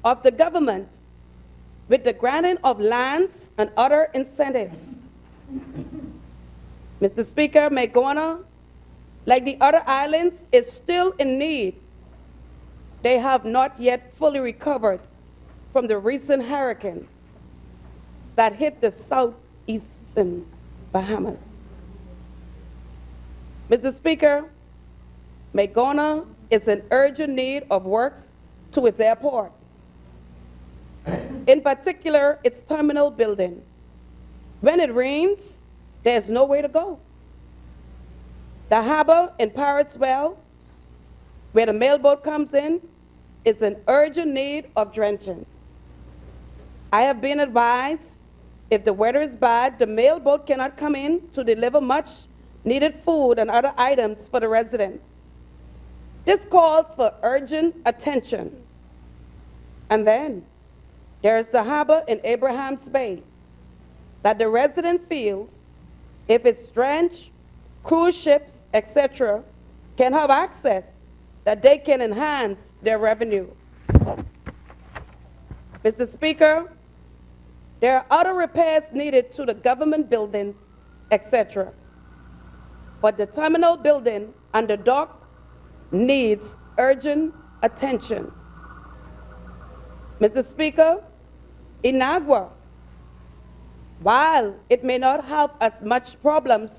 of the government with the granting of lands and other incentives. Mr. Speaker, Megona, like the other islands, is still in need. They have not yet fully recovered from the recent hurricane that hit the southeast in Bahamas. Mr. Speaker, Magona is in urgent need of works to its airport. In particular, its terminal building. When it rains, there's no way to go. The harbor in Pirates Well, where the mailboat comes in, is in urgent need of drenching. I have been advised if the weather is bad, the mailboat cannot come in to deliver much needed food and other items for the residents. This calls for urgent attention. And then there is the harbor in Abraham's Bay that the resident feels if it's drenched, cruise ships, etc., can have access, that they can enhance their revenue. Mr. Speaker, there are other repairs needed to the government buildings, etc., but the terminal building and the dock needs urgent attention. Mr. Speaker, Inagua, while it may not have as much problems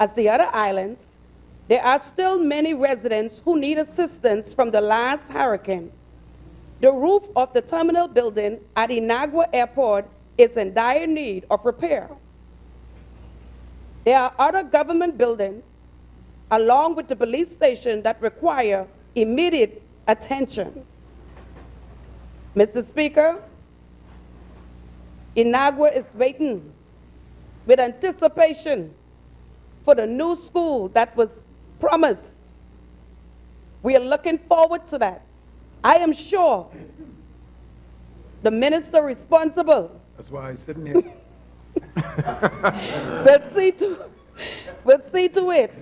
as the other islands, there are still many residents who need assistance from the last hurricane. The roof of the terminal building at Inagua Airport is in dire need of repair. There are other government buildings, along with the police station, that require immediate attention. Mr. Speaker, Inagua is waiting with anticipation for the new school that was promised. We are looking forward to that. I am sure the minister responsible That's why he's sitting here. will see to it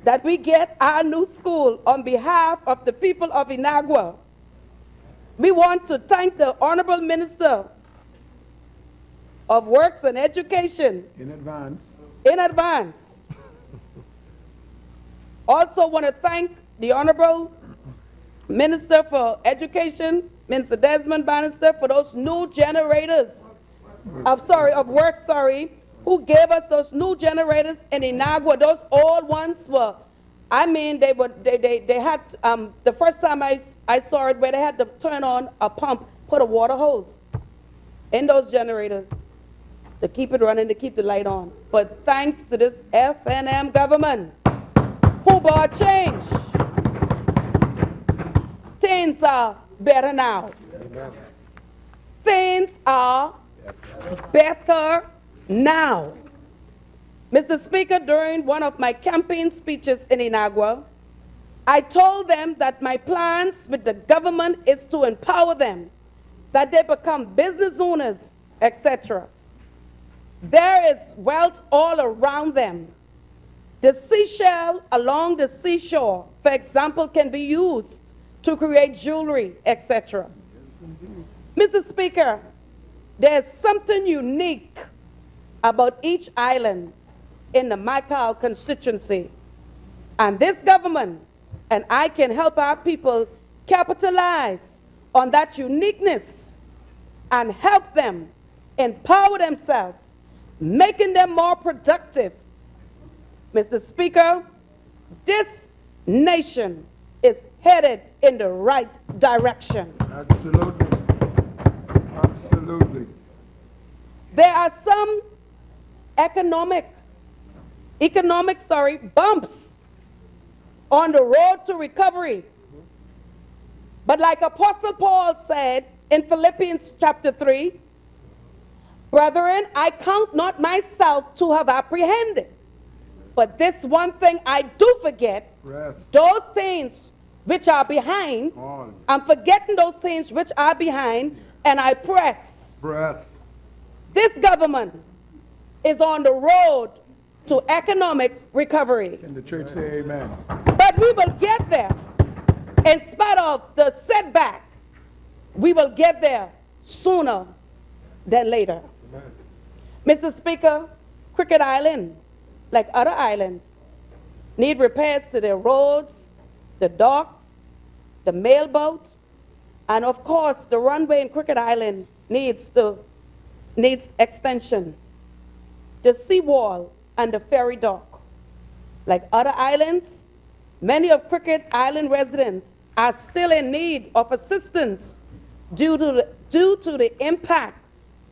that we get our new school on behalf of the people of Inagua. We want to thank the Honorable Minister of Works and Education In advance. in advance. Also want to thank the Honorable Minister for Education, Minister Desmond Bannister, for those new generators of work, who gave us those new generators in Inagua. Those old ones were, I mean, they had, the first time I saw it, where they had to turn on a pump, put a water hose in those generators to keep it running, to keep the light on. But thanks to this FNM government, who brought change, things are better now. Things are better now. Mr. Speaker, during one of my campaign speeches in Inagua, I told them that my plans with the government is to empower them, that they become business owners, etc. There is wealth all around them. The seashell along the seashore, for example, can be used to create jewelry, etc. Mr. Speaker, there's something unique about each island in the Maikal constituency. And this government and I can help our people capitalize on that uniqueness and help them empower themselves, making them more productive. Mr. Speaker, this nation is headed in the right direction. Absolutely. Absolutely. There are some economic bumps on the road to recovery. But like Apostle Paul said in Philippians chapter 3, brethren, I count not myself to have apprehended, but this one thing I do forget, Rest. those things which are behind, On. I'm forgetting those things which are behind, and I press. Rest. This government is on the road to economic recovery. Can the church say amen? But we will get there. In spite of the setbacks, we will get there sooner than later. Mr. Speaker, Cricket Island, like other islands, need repairs to their roads, the docks, the mailboat, and of course the runway in Cricket Island needs extension. the seawall, and the ferry dock. Like other islands, many of Cricket Island residents are still in need of assistance due to the impact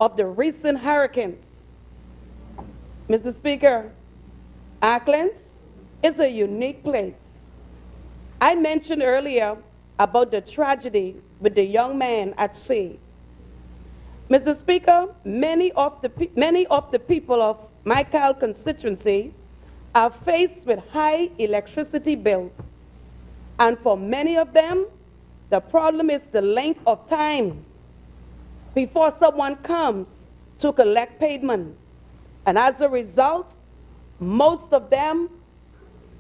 of the recent hurricanes. Mr. Speaker, Acklands is a unique place. I mentioned earlier about the tragedy with the young man at sea. Mr. Speaker, many of the people of my Cal constituency are faced with high electricity bills. And for many of them, the problem is the length of time before someone comes to collect payment. And as a result, most of them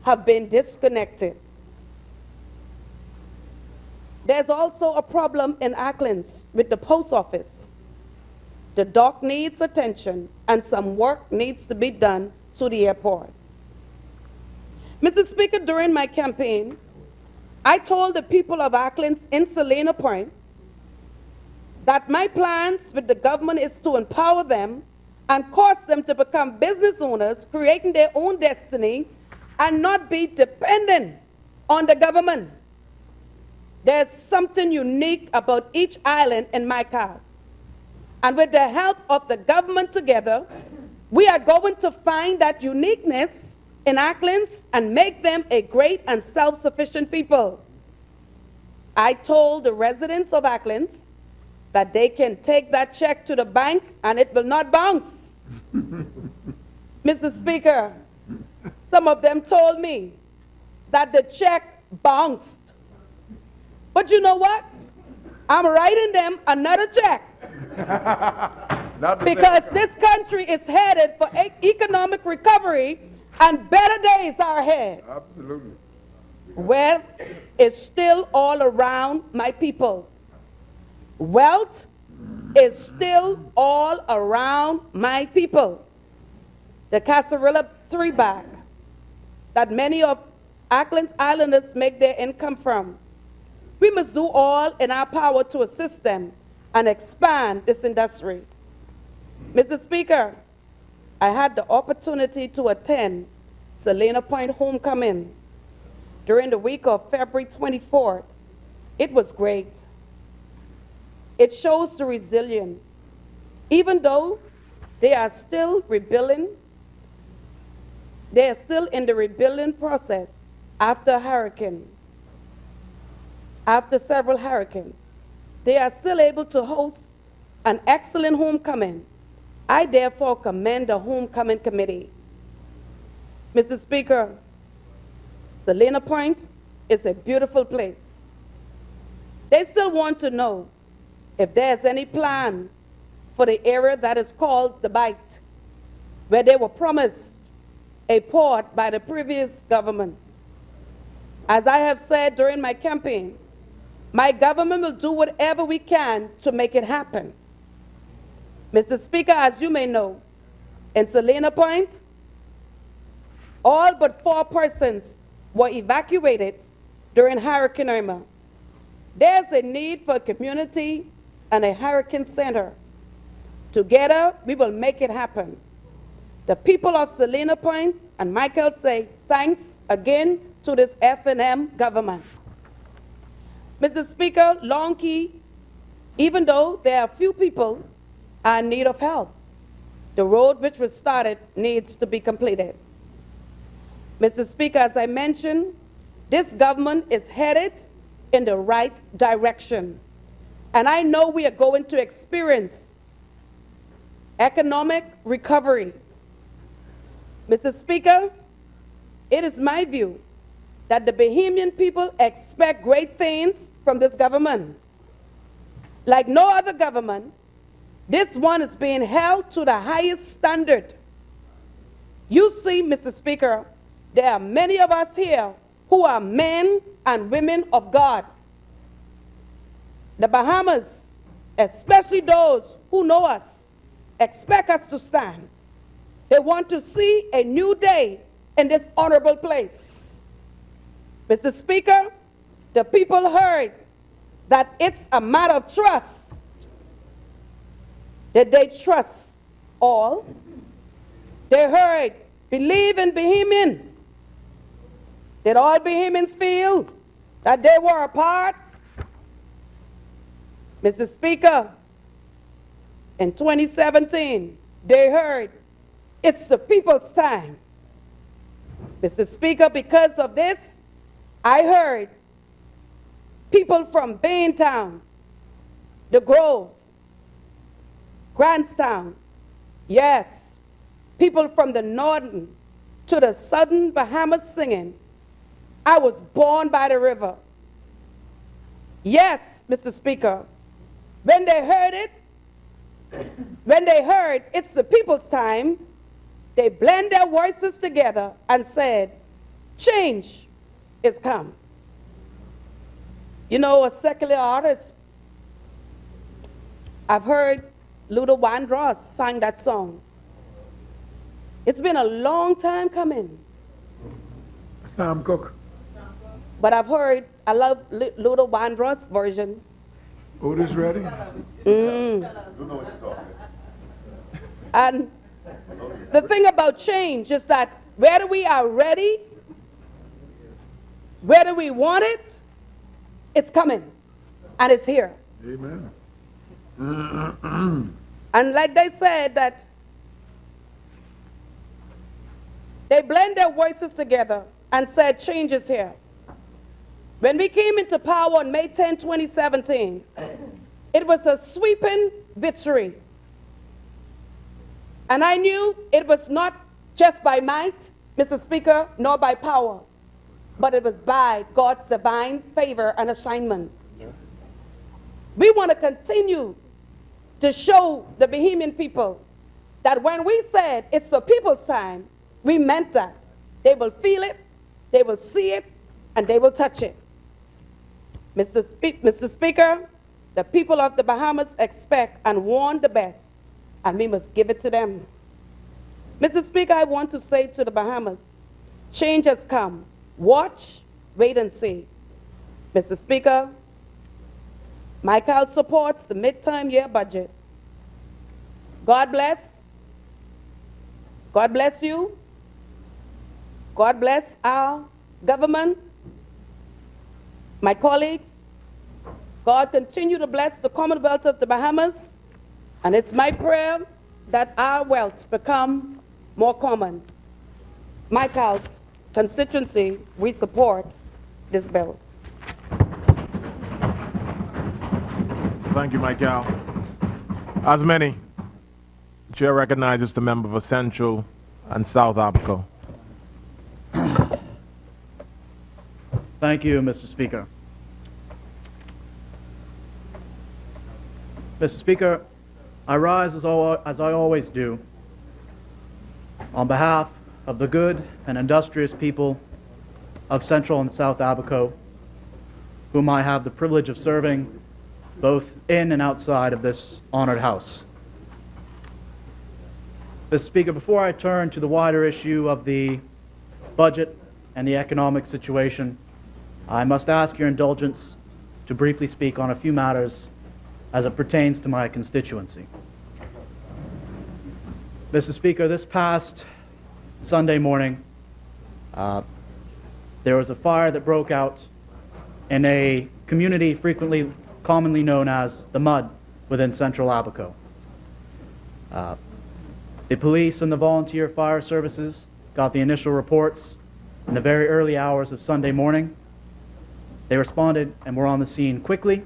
have been disconnected. There's also a problem in Acklands with the post office. The dock needs attention, and some work needs to be done to the airport. Mr. Speaker, during my campaign, I told the people of Acklands in Salina Point that my plans with the government is to empower them and cause them to become business owners, creating their own destiny, and not be dependent on the government. There's something unique about each island in my Cal. And with the help of the government together, we are going to find that uniqueness in Acklands and make them a great and self-sufficient people. I told the residents of Acklands that they can take that check to the bank and it will not bounce. Mr. Speaker, some of them told me that the check bounced. But you know what? I'm writing them another check. Because this country is headed for economic recovery and better days are ahead. Absolutely. Wealth is still all around my people. Wealth is still all around my people. The casserole 3-bag that many of Acklands Islanders make their income from. We must do all in our power to assist them and expand this industry. Mr. Speaker, I had the opportunity to attend Salina Point Homecoming during the week of February 24th. It was great. It shows the resilience. Even though they are still rebuilding, they are still in the rebuilding process after a hurricane. After several hurricanes, they are still able to host an excellent homecoming. I therefore commend the homecoming committee. Mr. Speaker, Salina Point is a beautiful place. They still want to know if there's any plan for the area that is called the Bight, where they were promised a port by the previous government. As I have said during my campaign, my government will do whatever we can to make it happen. Mr. Speaker, as you may know, in Salina Point, all but 4 persons were evacuated during Hurricane Irma. There's a need for a community and a hurricane center. Together, we will make it happen. The people of Salina Point and Michael say thanks again to this F&M government. Mr. Speaker, Long Key, even though there are few people are in need of help, the road which was started needs to be completed. Mr. Speaker, as I mentioned, this government is headed in the right direction. And I know we are going to experience economic recovery. Mr. Speaker, it is my view that the Bahamian people expect great things from this government. Like no other government, this one is being held to the highest standard. You see, Mr. Speaker, there are many of us here who are men and women of God. The Bahamas, especially those who know us, expect us to stand. They want to see a new day in this honorable place. Mr. Speaker, the people heard that it's a matter of trust, that they trust all. They heard, believe in Bahamian. Did all Bahamians feel that they were a part? Mr. Speaker, in 2017, they heard, it's the people's time. Mr. Speaker, because of this, I heard people from Baintown, The Grove, Grantstown, yes, people from the northern to the southern Bahamas singing, I was born by the river. Yes, Mr. Speaker, when they heard it, when they heard it's the people's time, they blend their voices together and said, change is come. You know, a secular artist, I've heard Luther Vandross sang that song. It's been a long time coming. Sam Cooke. But I've heard, I love Luther Vandross' version. Otis ready? And the thing about change is that whether we are ready, whether we want it, it's coming and it's here. Amen. And like they said, that they blend their voices together and said change is here. When we came into power on May 10, 2017, it was a sweeping victory. And I knew it was not just by might, Mr. Speaker, nor by power, but it was by God's divine favor and assignment. We want to continue to show the Bahamian people that when we said it's the people's time, we meant that. They will feel it, they will see it, and they will touch it. Mr. Speaker, the people of the Bahamas expect and want the best, and we must give it to them. Mr. Speaker, I want to say to the Bahamas, change has come. Watch, wait and see. Mr. Speaker, Michael supports the midterm year budget. God bless. God bless you. God bless our government, my colleagues. God continue to bless the Commonwealth of the Bahamas, and it's my prayer that our wealth become more common. Michael's constituency, we support this bill. Thank you, Michael. As many, the chair recognizes the member for Central and South Abaco. Thank you, Mr. Speaker. Mr. Speaker, I rise as I always do on behalf of the good and industrious people of Central and South Abaco, whom I have the privilege of serving both in and outside of this honored house. Mr. Speaker, before I turn to the wider issue of the budget and the economic situation, I must ask your indulgence to briefly speak on a few matters as it pertains to my constituency. Mr. Speaker, this past Sunday morning, there was a fire that broke out in a community commonly known as the Mud within Central Abaco. The police and the volunteer fire services got the initial reports in the very early hours of Sunday morning. They responded and were on the scene quickly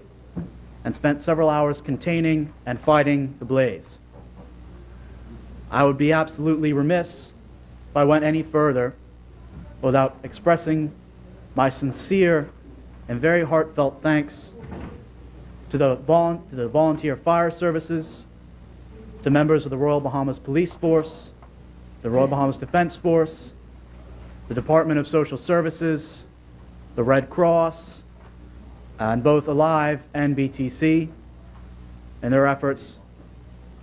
and spent several hours containing and fighting the blaze. I would be absolutely remiss if I went any further without expressing my sincere and very heartfelt thanks to the volunteer fire services, to members of the Royal Bahamas Police Force, the Royal Bahamas Defense Force, the Department of Social Services, the Red Cross, and both Alive and BTC in their efforts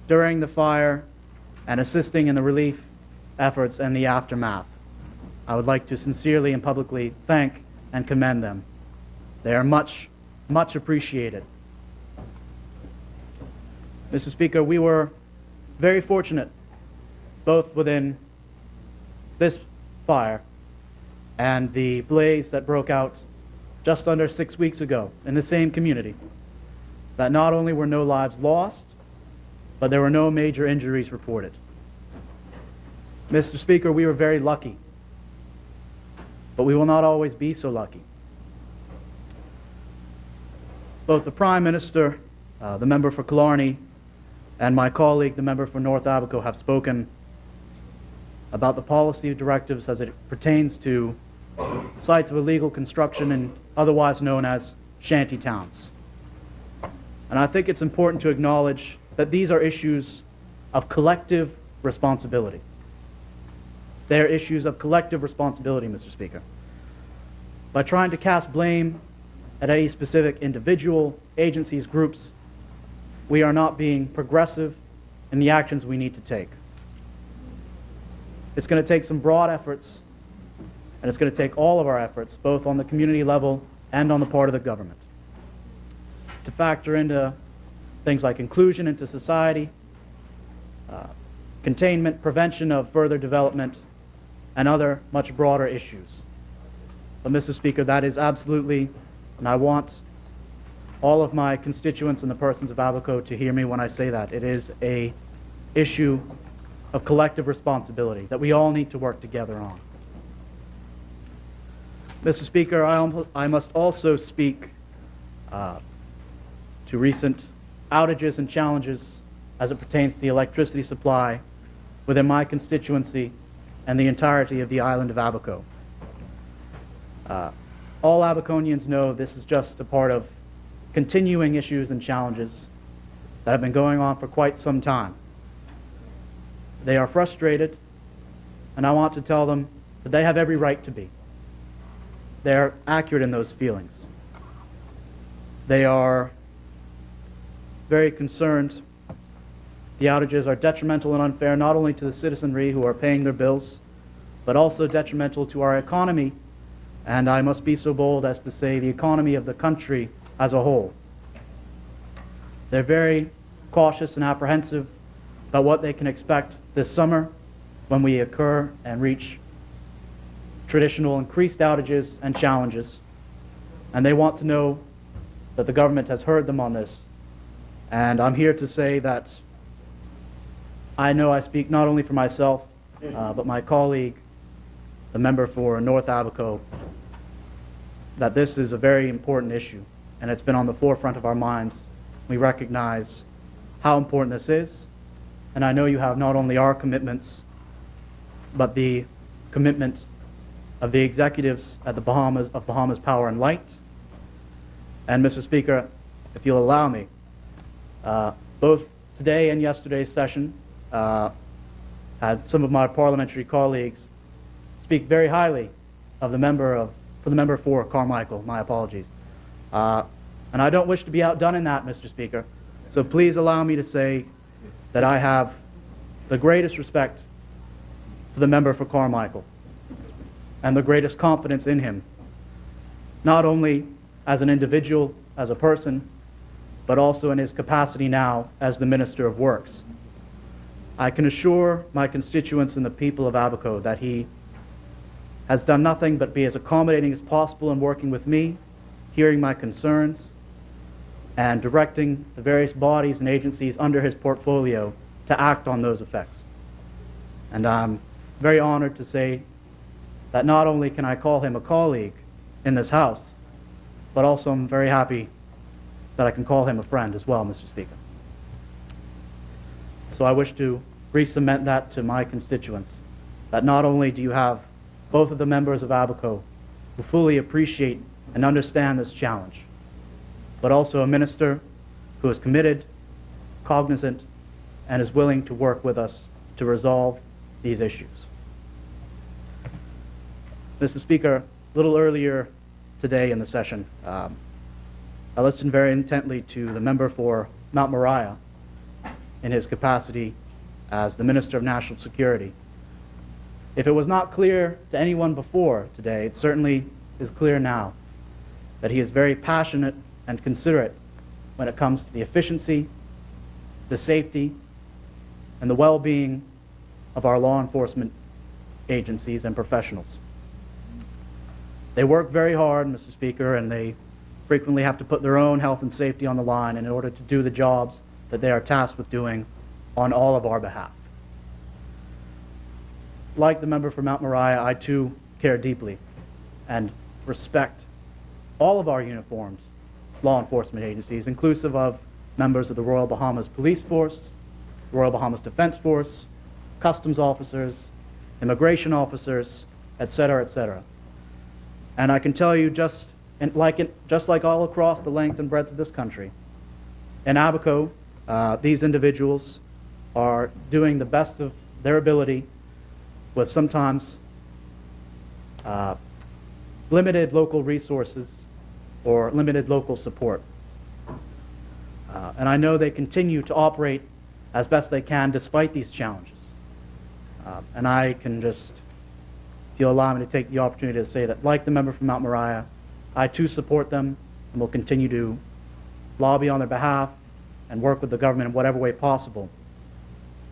during the fire and assisting in the relief efforts and the aftermath. I would like to sincerely and publicly thank and commend them. They are much, much appreciated. Mr. Speaker, we were very fortunate, both within this fire and the blaze that broke out just under 6 weeks ago in the same community, that not only were no lives lost, but there were no major injuries reported. Mr. Speaker, we were very lucky, but we will not always be so lucky. Both the Prime Minister, the member for Killarney, and my colleague, the member for North Abaco, have spoken about the policy directives as it pertains to sites of illegal construction and otherwise known as shanty towns. And I think it's important to acknowledge that these are issues of collective responsibility. They are issues of collective responsibility, Mr. Speaker. By trying to cast blame at any specific individual, agencies, groups, we are not being progressive in the actions we need to take. It's going to take some broad efforts, and it's going to take all of our efforts, both on the community level and on the part of the government, to factor into things like inclusion into society, containment, prevention of further development, and other much broader issues. But, Mr. Speaker, that is absolutely, and I want all of my constituents and the persons of Abaco to hear me when I say that. It is an issue of collective responsibility that we all need to work together on. Mr. Speaker, I must also speak to recent outages and challenges as it pertains to the electricity supply within my constituency and the entirety of the island of Abaco. All Abaconians know this is just a part of continuing issues and challenges that have been going on for quite some time. They are frustrated, and I want to tell them that they have every right to be. They are accurate in those feelings. They are very concerned. The outages are detrimental and unfair not only to the citizenry who are paying their bills, but also detrimental to our economy, and I must be so bold as to say the economy of the country as a whole. They're very cautious and apprehensive about what they can expect this summer when we occur and reach traditional increased outages and challenges. And they want to know that the government has heard them on this. And I'm here to say that I know I speak not only for myself, but my colleague, the member for North Abaco, that this is a very important issue, and it's been on the forefront of our minds. We recognize how important this is, and I know you have not only our commitments, but the commitment of the executives at the Bahamas, of Bahamas Power and Light. And Mr. Speaker, if you'll allow me, both today and yesterday's session had some of my parliamentary colleagues speak very highly of the member for Carmichael. My apologies. And I don't wish to be outdone in that, Mr. Speaker. So please allow me to say that I have the greatest respect for the member for Carmichael and the greatest confidence in him, not only as an individual, as a person, but also in his capacity now as the Minister of Works. I can assure my constituents and the people of Abaco that he has done nothing but be as accommodating as possible in working with me, hearing my concerns, and directing the various bodies and agencies under his portfolio to act on those effects. And I'm very honored to say that not only can I call him a colleague in this House, but also I'm very happy that I can call him a friend as well, Mr. Speaker. So I wish to re-cement that to my constituents, that not only do you have both of the members of Abaco who fully appreciate and understand this challenge, but also a minister who is committed, cognizant, and is willing to work with us to resolve these issues. Mr. Speaker, a little earlier today in the session, I listened very intently to the member for Mount Moriah in his capacity as the Minister of National Security. If it was not clear to anyone before today, it certainly is clear now that he is very passionate and considerate when it comes to the efficiency, the safety, and the well-being of our law enforcement agencies and professionals. They work very hard, Mr. Speaker, and they frequently have to put their own health and safety on the line in order to do the jobs that they are tasked with doing on all of our behalf. Like the member for Mount Moriah, I too care deeply and respect all of our uniformed law enforcement agencies, inclusive of members of the Royal Bahamas Police Force, Royal Bahamas Defense Force, customs officers, immigration officers, etc., etc. And I can tell you, just like all across the length and breadth of this country, in Abaco, these individuals are doing the best of their ability with sometimes limited local resources or limited local support. And I know they continue to operate as best they can despite these challenges. And I can just, if you'll allow me to take the opportunity to say that, like the member from Mount Moriah, I too support them and will continue to lobby on their behalf and work with the government in whatever way possible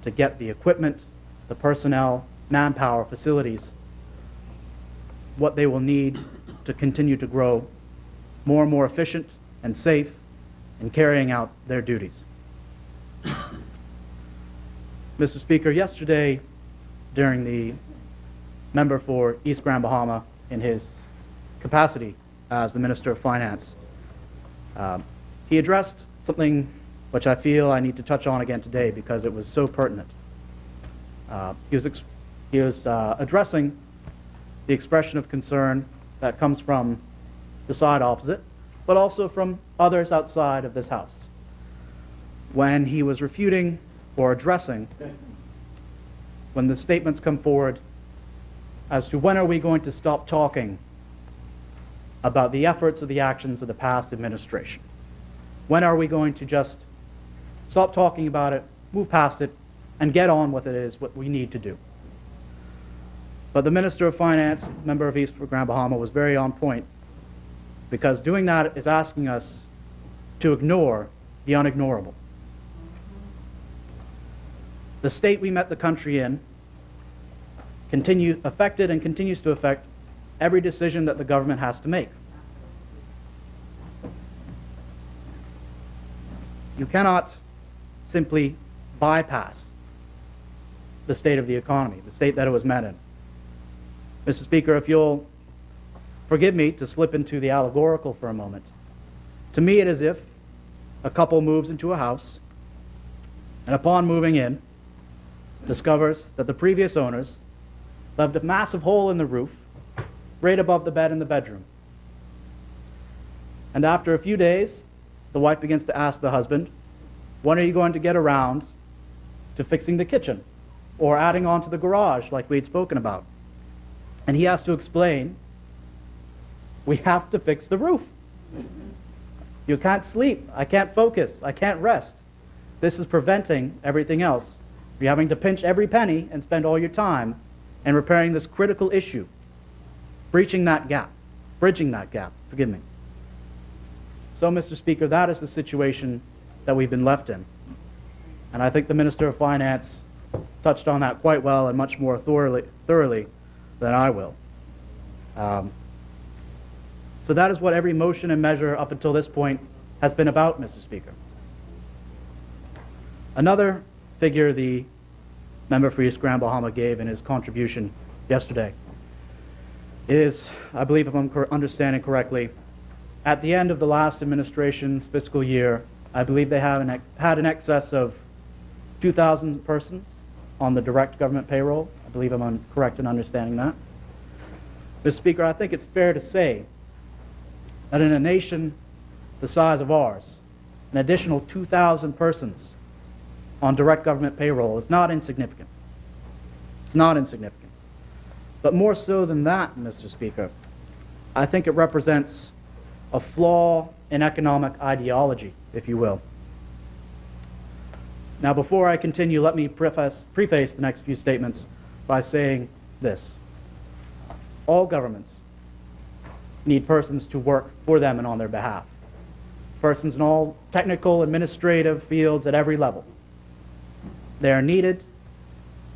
to get the equipment, the personnel, manpower, facilities, what they will need to continue to grow more and more efficient and safe in carrying out their duties. Mr. Speaker, yesterday during the member for East Grand Bahama in his capacity as the Minister of Finance, he addressed something which I feel I need to touch on again today because it was so pertinent. He was addressing the expression of concern that comes from the side opposite, but also from others outside of this House, when he was refuting or addressing when the statements come forward as to when are we going to stop talking about the efforts or the actions of the past administration. When are we going to just stop talking about it, move past it, and get on with it is what we need to do. But the Minister of Finance, member of East Grand Bahama, was very on point, because doing that is asking us to ignore the unignorable. The state we met the country in affected and continues to affect every decision that the government has to make. You cannot simply bypass the state of the economy, the state that it was met in. Mr. Speaker, if you'll forgive me to slip into the allegorical for a moment, to me it is as if a couple moves into a house and upon moving in discovers that the previous owners left a massive hole in the roof right above the bed in the bedroom. And after a few days, the wife begins to ask the husband, when are you going to get around to fixing the kitchen or adding on to the garage like we had spoken about? And he has to explain, we have to fix the roof. You can't sleep. I can't focus. I can't rest. This is preventing everything else. You're having to pinch every penny and spend all your time in repairing this critical issue, bridging that gap, forgive me. So, Mr. Speaker, that is the situation that we've been left in. And I think the Minister of Finance touched on that quite well and much more thoroughly than I will. So that is what every motion and measure up until this point has been about, Mr. Speaker. Another figure the member for East Grand Bahama gave in his contribution yesterday is, I believe if I'm understanding correctly, at the end of the last administration's fiscal year, I believe they had an excess of 2,000 persons on the direct government payroll. I believe I'm correct in understanding that. Mr. Speaker, I think it's fair to say that in a nation the size of ours, an additional 2,000 persons on direct government payroll is not insignificant. It's not insignificant. But more so than that, Mr. Speaker, I think it represents a flaw in economic ideology, if you will. Now, before I continue, let me preface the next few statements by saying this. All governments need persons to work for them and on their behalf. Persons in all technical, administrative fields at every level. They are needed,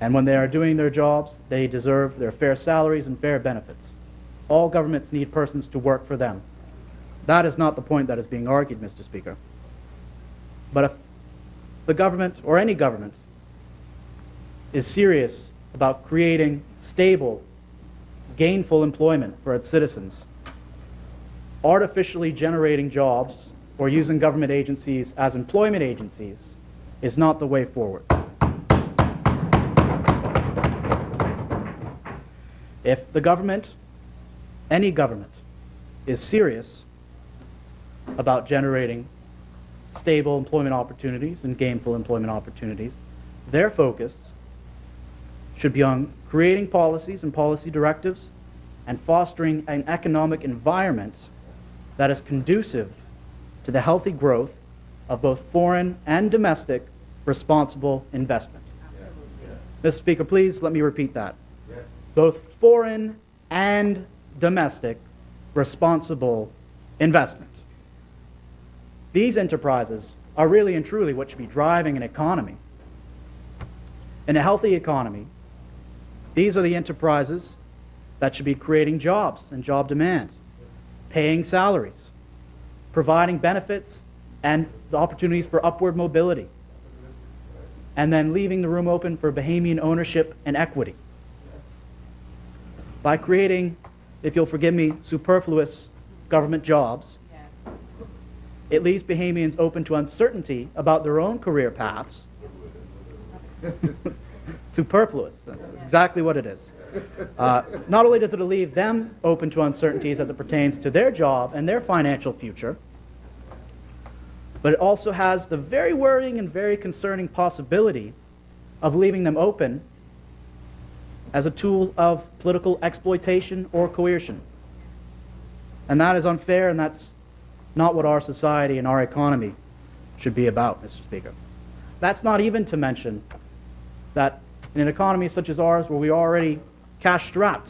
And when they are doing their jobs, they deserve their fair salaries and fair benefits. All governments need persons to work for them. That is not the point that is being argued, Mr. Speaker. But if the government, or any government, is serious about creating stable, gainful employment for its citizens, artificially generating jobs or using government agencies as employment agencies is not the way forward. If the government, any government, is serious about generating stable employment opportunities and gainful employment opportunities, their focus should be on creating policies and policy directives and fostering an economic environment that is conducive to the healthy growth of both foreign and domestic responsible investment. Mr. Speaker, please let me repeat that. Both foreign and domestic responsible investment. These enterprises are really and truly what should be driving an economy. In a healthy economy, these are the enterprises that should be creating jobs and job demand, paying salaries, providing benefits and the opportunities for upward mobility, and then leaving the room open for Bahamian ownership and equity. By creating, if you'll forgive me, superfluous government jobs, it leaves Bahamians open to uncertainty about their own career paths. Superfluous, that's exactly what it is. Not only does it leave them open to uncertainties as it pertains to their job and their financial future, but it also has the very worrying and very concerning possibility of leaving them open as a tool of political exploitation or coercion. And that is unfair, and that's not what our society and our economy should be about, Mr. Speaker. That's not even to mention that in an economy such as ours, where we are already cash-strapped,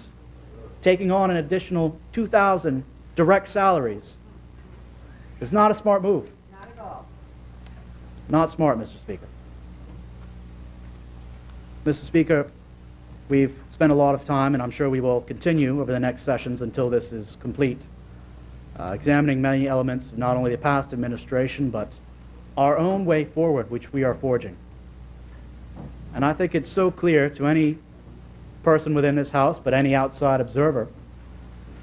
taking on an additional 2,000 direct salaries is not a smart move. Not at all. Not smart, Mr. Speaker. Mr. Speaker, we've spent a lot of time, and I'm sure we will continue over the next sessions until this is complete, examining many elements of not only the past administration, but our own way forward, which we are forging. And I think it's so clear to any person within this House, but any outside observer,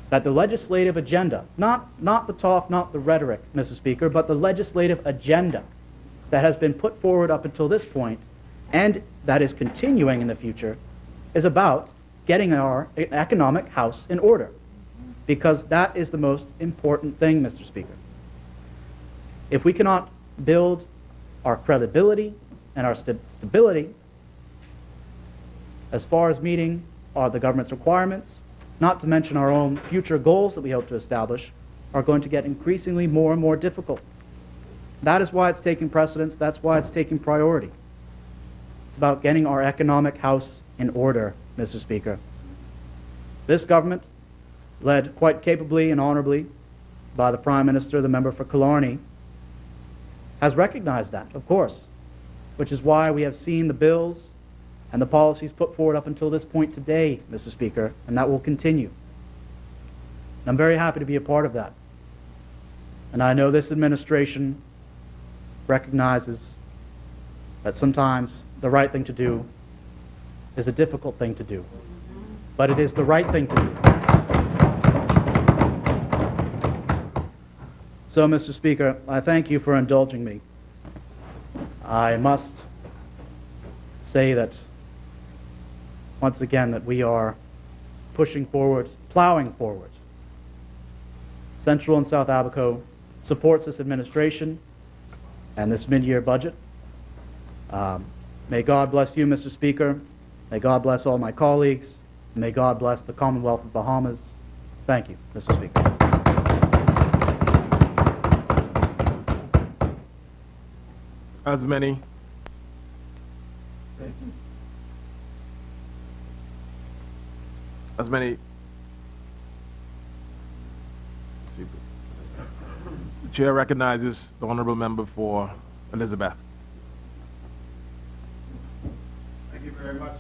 that the legislative agenda, not the talk, not the rhetoric, Mr. Speaker, but the legislative agenda that has been put forward up until this point, and that is continuing in the future, is about getting our economic house in order. Because that is the most important thing, Mr. Speaker. If we cannot build our credibility and our stability as far as meeting the government's requirements, not to mention our own future goals that we hope to establish, are going to get increasingly more and more difficult. That is why it's taking precedence. That's why it's taking priority. It's about getting our economic house in order, Mr. Speaker. This government, led quite capably and honorably by the Prime Minister, the member for Killarney, has recognized that, of course, which is why we have seen the bills and the policies put forward up until this point today, Mr. Speaker, and that will continue. And I'm very happy to be a part of that. And I know this administration recognizes that sometimes the right thing to do is a difficult thing to do, but it is the right thing to do. So, Mr. Speaker, I thank you for indulging me. I must say that, once again, that we are pushing forward, plowing forward. Central and South Abaco supports this administration and this mid-year budget. May God bless you, Mr. Speaker. May God bless all my colleagues. And may God bless the Commonwealth of Bahamas. Thank you, Mr. Speaker. As many the chair recognizes the honorable member for Elizabeth. Thank you very much.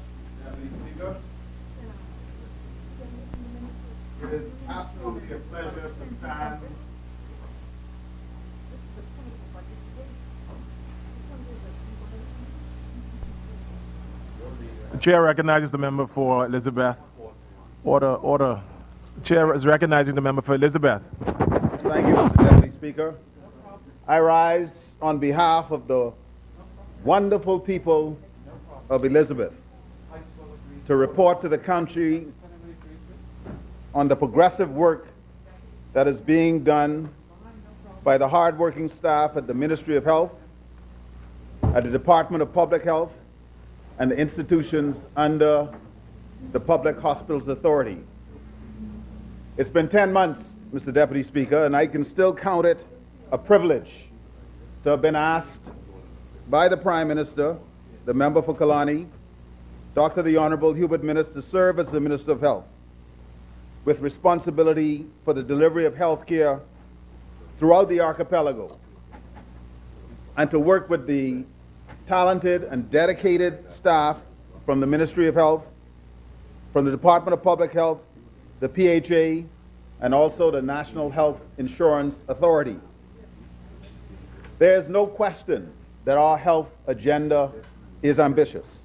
It is absolutely a pleasure to stand The chair recognizes the member for Elizabeth. Order, order. The chair is recognizing the member for Elizabeth. Thank you, Mr. Deputy Speaker. I rise on behalf of the wonderful people of Elizabeth to report to the country on the progressive work that is being done by the hardworking staff at the Ministry of Health, at the Department of Public Health, and the institutions under the Public Hospitals Authority. It's been 10 months, Mr. Deputy Speaker, and I can still count it a privilege to have been asked by the Prime Minister, the member for Kalani, Dr. the Honorable Hubert Minnis, to serve as the Minister of Health, with responsibility for the delivery of health care throughout the archipelago, and to work with the talented and dedicated staff from the Ministry of Health, from the Department of Public Health, the PHA, and also the National Health Insurance Authority. There is no question that our health agenda is ambitious.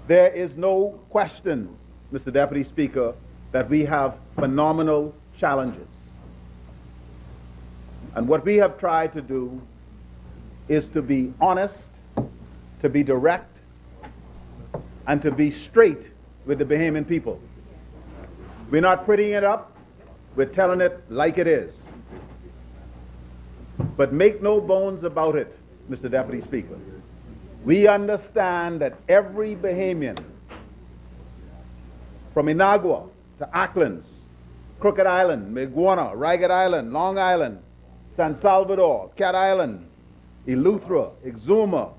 There is no question, Mr. Deputy Speaker, that we have phenomenal challenges. And what we have tried to do is to be honest, to be direct, and to be straight with the Bahamian people. We're not prettying it up, we're telling it like it is. But make no bones about it, Mr. Deputy Speaker. We understand that every Bahamian, from Inagua to Acklands, Crooked Island, Miguana, Ragged Island, Long Island, San Salvador, Cat Island, Eleuthera, Exuma,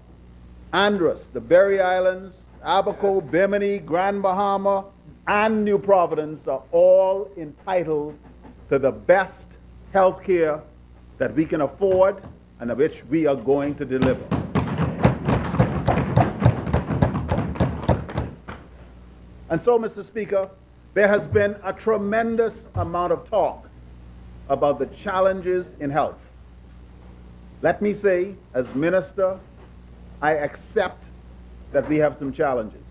Andros, the Berry Islands, Abaco, Bimini, Grand Bahama, and New Providence are all entitled to the best health care that we can afford and of which we are going to deliver. And so, Mr. Speaker, there has been a tremendous amount of talk about the challenges in health. Let me say, as minister, I accept that we have some challenges.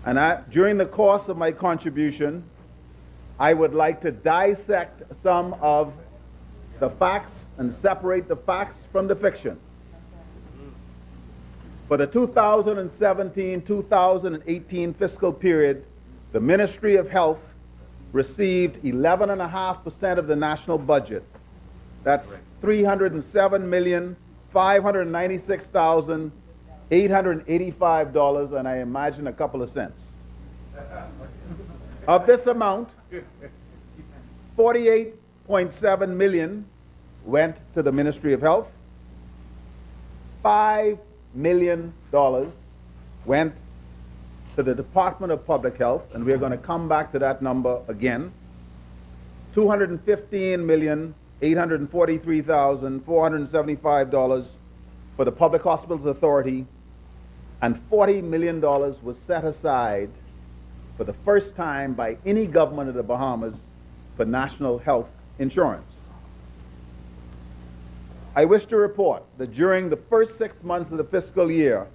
And during the course of my contribution, I would like to dissect some of the facts and separate the facts from the fiction. For the 2017-2018 fiscal period, the Ministry of Health received 11.5% of the national budget. That's $307,596,885, and I imagine a couple of cents. Of this amount, 48.7 million went to the Ministry of Health. $5 million went to the Department of Public Health, and we're going to come back to that number again. $215,843,475 for the Public Hospitals Authority, and $40 million was set aside for the first time by any government of the Bahamas for national health insurance. I wish to report that during the first 6 months of the fiscal year,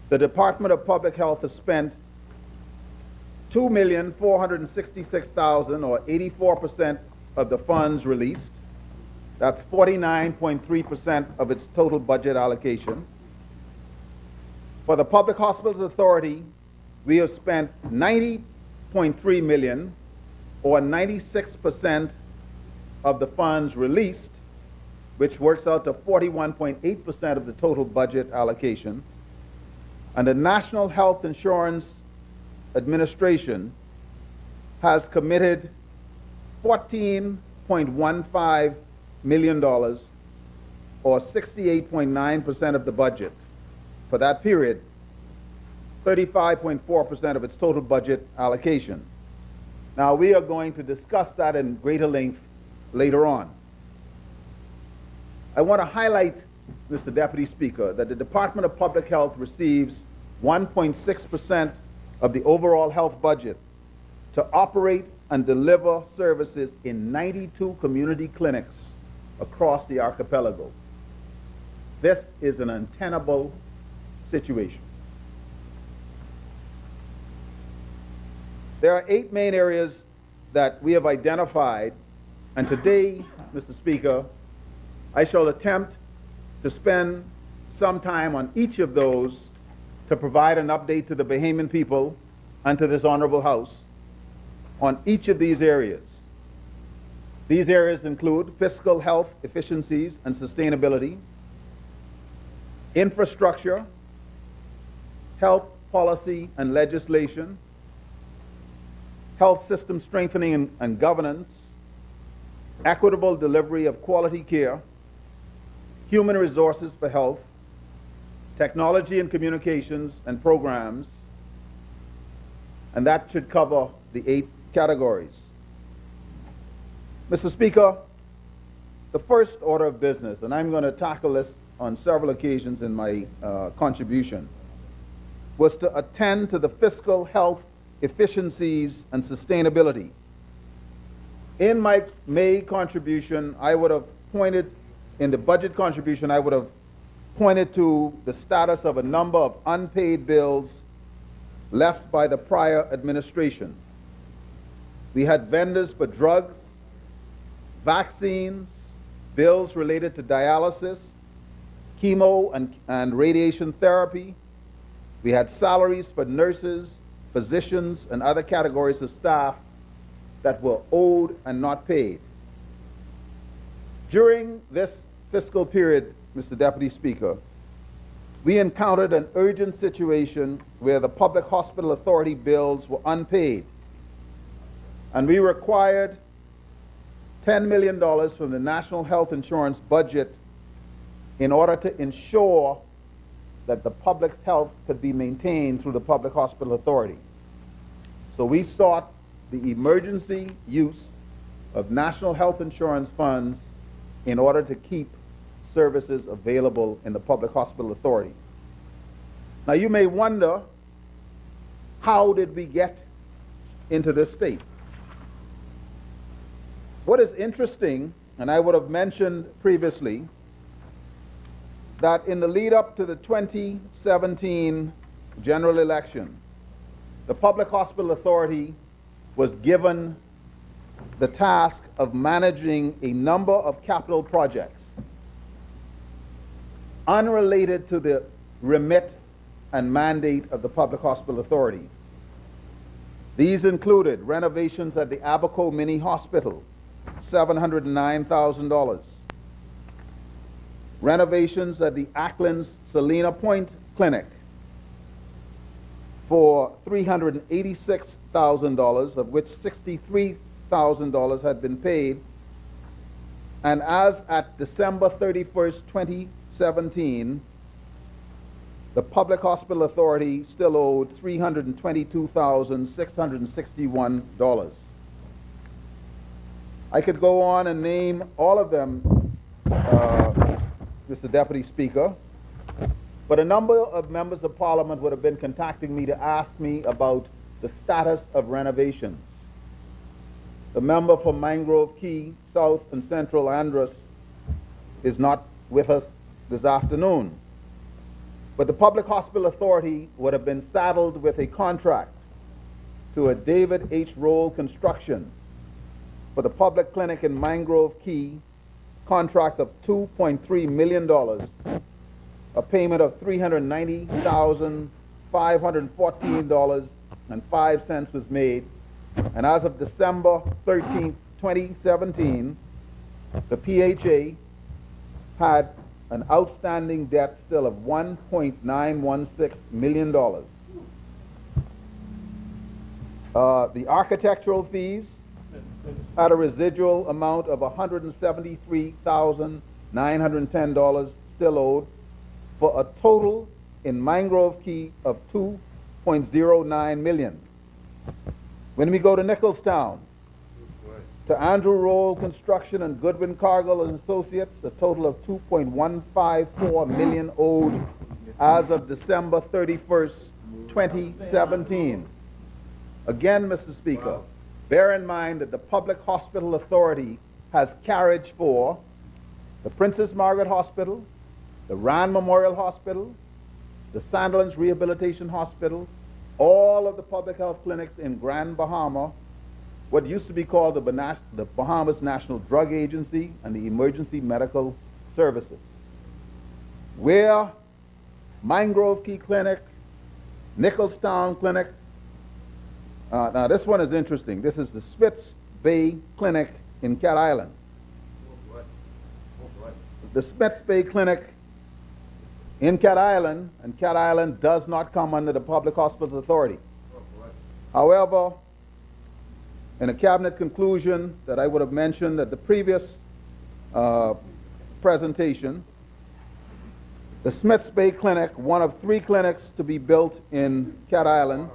the Department of Public Health has spent $2,466,000, or 84% of the funds released. That's 49.3% of its total budget allocation. For the Public Hospitals Authority, we have spent $90.3 million, or 96% of the funds released, which works out to 41.8% of the total budget allocation. And the National Health Insurance Administration has committed $14.15 million, or 68.9% of the budget for that period, 35.4% of its total budget allocation. Now, we are going to discuss that in greater length later on. I want to highlight, Mr. Deputy Speaker, that the Department of Public Health receives 1.6% of the overall health budget to operate and deliver services in 92 community clinics across the archipelago. This is an untenable situation. There are 8 main areas that we have identified, and today, Mr. Speaker, I shall attempt to spend some time on each of those to provide an update to the Bahamian people and to this honorable House on each of these areas. These areas include fiscal health, efficiencies, and sustainability, infrastructure, health policy and legislation, health system strengthening and governance, equitable delivery of quality care, human resources for health, technology and communications and programs, and that should cover the 8 categories. Mr. Speaker, the first order of business, and I'm going to tackle this on several occasions in my contribution, was to attend to the fiscal health, efficiencies, and sustainability. In my May contribution, I would have pointed, in the budget contribution, I would have pointed to the status of a number of unpaid bills left by the prior administration. We had vendors for drugs, vaccines, bills related to dialysis, chemo and radiation therapy. We had salaries for nurses, physicians, and other categories of staff that were owed and not paid. During this fiscal period, Mr. Deputy Speaker, we encountered an urgent situation where the Public Hospital Authority bills were unpaid, and we required $10 million from the National Health Insurance budget in order to ensure that the public's health could be maintained through the Public Hospital Authority. So we sought the emergency use of National Health Insurance funds in order to keep services available in the Public Hospital Authority. Now you may wonder, how did we get into this state? What is interesting, and I would have mentioned previously, that in the lead up to the 2017 general election, the Public Hospital Authority was given the task of managing a number of capital projects unrelated to the remit and mandate of the Public Hospital Authority. These included renovations at the Abaco Mini Hospital, $709,000. Renovations at the Ackland's Salina Point Clinic for $386,000, of which $63,000 had been paid. And as at December 31st, 2017, the Public Hospital Authority still owed $322,661. I could go on and name all of them, Mr. Deputy Speaker, but a number of members of Parliament would have been contacting me to ask me about the status of renovations. The member for Mangrove Key, South and Central Andros is not with us this afternoon. But the Public Hospital Authority would have been saddled with a contract to a David H. Roll Construction for the public clinic in Mangrove Key, contract of $2.3 million, a payment of $390,514.05 was made, and as of December 13, 2017, the PHA had an outstanding debt still of $1.916 million. The architectural fees had a residual amount of $173,910 still owed, for a total in Mangrove Key of $2.09 million. When we go to Nicholstown, to Andrew Roll Construction and Goodwin Cargill and Associates, a total of $2.154 million owed as of December 31st, 2017. Again, Mr. Speaker, bear in mind that the Public Hospital Authority has carriage for the Princess Margaret Hospital, the Rand Memorial Hospital, the Sandilands Rehabilitation Hospital, all of the public health clinics in Grand Bahama, what used to be called the Bahamas National Drug Agency, and the Emergency Medical Services. Where Mangrove Key Clinic, Nicholstown Clinic, now this one is interesting. This is the Smiths Bay Clinic in Cat Island. The Smiths Bay Clinic in Cat Island, and Cat Island does not come under the Public Hospitals Authority. However, in a cabinet conclusion that I would have mentioned at the previous presentation, the Smiths Bay Clinic, one of 3 clinics to be built in Cat Island,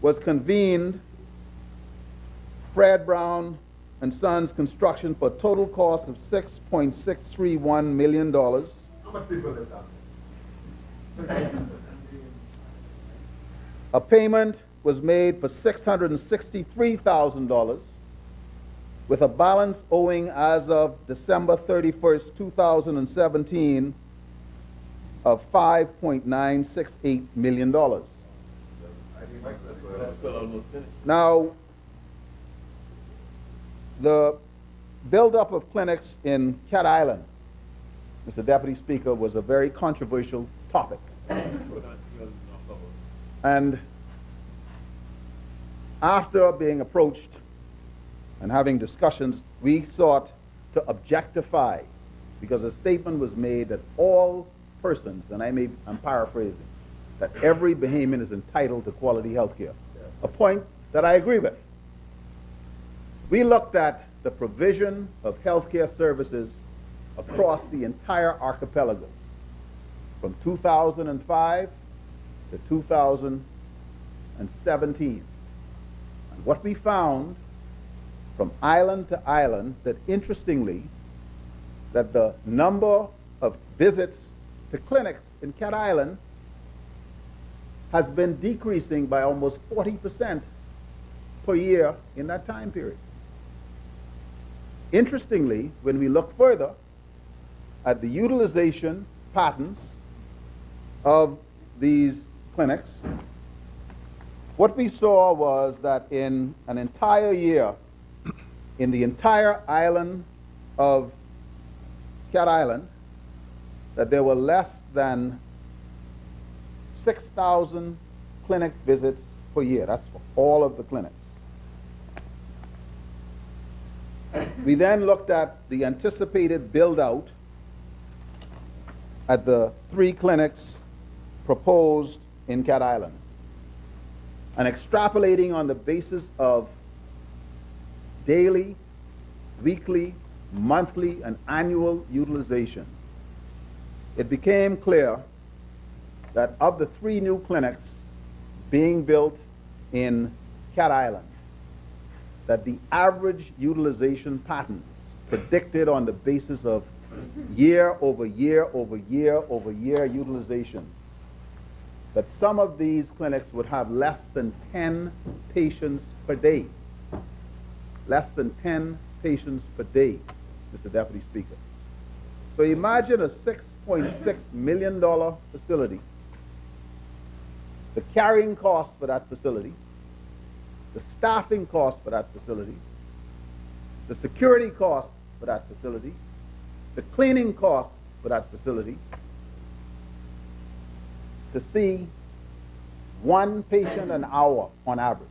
was convened Fred Brown and Sons Construction for a total cost of $6.631 million. How much people live down? A payment was made for $663,000, with a balance owing as of December 31st, 2017 of $5.968 million. Now, the buildup of clinics in Cat Island, Mr. Deputy Speaker, was a very controversial topic. And after being approached and having discussions, we sought to objectify, because a statement was made that all persons, and I'm paraphrasing, that every Bahamian is entitled to quality health care, a point that I agree with. We looked at the provision of health care services across the entire archipelago from 2005 to 2017. And what we found from island to island, that interestingly, that the number of visits to clinics in Cat Island has been decreasing by almost 40% per year in that time period. Interestingly, when we look further at the utilization patterns of these clinics, what we saw was that in an entire year, in the entire island of Cat Island, that there were less than 6,000 clinic visits per year. That's for all of the clinics. We then looked at the anticipated build-out at the 3 clinics proposed in Cat Island, and extrapolating on the basis of daily, weekly, monthly, and annual utilization, it became clear that of the 3 new clinics being built in Cat Island, that the average utilization patterns predicted on the basis of year over year over year over year utilization, that some of these clinics would have less than 10 patients per day. Less than 10 patients per day, Mr. Deputy Speaker. So imagine a $6.6 million facility, the carrying cost for that facility, the staffing cost for that facility, the security cost for that facility, the cleaning cost for that facility, to see 1 patient an hour on average.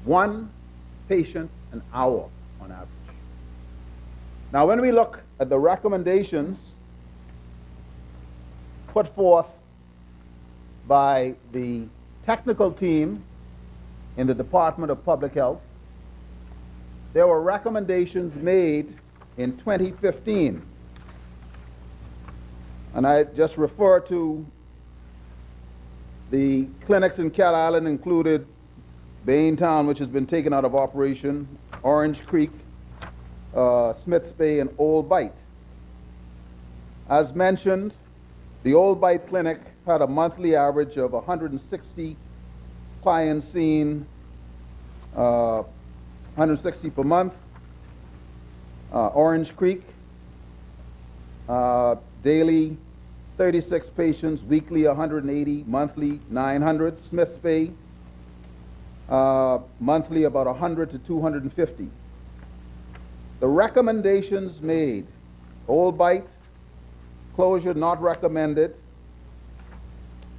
1 patient an hour on average. Now, when we look at the recommendations put forth by the technical team in the Department of Public Health, there were recommendations made in 2015. And I just refer to the clinics in Cat Island included Baintown, which has been taken out of operation, Orange Creek, Smiths Bay, and Old Bight. As mentioned, the Old Bight Clinic had a monthly average of 160 clients seen 160 per month. Orange Creek, daily 36 patients, weekly 180, monthly 900. Smith's Bay, monthly about 100 to 250. The recommendations made: Old Bite, closure not recommended.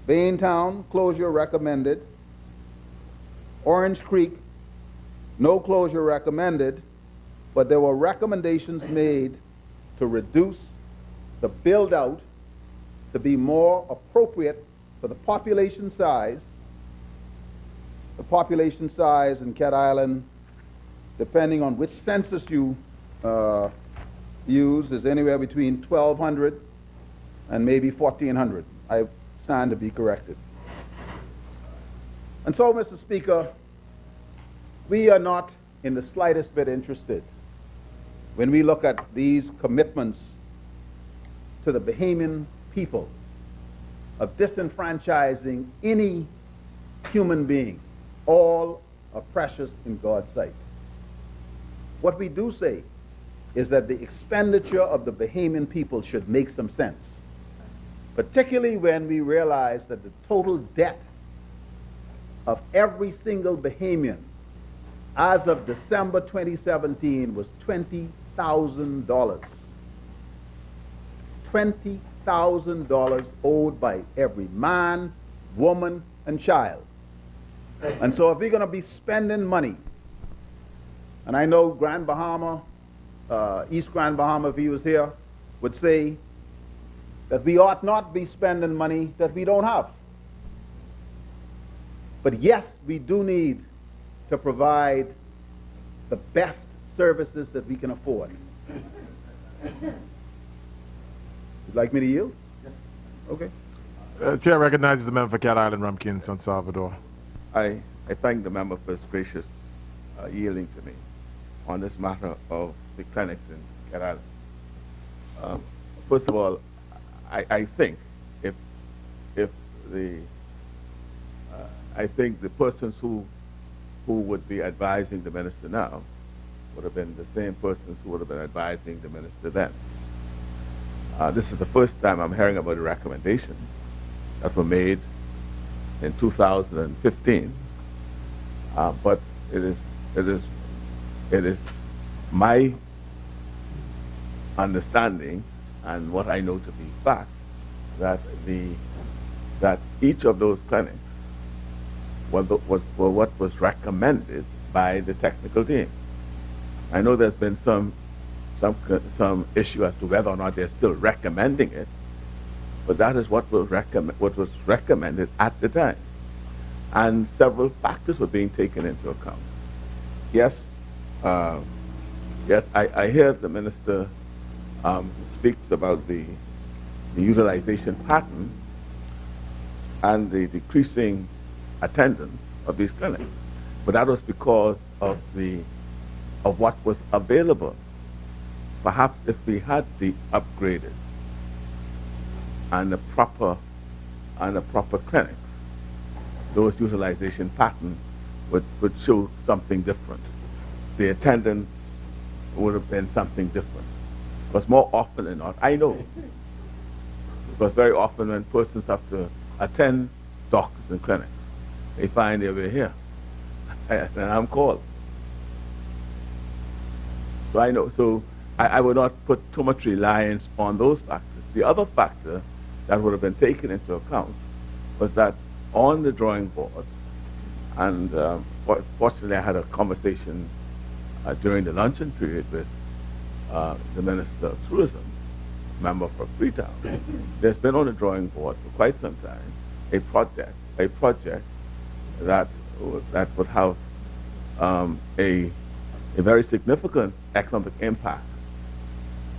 Baintown, closure recommended. Orange Creek, no closure recommended, but there were recommendations made to reduce the build-out to be more appropriate for the population size. The population size in Cat Island, depending on which census you use, is anywhere between 1,200 and maybe 1,400. I stand to be corrected. And so, Mr. Speaker, we are not in the slightest bit interested when we look at these commitments to the Bahamian people of disenfranchising any human being. All are precious in God's sight. What we do say is that the expenditure of the Bahamian people should make some sense, particularly when we realize that the total debt of every single Bahamian as of December 2017 was $20,000. $20,000 owed by every man, woman, and child. And so if we're going to be spending money, and I know Grand Bahama, East Grand Bahama, if he was here, would say that we ought not be spending money that we don't have. But yes, we do need to provide the best services that we can afford. Would you like me to yield? Okay. Chair recognizes the member for Cat Island, Rumpkin, San Salvador. I thank the member for his gracious yielding to me on this matter of the clinics in Cat Island. First of all, I think if the I think the persons who would be advising the minister now would have been the same persons who would have been advising the minister then. This is the first time I'm hearing about the recommendations that were made in 2015, but it is my understanding and what I know to be fact that each of those clinics were what was recommended by the technical team. I know there's been some issue as to whether or not they're still recommending it, but that is what was recommended at the time. And several factors were being taken into account. Yes, yes, I hear the minister speaks about the utilization pattern and the decreasing attendance of these clinics, but that was because of what was available. Perhaps if we had the upgraded and the proper clinics, those utilization patterns would show something different. The attendance would have been something different. Because more often than not, I know, because very often when persons have to attend doctors and clinics, they find they were here, and I'm called. So I know. So I would not put too much reliance on those factors. The other factor that would have been taken into account was that on the drawing board, and fortunately I had a conversation during the luncheon period with the Minister of Tourism, member for Freetown. There's been on the drawing board for quite some time a project that would have a very significant economic impact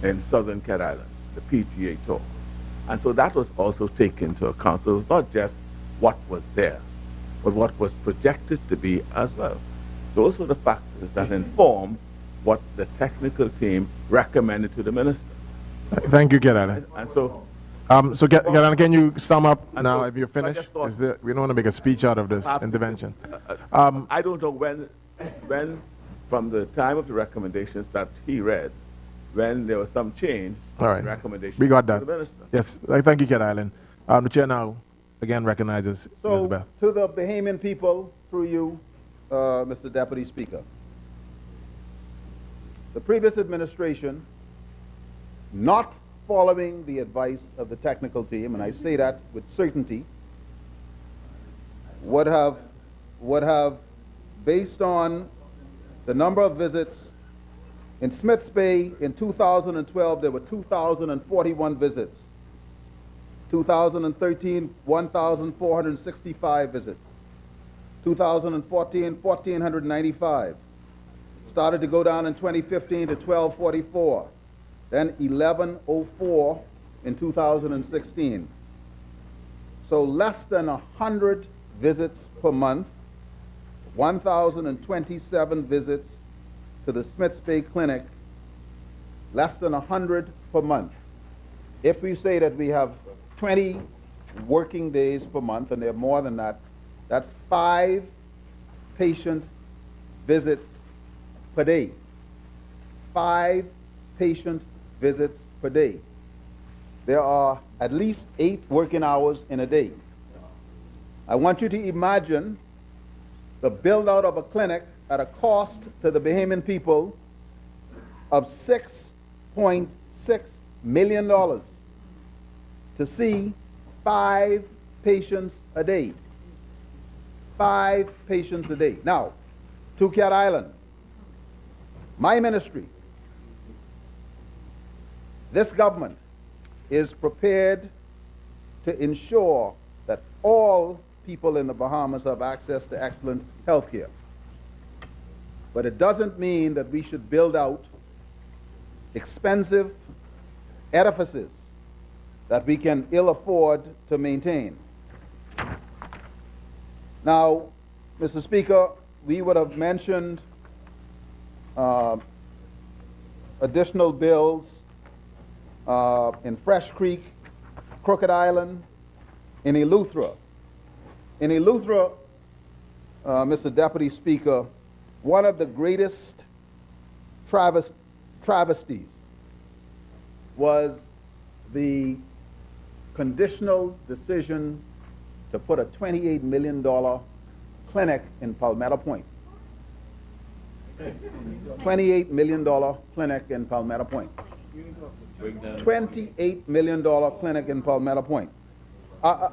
in southern Cat Island, the PGA Tour. And so that was also taken into account. So it was not just what was there, but what was projected to be as well. Those were the factors that informed what the technical team recommended to the minister. Thank you, Cat Island. And so So, can you sum up now if you're finished? thought- We don't want to make a speech out of this intervention. I don't know when, from the time of the recommendations that he read, when there was some change All right. in recommendations. We got to that. the minister. Yes. Thank you, Cat Island. The chair now again recognizes So, Elizabeth. to the Bahamian people, through you, Mr. Deputy Speaker, the previous administration, not following the advice of the technical team, and I say that with certainty, would have, based on the number of visits in Smiths Bay in 2012, there were 2,041 visits. 2013, 1,465 visits. 2014, 1,495. Started to go down in 2015 to 1,244. Then 1,104 in 2016. So less than 100 visits per month, 1,027 visits to the Smiths Bay Clinic, less than 100 per month. If we say that we have 20 working days per month, and there are more than that, that's 5 patient visits per day. 5 patient visits per day. There are at least 8 working hours in a day. I want you to imagine the build out of a clinic at a cost to the Bahamian people of $6.6 million to see 5 patients a day. 5 patients a day. Now, to Cat Island, my ministry, this government is prepared to ensure that all people in the Bahamas have access to excellent health care. But it doesn't mean that we should build out expensive edifices that we can ill afford to maintain. Now, Mr. Speaker, we would have mentioned additional bills in Fresh Creek, Crooked Island, in Eleuthera. In Eleuthera, Mr. Deputy Speaker, one of the greatest travesties was the conditional decision to put a $28 million clinic in Palmetto Point. $28 million clinic in Palmetto Point. $28 million clinic in Palmetto Point. I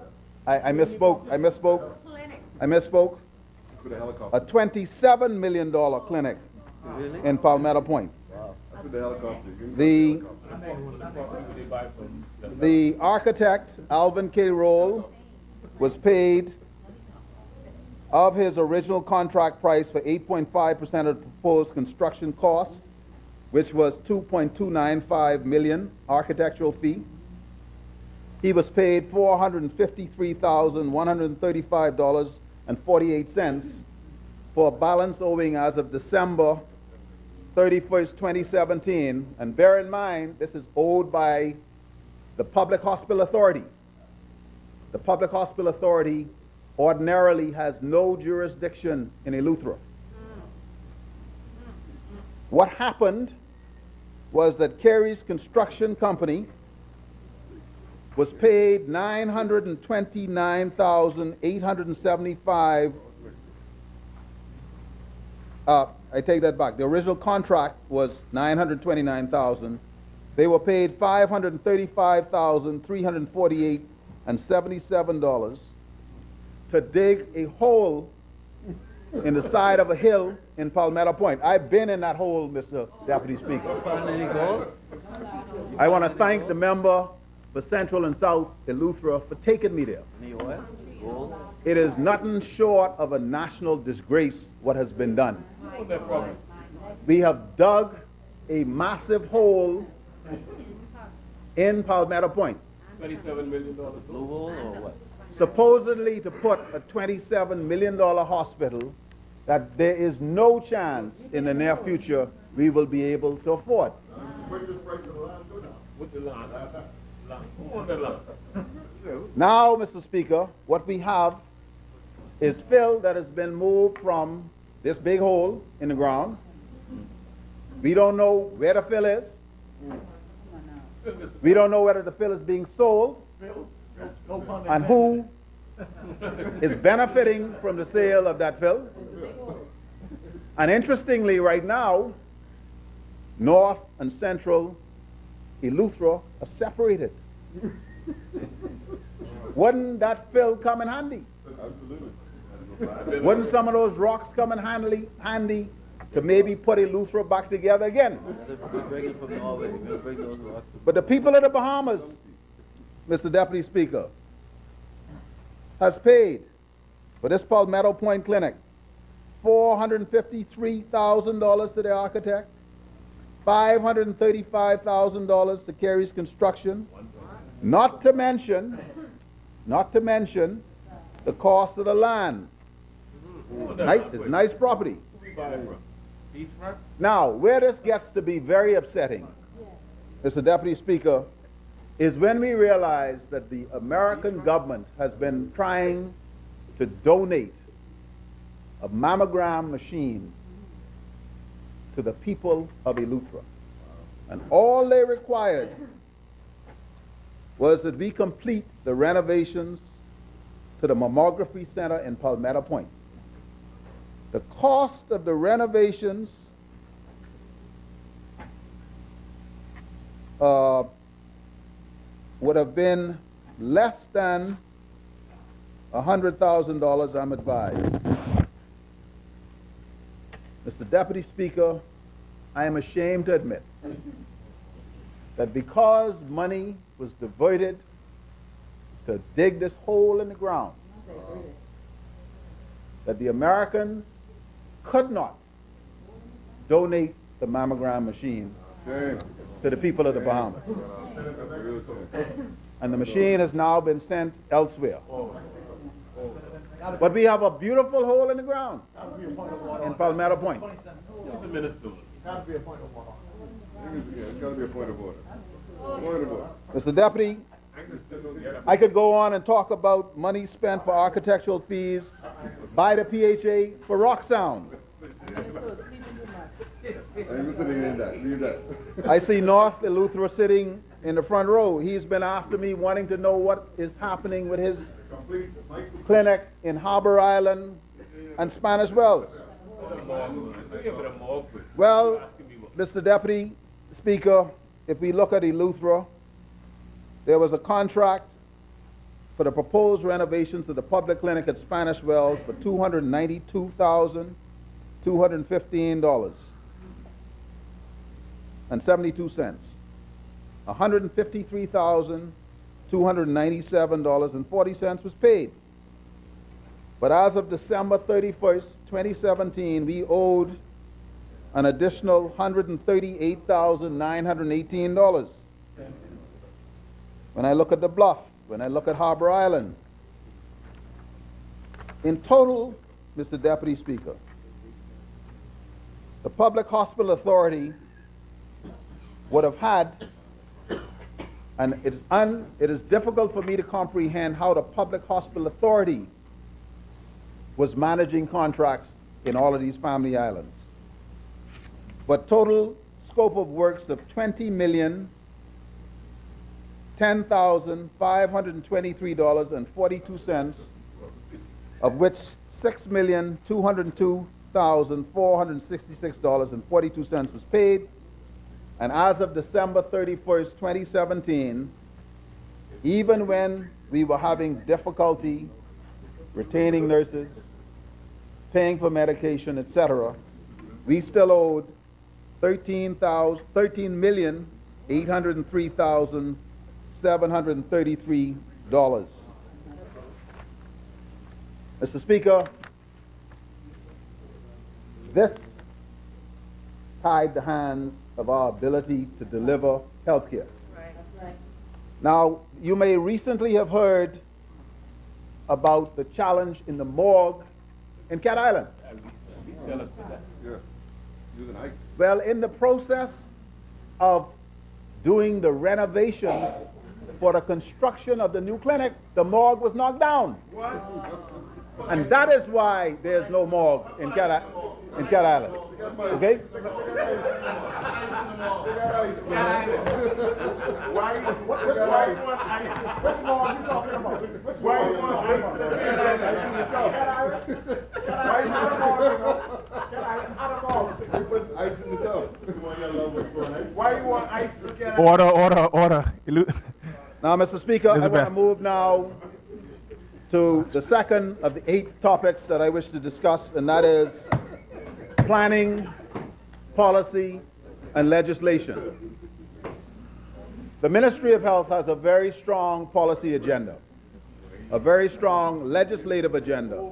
misspoke. A $27 million clinic in Palmetto Point. The architect, Alvin K. Roll, was paid of his original contract price for 8.5% of the proposed construction cost, which was $2.295 million architectural fee. He was paid $453,135.48 for a balance owing as of December 31st, 2017. And bear in mind, this is owed by the Public Hospital Authority. The Public Hospital Authority ordinarily has no jurisdiction in Eleuthera. What happened was that Carey's Construction Company was paid $929,875. I take that back. The original contract was $929,000. They were paid $535,348.77 to dig a hole in the side of a hill in Palmetto Point. I've been in that hole, Mr. Deputy Speaker. I want to thank the member for Central and South Eleuthera for taking me there. It is nothing short of a national disgrace what has been done. We have dug a massive hole in Palmetto Point. $27 million blue hole or what? Supposedly to put a $27 million hospital that there is no chance in the near future we will be able to afford. Now, Mr. Speaker, what we have is fill that has been moved from this big hole in the ground. We don't know where the fill is. We don't know whether the fill is being sold and who is benefiting from the sale of that fill. And interestingly, right now, North and Central Eleuthera are separated. Wouldn't that fill come in handy? Absolutely. Wouldn't some of those rocks come in handy to maybe put Eleuthera back together again? But the people of the Bahamas, Mr. Deputy Speaker, has paid for this Palmetto Point Clinic $453,000 to the architect, $535,000 to Kerry's construction, not to mention the cost of the land. It's nice property. Now, where this gets to be very upsetting, Mr. Deputy Speaker, is when we realize that the American government has been trying to donate a mammogram machine to the people of Eleuthera. And all they required was that we complete the renovations to the mammography center in Palmetto Point. The cost of the renovations would have been less than $100,000, I'm advised. Mr. Deputy Speaker, I am ashamed to admit that because money was diverted to dig this hole in the ground, that the Americans could not donate the mammogram machine to the people of the Bahamas. And the machine has now been sent elsewhere. But we have a beautiful hole in the ground in Palmetto Point. Mr. Deputy, I could go on and talk about money spent for architectural fees by the PHA for Rock Sound. I see North Eleuthera sitting in the front row. He's been after me wanting to know what is happening with his clinic in Harbor Island and Spanish Wells. Well, Mr. Deputy Speaker, if we look at Eleuthera, there was a contract for the proposed renovations of the public clinic at Spanish Wells for $292,215.72. $153,297.40 was paid. But as of December 31st, 2017, we owed an additional $138,918. When I look at the Bluff, when I look at Harbor Island, in total, Mr. Deputy Speaker, the Public Hospital Authority would have had, and it is difficult for me to comprehend how the Public Hospital Authority was managing contracts in all of these family islands. But total scope of works of $20,010,523.42, of which $6,202,466.42 was paid. And as of December 31st, 2017, even when we were having difficulty retaining nurses, paying for medication, etc., we still owed $13,803,733. Mr. Speaker, this tied the hands of our ability to deliver health care. Now, you may recently have heard about the challenge in the morgue in Cat Island. Well, in the process of doing the renovations for the construction of the new clinic, the morgue was knocked down. And that is why there's no morgue in Cat Island. Okay? Order. Now, Mr. Speaker, I want to move now to the second of the 8 topics that I wish to discuss, and that is planning, policy, and legislation. The Ministry of Health has a very strong policy agenda, a very strong legislative agenda,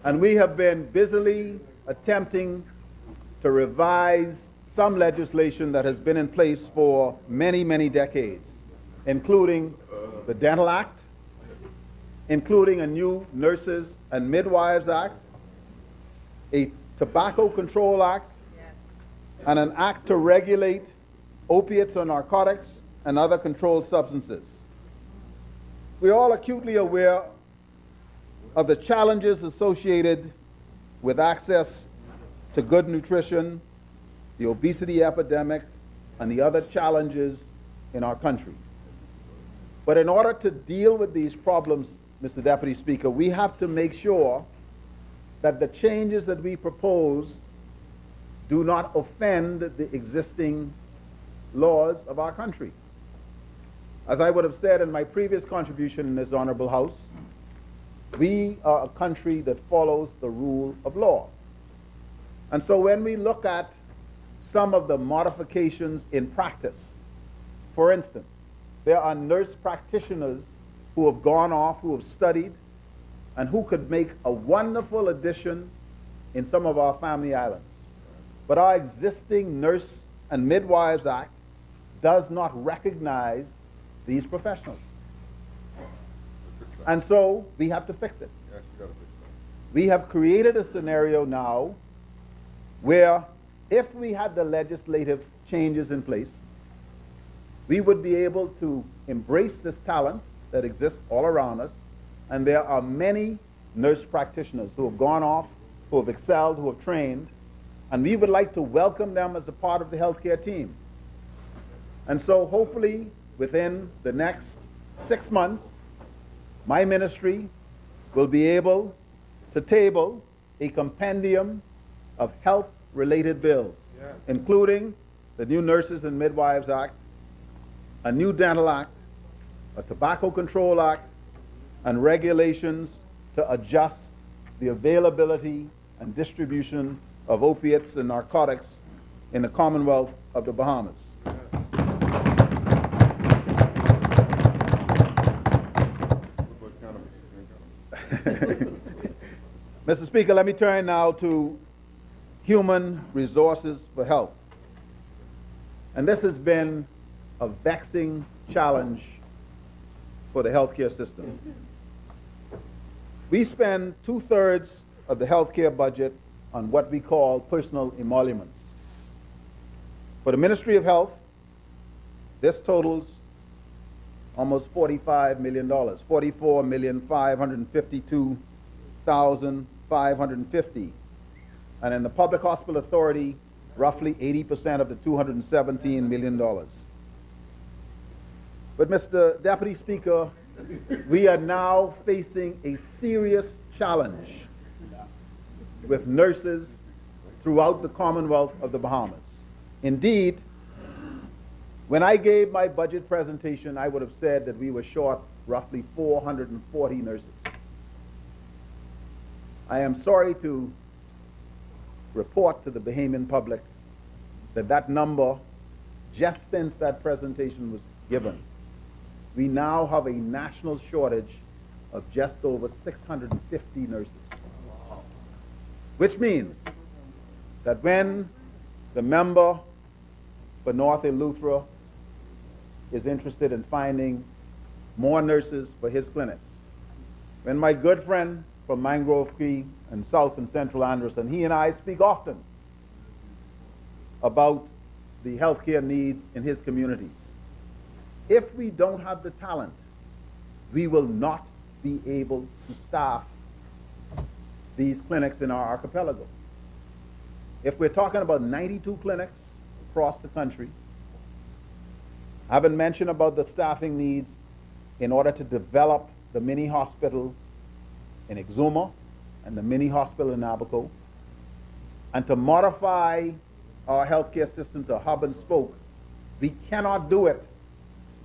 and we have been busily attempting to revise some legislation that has been in place for many, many decades, including the Dental Act, including a new Nurses and Midwives Act, a Tobacco Control Act, and an act to regulate opiates or narcotics and other controlled substances. We're all acutely aware of the challenges associated with access to good nutrition, the obesity epidemic, and the other challenges in our country. But in order to deal with these problems, Mr. Deputy Speaker, we have to make sure that the changes that we propose do not offend the existing laws of our country. As I would have said in my previous contribution in this honorable House, we are a country that follows the rule of law. And so when we look at some of the modifications in practice, for instance, there are nurse practitioners who have gone off, who have studied, and who could make a wonderful addition in some of our family islands. But our existing Nurse and Midwives Act does not recognize these professionals. And so we have to fix it. We have created a scenario now where if we had the legislative changes in place, we would be able to embrace this talent that exists all around us, and there are many nurse practitioners who have gone off, who have excelled, who have trained, and we would like to welcome them as a part of the healthcare team. And so hopefully within the next 6 months, my ministry will be able to table a compendium of health-related bills, including the new Nurses and Midwives Act, a new Dental Act, a Tobacco Control Act, and regulations to adjust the availability and distribution of opiates and narcotics in the Commonwealth of the Bahamas. Mr. Speaker, let me turn now to human resources for health. And this has been a vexing challenge for the healthcare system. We spend 2/3 of the healthcare budget on what we call personal emoluments. For the Ministry of Health, this totals almost $45 million, $44,552,550. And in the Public Hospital Authority, roughly 80% of the $217 million. But Mr. Deputy Speaker, we are now facing a serious challenge with nurses throughout the Commonwealth of the Bahamas. Indeed, when I gave my budget presentation, I would have said that we were short roughly 440 nurses. I am sorry to report to the Bahamian public that that number, just since that presentation was given, we now have a national shortage of just over 650 nurses. Which means that when the member for North Eleuthera is interested in finding more nurses for his clinics, when my good friend from Mangrove Key and South and Central Anderson, he and I speak often about the healthcare needs in his communities. if we don't have the talent, we will not be able to staff these clinics in our archipelago. If we're talking about 92 clinics across the country, I haven't mentioned about the staffing needs in order to develop the mini hospital in Exuma and the mini hospital in Abaco, and to modify our healthcare system to hub and spoke. We cannot do it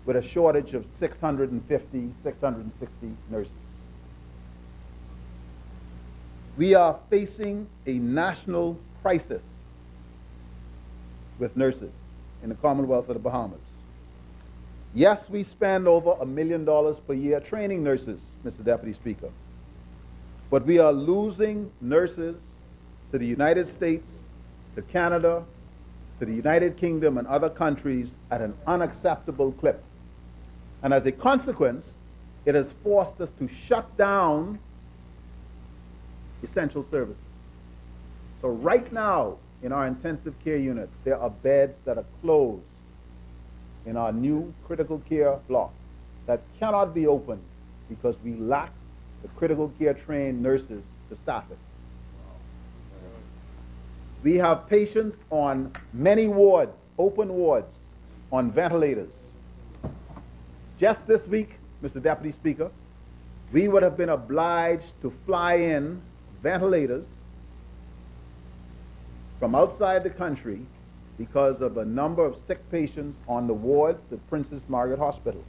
with a shortage of 650, 660 nurses. We are facing a national crisis with nurses in the Commonwealth of the Bahamas. Yes, we spend over $1 million per year training nurses, Mr. Deputy Speaker, but we are losing nurses to the United States, to Canada, to the United Kingdom and other countries at an unacceptable clip. And as a consequence, it has forced us to shut down essential services. So right now, in our intensive care unit, there are beds that are closed in our new critical care block that cannot be opened because we lack the critical care trained nurses to staff it. We have patients on many wards, open wards, on ventilators. Just this week, Mr. Deputy Speaker, we would have been obliged to fly in ventilators from outside the country because of a number of sick patients on the wards at Princess Margaret Hospital.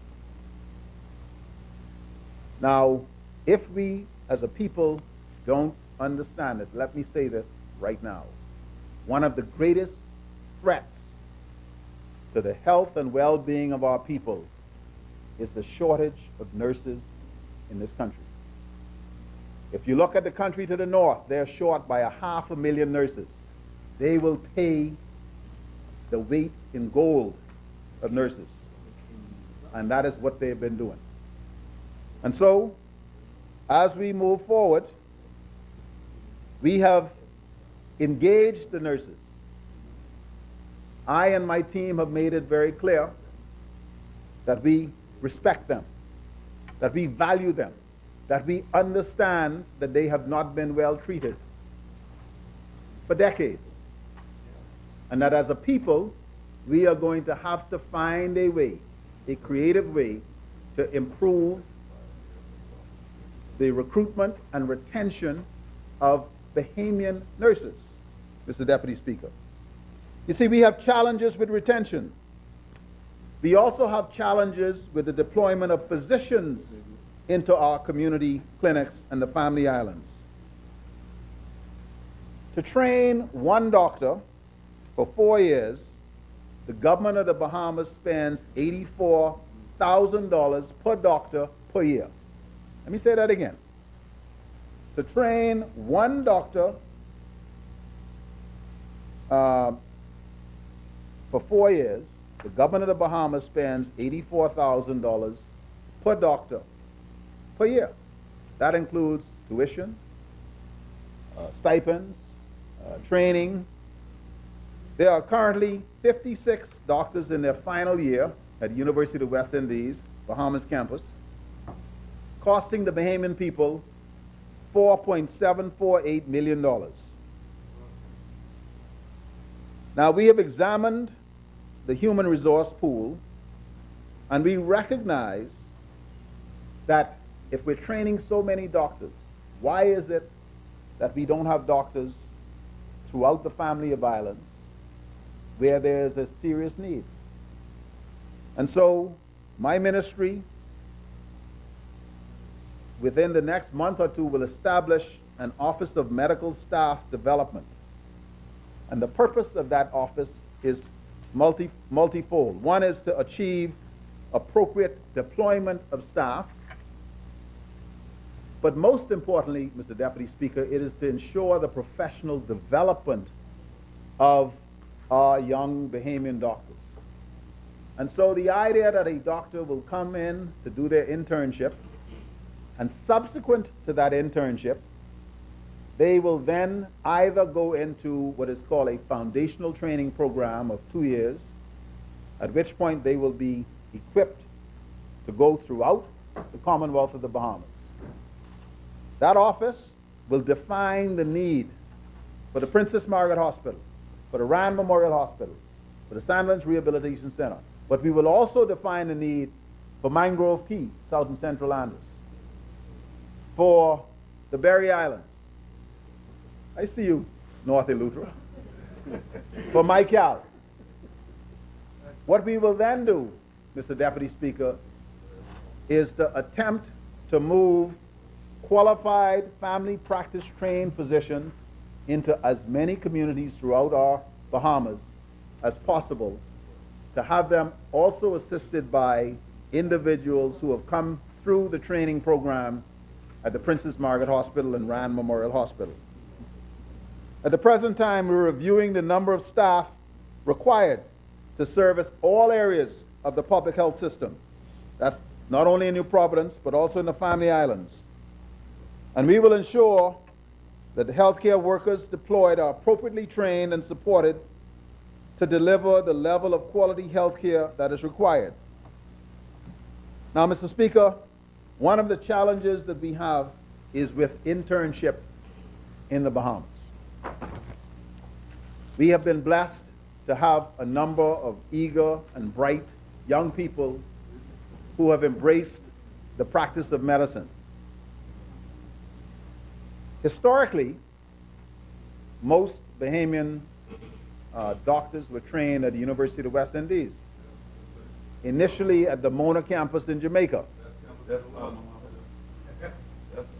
Now, if we as a people don't understand it, let me say this right now. One of the greatest threats to the health and well-being of our people is the shortage of nurses in this country. If you look at the country to the north, they're short by 500,000 nurses. They will pay the weight in gold of nurses. And that is what they've been doing. And so, as we move forward, we have engaged the nurses. I and my team have made it very clear that we respect them, that we value them, that we understand that they have not been well treated for decades. And that as a people, we are going to have to find a way, a creative way, to improve the recruitment and retention of Bahamian nurses, Mr. Deputy Speaker. You see, we have challenges with retention. We also have challenges with the deployment of physicians into our community clinics and the family islands. To train one doctor for 4 years, the government of the Bahamas spends $84,000 per doctor per year. Let me say that again. To train one doctor for 4 years, the government of the Bahamas spends $84,000 per doctor per year. That includes tuition, stipends, training. There are currently 56 doctors in their final year at the University of the West Indies, Bahamas campus, costing the Bahamian people $4.748 million. Now, we have examined the human resource pool, and we recognize that if we're training so many doctors, why is it that we don't have doctors throughout the family of islands where there's a serious need? And so my ministry, within the next month or two, will establish an Office of Medical Staff Development. And the purpose of that office is multifold. One is to achieve appropriate deployment of staff. But most importantly, Mr. Deputy Speaker, it is to ensure the professional development of our young Bahamian doctors. And so the idea that a doctor will come in to do their internship, and subsequent to that internship, they will then either go into what is called a foundational training program of 2 years, at which point they will be equipped to go throughout the Commonwealth of the Bahamas. That office will define the need for the Princess Margaret Hospital, for the Rand Memorial Hospital, for the Sandlands Rehabilitation Center. But we will also define the need for Mangrove Key, South and Central Andros, for the Berry Islands. I see you, North Eleuthera. For Michael. What we will then do, Mr. Deputy Speaker, is to attempt to move qualified family practice trained physicians into as many communities throughout our Bahamas as possible, to have them also assisted by individuals who have come through the training program at the Princess Margaret Hospital and Rand Memorial Hospital. At the present time, we're reviewing the number of staff required to service all areas of the public health system. That's not only in New Providence, but also in the Family Islands. And we will ensure that the healthcare workers deployed are appropriately trained and supported to deliver the level of quality healthcare that is required. Now, Mr. Speaker, one of the challenges that we have is with internship in the Bahamas. We have been blessed to have a number of eager and bright young people who have embraced the practice of medicine. Historically, most Bahamian doctors were trained at the University of the West Indies, initially at the Mona campus in Jamaica.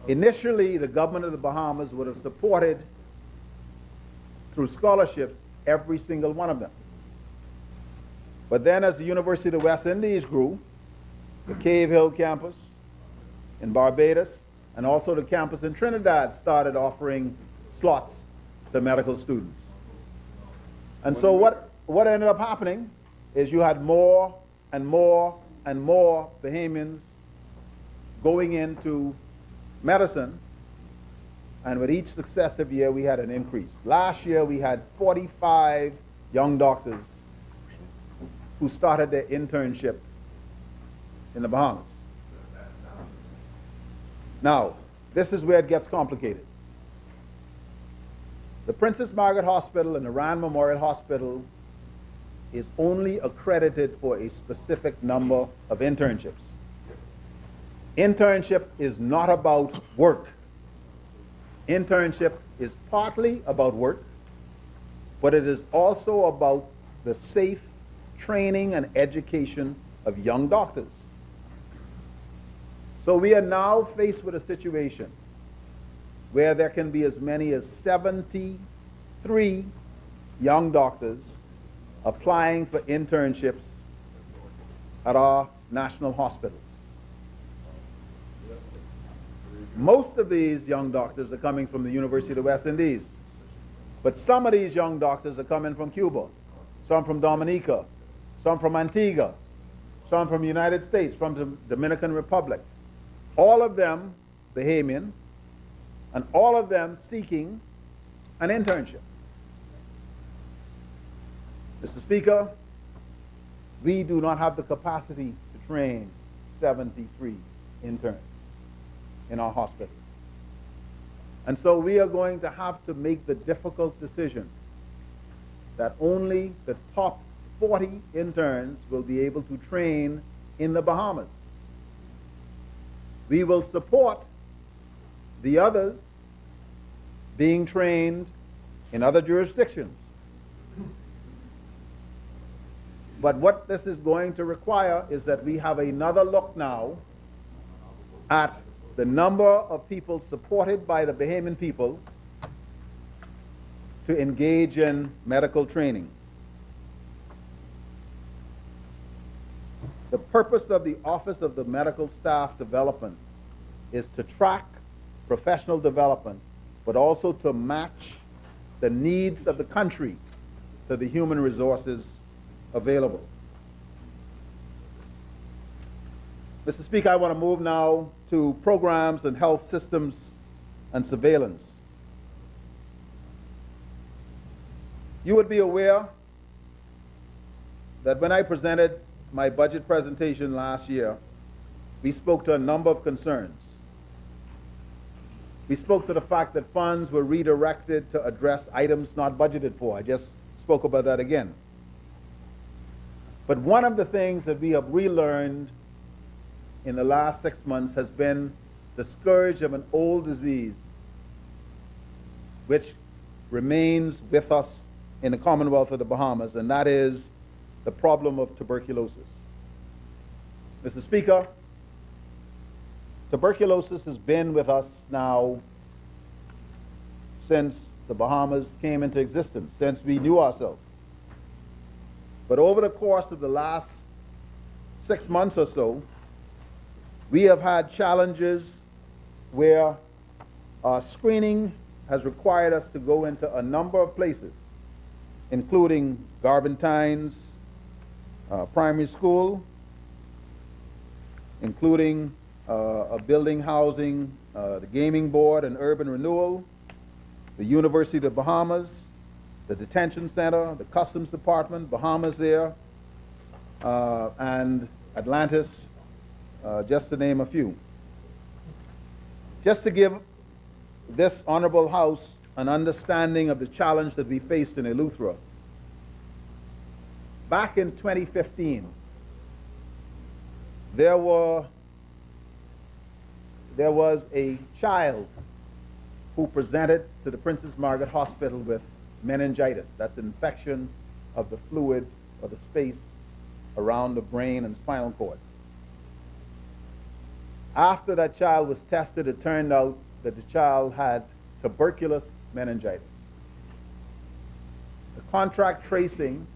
Initially, the government of the Bahamas would have supported, through scholarships, every single one of them. But then as the University of the West Indies grew, the Cave Hill campus in Barbados and also the campus in Trinidad started offering slots to medical students. And so what ended up happening is you had more and more and more Bahamians going into medicine, and with each successive year we had an increase. Last year we had 45 young doctors who started their internship in the Bahamas. Now, this is where it gets complicated. The Princess Margaret Hospital and the Rand Memorial Hospital is only accredited for a specific number of internships. Internship is not about work. Internship is partly about work, but it is also about the safe training and education of young doctors. So we are now faced with a situation where there can be as many as 73 young doctors applying for internships at our national hospitals. Most of these young doctors are coming from the University of the West Indies, but some of these young doctors are coming from Cuba, some from Dominica, some from Antigua, some from the United States, from the Dominican Republic. All of them Bahamian, and all of them seeking an internship. Mr. Speaker, we do not have the capacity to train 73 interns in our hospital. And so we are going to have to make the difficult decision that only the top 40 interns will be able to train in the Bahamas. We will support the others being trained in other jurisdictions. But what this is going to require is that we have another look now at the number of people supported by the Bahamian people to engage in medical training. The purpose of the Office of the Medical Staff Development is to track professional development, but also to match the needs of the country to the human resources available. Mr. Speaker, I want to move now to programs and health systems and surveillance. You would be aware that when I presented my budget presentation last year, we spoke to a number of concerns. We spoke to the fact that funds were redirected to address items not budgeted for. I just spoke about that again. But one of the things that we have relearned in the last 6 months has been the scourge of an old disease which remains with us in the Commonwealth of the Bahamas, and that is the problem of tuberculosis. Mr. Speaker, tuberculosis has been with us now since the Bahamas came into existence, since we knew ourselves. But over the course of the last 6 months or so, we have had challenges where screening has required us to go into a number of places, including Garbentines Primary School, including a building housing the Gaming Board and Urban Renewal, the University of the Bahamas, the Detention Center, the Customs Department, Bahamas Air, and Atlantis, just to name a few. Just to give this Honorable House an understanding of the challenge that we faced in Eleuthera, back in 2015, there was a child who presented to the Princess Margaret Hospital with meningitis. That's infection of the fluid or the space around the brain and spinal cord. After that child was tested, it turned out that the child had tuberculous meningitis. The contract tracing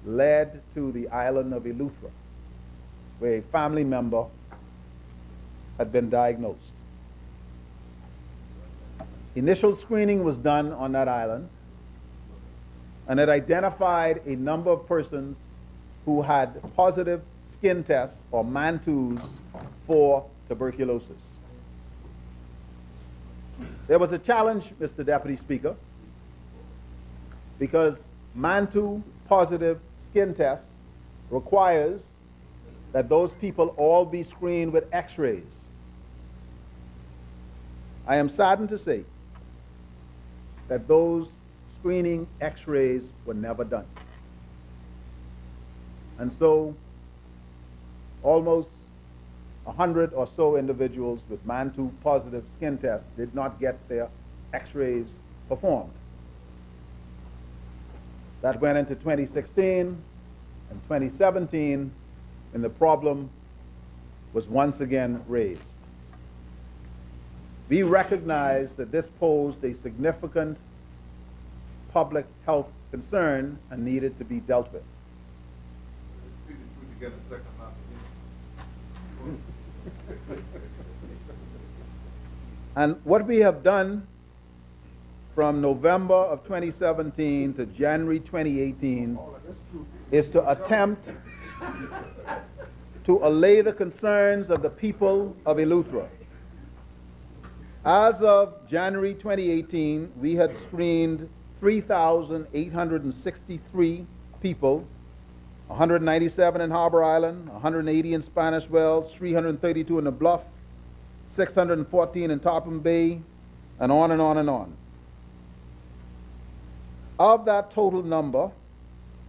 led to the island of Eleuthera, where a family member had been diagnosed. Initial screening was done on that island, and it identified a number of persons who had positive skin tests or MANTOs for tuberculosis. There was a challenge, Mr. Deputy Speaker, because MANTO positive skin tests requires that those people all be screened with x-rays. I am saddened to say that those screening x-rays were never done. And so almost 100 or so individuals with MANTO positive skin tests did not get their x-rays performed. That went into 2016 and 2017, and the problem was once again raised. We recognized that this posed a significant public health concern and needed to be dealt with. And what we have done from November of 2017 to January 2018 is to attempt to allay the concerns of the people of Eleuthera. As of January 2018, we had screened 3,863 people, 197 in Harbor Island, 180 in Spanish Wells, 332 in the Bluff, 614 in Topham Bay, and on and on and on. Of that total number,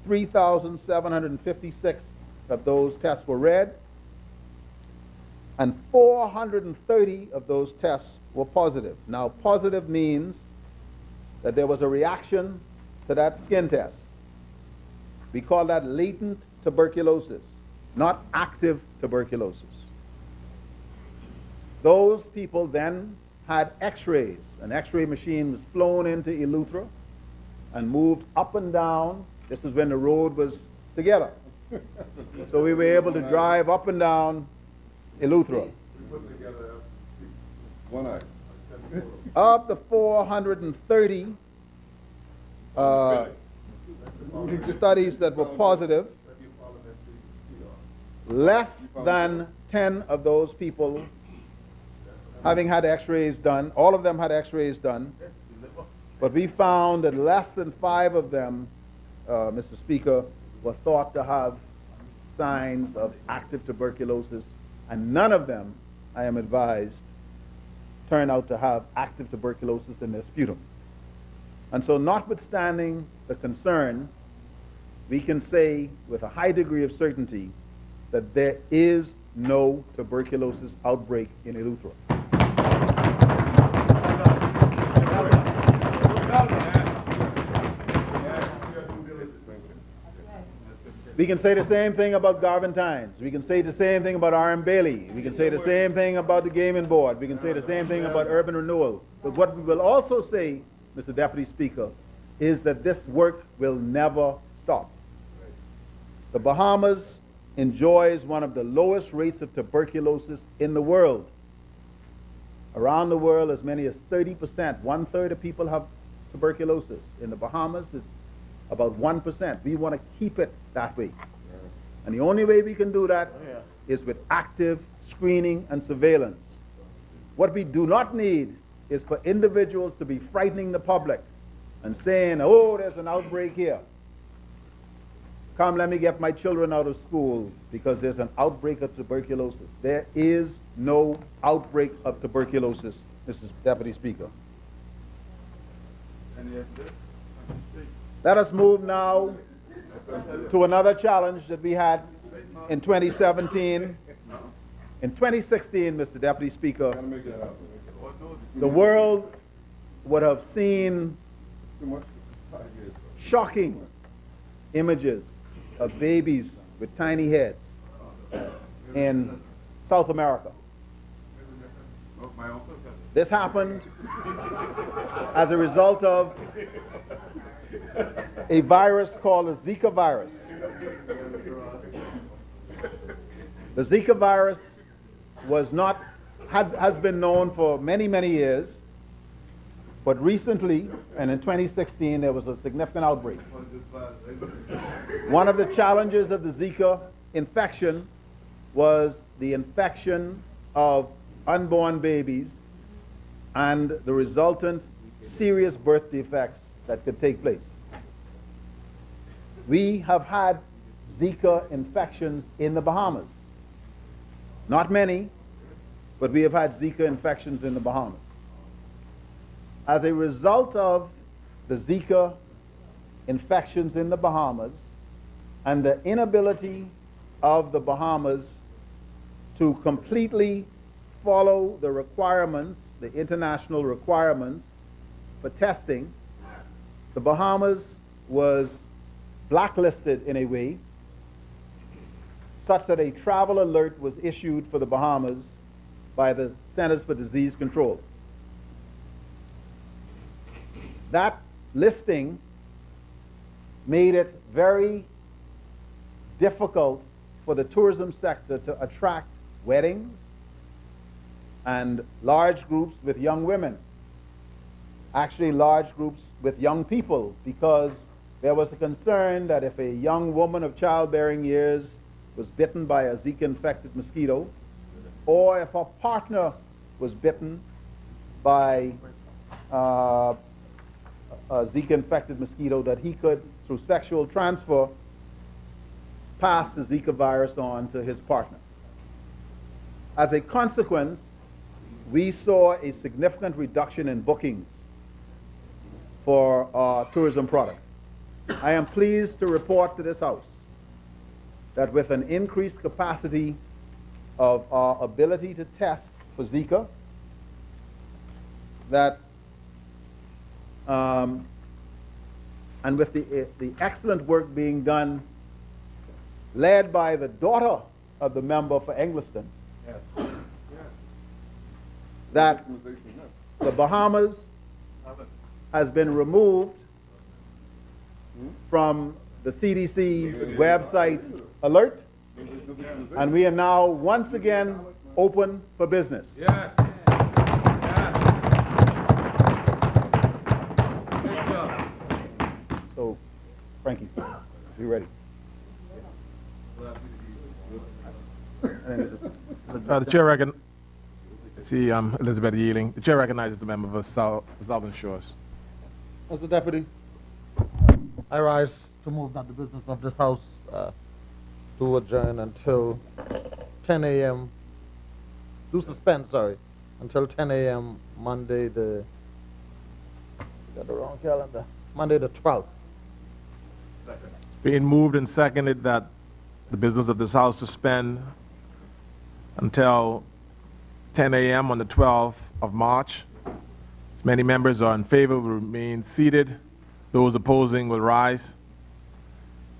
3,756 of those tests were read, and 430 of those tests were positive. Now, positive means that there was a reaction to that skin test. We call that latent tuberculosis, not active tuberculosis. Those people then had x-rays. An x-ray machine was flown into Eleuthera and moved up and down. This was when the road was together. So we were able to drive up and down Eleuthera. Of the 430 studies that were positive, less than 10 of those people having had x-rays done, all of them had x-rays done, but we found that less than 5 of them, Mr. Speaker, were thought to have signs of active tuberculosis, and none of them, I am advised, turn out to have active tuberculosis in their sputum. And so notwithstanding the concern, we can say with a high degree of certainty that there is no tuberculosis outbreak in Eleuthera. We can say the same thing about Garventines. We can say the same thing about R.M. Bailey. We can say the same thing about the Gaming Board. We can say the same thing about Urban Renewal. But what we will also say, Mr. Deputy Speaker, is that this work will never stop. The Bahamas enjoys one of the lowest rates of tuberculosis in the world. Around the world, as many as 30%, 1/3 of people have tuberculosis. In the Bahamas, it's about 1%. We want to keep it that way. And the only way we can do that is with active screening and surveillance. What we do not need is for individuals to be frightening the public and saying, oh, there's an outbreak here. Come, let me get my children out of school because there's an outbreak of tuberculosis. There is no outbreak of tuberculosis, Mr. Deputy Speaker. Let us move now to another challenge that we had in 2017. In 2016, Mr. Deputy Speaker, the world would have seen shocking images of babies with tiny heads in South America. This happened as a result of a virus called the Zika virus. The Zika virus has been known for many, many years, but recently, and in 2016, there was a significant outbreak. One of the challenges of the Zika infection was the infection of unborn babies and the resultant serious birth defects that could take place. We have had Zika infections in the Bahamas. Not many, but we have had Zika infections in the Bahamas. As a result of the Zika infections in the Bahamas and the inability of the Bahamas to completely follow the requirements, the international requirements for testing, the Bahamas was blacklisted in a way such that a travel alert was issued for the Bahamas by the Centers for Disease Control. That listing made it very difficult for the tourism sector to attract weddings and large groups with young women. Actually, large groups with young people, because there was a concern that if a young woman of childbearing years was bitten by a Zika-infected mosquito, or if her partner was bitten by a Zika-infected mosquito, that he could, through sexual transfer, pass the Zika virus on to his partner. As a consequence, we saw a significant reduction in bookings for our tourism product. I am pleased to report to this House that with an increased capacity of our ability to test for Zika, that and with the excellent work being done, led by the daughter of the member for Engliston, that the Bahamas has been removed from the CDC's website alert, and we are now once again open for business. Yes. So, Frankie, you ready? The chair Elizabeth Yealing. The chair recognizes the member for Southern Shores. Mr. Deputy, I rise to move that the business of this House to adjourn until 10 a.m. suspend, sorry, until 10 a.m. Monday the, got the wrong calendar, Monday the 12th. It's being moved and seconded that the business of this House suspend until 10 a.m. on the 12th of March. As many members are in favor will remain seated. Those opposing will rise.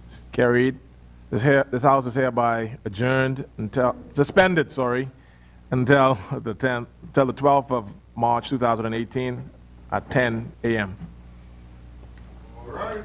It's carried. This House is hereby adjourned until, suspended, sorry, until the 12th of March 2018 at 10 a.m. All right.